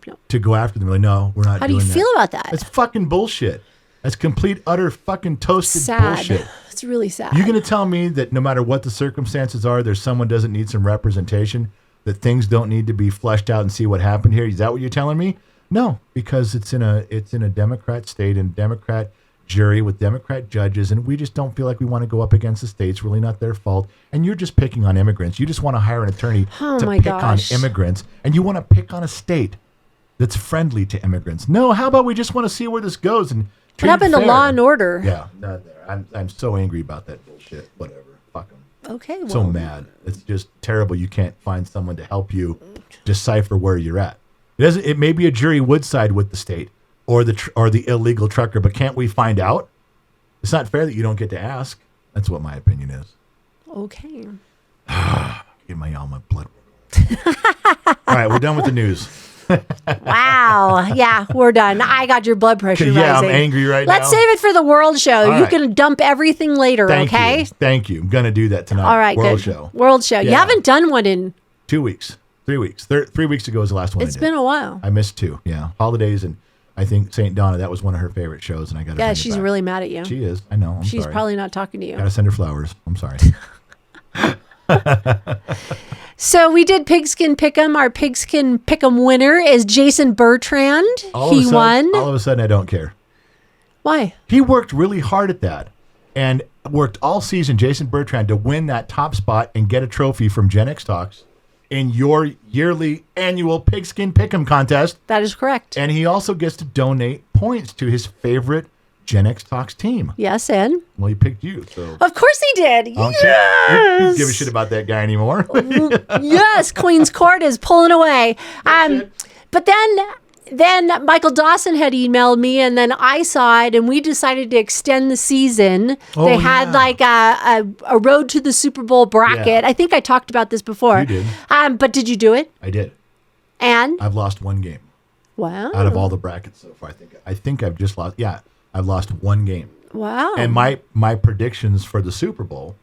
C: No.
A: to go after them. Like, no, we're not
C: How do
A: doing
C: you
A: that.
C: feel about that?
A: That's fucking bullshit. That's complete, utter fucking toasted
C: Sad.
A: bullshit.
C: It's really sad.
A: You're going to tell me that no matter what the circumstances are, there's someone doesn't need some representation, that things don't need to be fleshed out and see what happened here? Is that what you're telling me? No, because it's in a Democrat state and Democrat jury with Democrat judges, and we just don't feel like we want to go up against the states. Really not their fault. And you're just picking on immigrants. You just want to hire an attorney
C: Oh
A: to
C: my
A: pick
C: gosh.
A: on immigrants, and you want to pick on a state that's friendly to immigrants. No, how about we just want to see where this goes and
C: what
A: treat
C: happened
A: it
C: to
A: fair?
C: Law and Order?
A: Yeah, not there. I'm so angry about that bullshit. Whatever. Fuck them.
C: Okay. Well,
A: So mad. It's just terrible. You can't find someone to help you decipher where you're at. It doesn't. It may be a jury would side with the state or the illegal trucker, but can't we find out? It's not fair that you don't get to ask. That's what my opinion is.
C: okay.
A: Get all my blood. All right, we're done with the news.
C: Wow. Yeah, we're done. I got your blood pressure
A: Yeah, I'm
C: rising.
A: angry right
C: Let's
A: now.
C: save it for the World Show.
A: All
C: You
A: right.
C: can dump everything later,
A: Thank
C: okay?
A: you. Thank you. I'm gonna do that tonight.
C: All right,
A: World
C: good.
A: Show.
C: World Show. You
A: Yeah.
C: haven't done one in
A: 2 weeks. 3 weeks. 3 weeks ago was the last one.
C: it's
A: I did.
C: been a while.
A: I missed 2. Yeah, holidays and I think St. Donna. That was one of her favorite shows, and I got.
C: Yeah, she's really mad at you.
A: She is. I know. I'm
C: She's
A: sorry.
C: probably not talking to you.
A: Gotta send her flowers. I'm sorry.
C: So we did Pigskin Pick'em. Our Pigskin Pick'em winner is Jason Bertrand. He won.
A: All of a sudden, I don't care.
C: Why?
A: He worked really hard at that and worked all season, Jason Bertrand, to win that top spot and get a trophy from Gen X Talks in your yearly annual Pigskin Pick'em contest.
C: That is correct.
A: And he also gets to donate points to his favorite Gen X Talks team.
C: Yes, and
A: Well, he picked you, so
C: of course he did.
A: I don't care. You
C: Yes.
A: give a shit about that guy anymore.
C: Yes, Queen's Court is pulling away. But then Michael Dawson had emailed me, and then I saw it, and we decided to extend the season.
A: Oh,
C: They had
A: yeah.
C: like a road to the Super Bowl bracket.
A: Yeah.
C: I think I talked about this before.
A: You did.
C: But did you do it?
A: I did.
C: And
A: I've lost one game
C: wow,
A: out of all the brackets so far. I think I've just lost. Yeah, I've lost one game.
C: wow.
A: And my predictions for the Super Bowl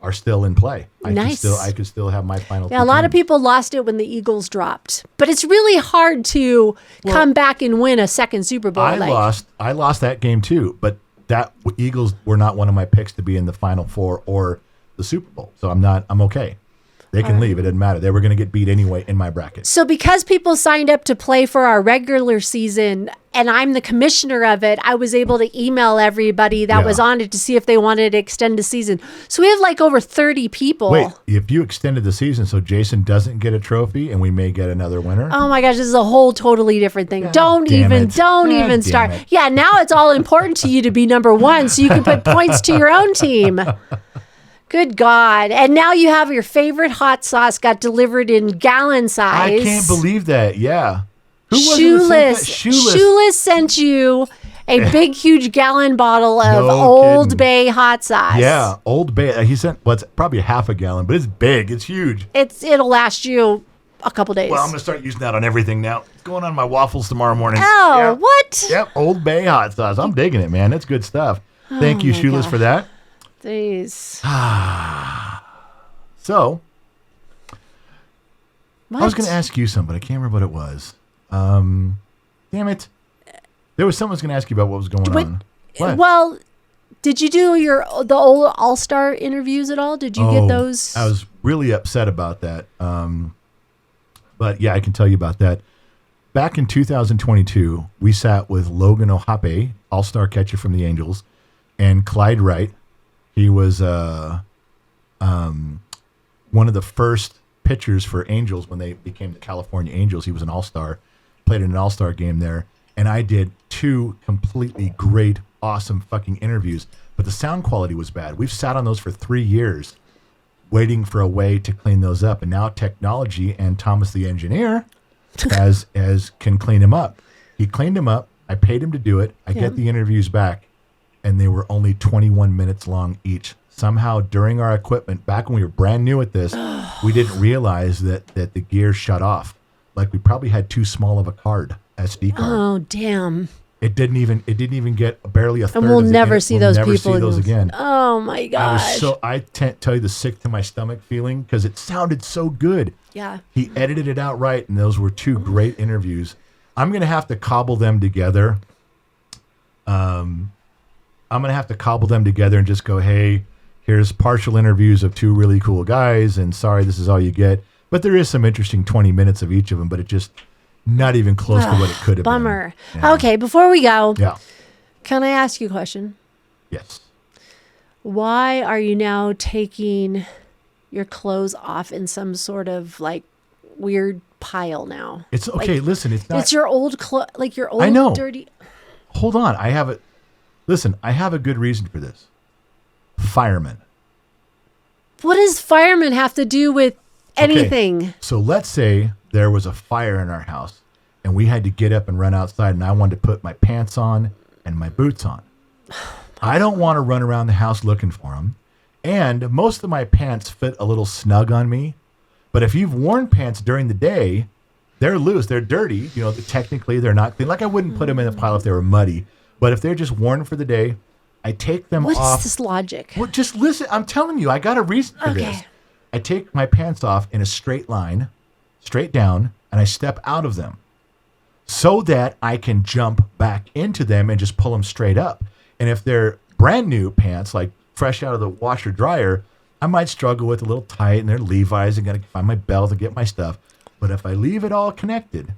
A: are still in play.
C: Nice.
A: I could still have my final.
C: Yeah, a lot of people lost it when the Eagles dropped, but it's really hard to come back and win a second Super Bowl.
A: I lost that game too, but that Eagles were not one of my picks to be in the Final Four or the Super Bowl. So I'm okay. They can leave. It doesn't matter. They were going to get beat anyway in my bracket.
C: So because people signed up to play for our regular season and I'm the commissioner of it, I was able to email everybody that
A: Yeah.
C: was on it to see if they wanted to extend the season. So we have like over 30 people.
A: Wait, if you extended the season so Jason doesn't get a trophy and we may get another winner?
C: Oh my gosh, this is a whole totally different thing. Don't
A: damn
C: even
A: it.
C: don't
A: God
C: even
A: damn
C: start.
A: it.
C: Yeah, now it's all important to you to be number 1 so you can put points to your own team. Good God. And now you have your favorite hot sauce got delivered in gallon size.
A: I can't believe that. Yeah. Who was it that sent that?
C: Shoeless sent you a big, huge gallon bottle of
A: No
C: Old
A: kidding.
C: Bay hot sauce.
A: Yeah, Old Bay. He sent it's probably half a gallon, but it's big. It's huge.
C: It'll last you a couple days.
A: Well, I'm gonna start using that on everything now. It's going on my waffles tomorrow morning.
C: Oh,
A: Yeah.
C: what?
A: Yep, Old Bay hot sauce. I'm digging it, man. That's good stuff. Thank you,
C: my
A: Shoeless,
C: God.
A: for that.
C: Jeez.
A: So
C: What?
A: I was going to ask you something. I can't remember what it was. Damn it! There was someone was going to ask you about what was going
C: Wait,
A: on. What?
C: Well, did you do the old All-Star interviews at all? Did you get those?
A: I was really upset about that. But yeah, I can tell you about that. Back in 2022, we sat with Logan O'Hoppe, all-star catcher from the Angels, and Clyde Wright. He was one of the first pitchers for Angels when they became the California Angels. He was an all-star, played in an all-star game there. And I did 2 completely great, awesome fucking interviews. But the sound quality was bad. We've sat on those for 3 years waiting for a way to clean those up. And now technology and Thomas the engineer can clean them up. He cleaned them up. I paid him to do it. I get the interviews back, and they were only 21 minutes long each. Somehow during our equipment, back when we were brand new at this, we didn't realize that the gear shut off. Like we probably had too small of a SD card.
C: Oh, damn.
A: It didn't even get barely a third.
C: And we'll
A: of the
C: never
A: in-
C: see
A: we'll
C: those
A: never
C: people
A: see those again.
C: Oh my gosh.
A: I can't tell you the sick to my stomach feeling because it sounded so good.
C: Yeah.
A: He edited it out right, and those were 2 great interviews. I'm gonna have to cobble them together. I'm gonna have to cobble them together and just go, hey, here's partial interviews of 2 really cool guys, and sorry, this is all you get. But there is some interesting 20 minutes of each of them, but it just not even close to what it could have
C: Bummer.
A: been. Yeah.
C: Okay, before we go,
A: Yeah.
C: can I ask you a question?
A: Yes.
C: Why are you now taking your clothes off in some sort of like weird pile now?
A: It's okay.
C: Like,
A: listen, it's not.
C: it's your old your old
A: I know.
C: dirty.
A: Hold on. I have a. Listen, I have a good reason for this. Firemen.
C: What does firemen have to do with anything?
A: Okay, so let's say there was a fire in our house and we had to get up and run outside, and I wanted to put my pants on and my boots on. I don't want to run around the house looking for them. And most of my pants fit a little snug on me. But if you've worn pants during the day, they're loose. They're dirty. You know, technically they're not clean. Like I wouldn't put them in the pile if they were muddy. But if they're just worn for the day, I take them
C: What
A: off.
C: is this logic?
A: Well, just listen. I'm telling you, I got a reason for
C: Okay.
A: this. I take my pants off in a straight line, straight down, and I step out of them so that I can jump back into them and just pull them straight up. And if they're brand new pants, like fresh out of the washer dryer, I might struggle with a little tight, and they're Levi's. I got to find my belt to get my stuff. But if I leave it all connected,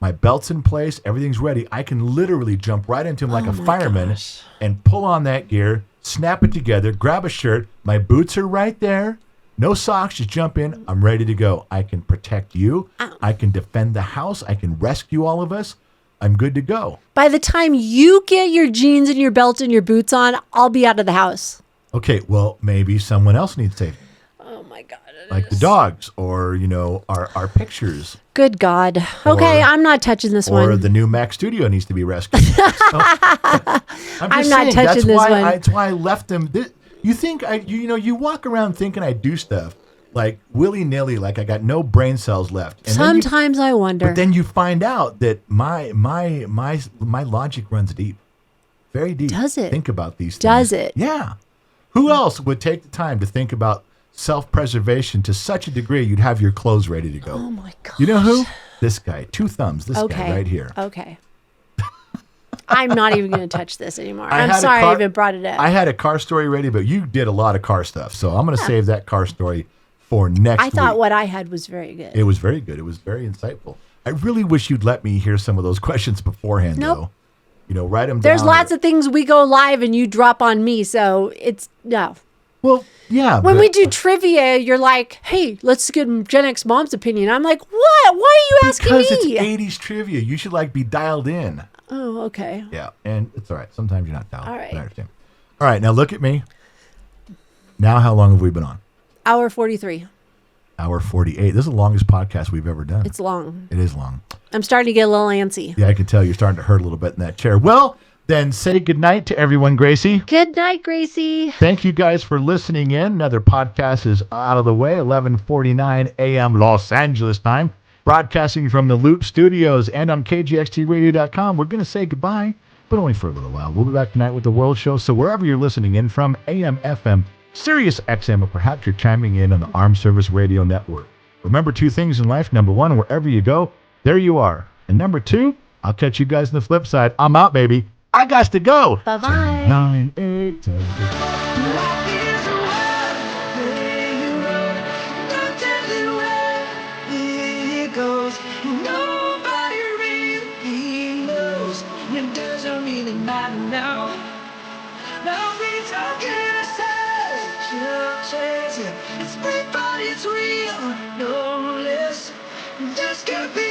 A: my belt's in place, everything's ready, I can literally jump right into them like a fireman and pull on that gear, snap it together, grab a shirt. My boots are right there. No socks, just jump in. I'm ready to go. I can protect you. I can defend the house. I can rescue all of us. I'm good to go.
C: By the time you get your jeans and your belt and your boots on, I'll be out of the house.
A: Okay, well, maybe someone else needs safety.
C: Oh my God.
A: Like the dogs, or, you know, our pictures.
C: Good God. Okay, I'm not touching this
A: Or
C: one.
A: the new Mac Studio needs to be rescued. So, I'm
C: not touching this one.
A: That's why I left them. You think you walk around thinking I do stuff like willy nilly, like I got no brain cells left. And
C: Sometimes I wonder.
A: but then you find out that my logic runs deep, very deep.
C: Does it?
A: Think about these things.
C: Does it?
A: Yeah. Who else would take the time to think about self-preservation to such a degree you'd have your clothes ready to go?
C: Oh my God.
A: You know who? This guy. 2 thumbs. This
C: Okay.
A: guy right here.
C: Okay. I'm not even going to touch this anymore.
A: I
C: I'm
A: had a
C: sorry I
A: car-
C: even brought it up.
A: I had a car story ready, but you did a lot of car stuff. So I'm going to save that car story for next
C: I thought
A: week.
C: what I had was very good.
A: It was very good. It was very insightful. I really wish you'd let me hear some of those questions beforehand,
C: Nope.
A: though. You know, write them down.
C: There's lots of things we go live and you drop on me, so it's no.
A: Well, yeah.
C: When
A: but-
C: we do trivia, you're like, "Hey, let's get Gen X Mom's opinion." I'm like, "What? Why are you asking
A: because
C: me?"
A: it's 80s trivia. You should like be dialed in.
C: Oh, okay.
A: Yeah, and it's all right. Sometimes you're not dialed.
C: All right.
A: I understand. All right, now look at me. Now, how long have we been on?
C: Hour 43.
A: Hour 48. This is the longest podcast we've ever done.
C: It's long.
A: It is long.
C: I'm starting to get a little antsy.
A: Yeah, I can tell you're starting to hurt a little bit in that chair. Well, then say goodnight to everyone, Gracie.
C: Good night, Gracie.
A: Thank you guys for listening in. Another podcast is out of the way, 11:49 a.m. Los Angeles time. Broadcasting from the Loop Studios and on KGXTradio.com. We're going to say goodbye, but only for a little while. We'll be back tonight with the World Show. So wherever you're listening in from, AM, FM, Sirius XM, or perhaps you're chiming in on the Armed Service Radio Network. Remember 2 things in life. Number 1, wherever you go, there you are. And number 2, I'll catch you guys on the flip side. I'm out, baby. I got to go.
C: Bye-bye.
A: 9, 8, 10.
B: Life is a wild, where you run, don't tell me where, here you go. matter now. Now we talking aside, chasing. It's free, but it's real, no less. Just can't be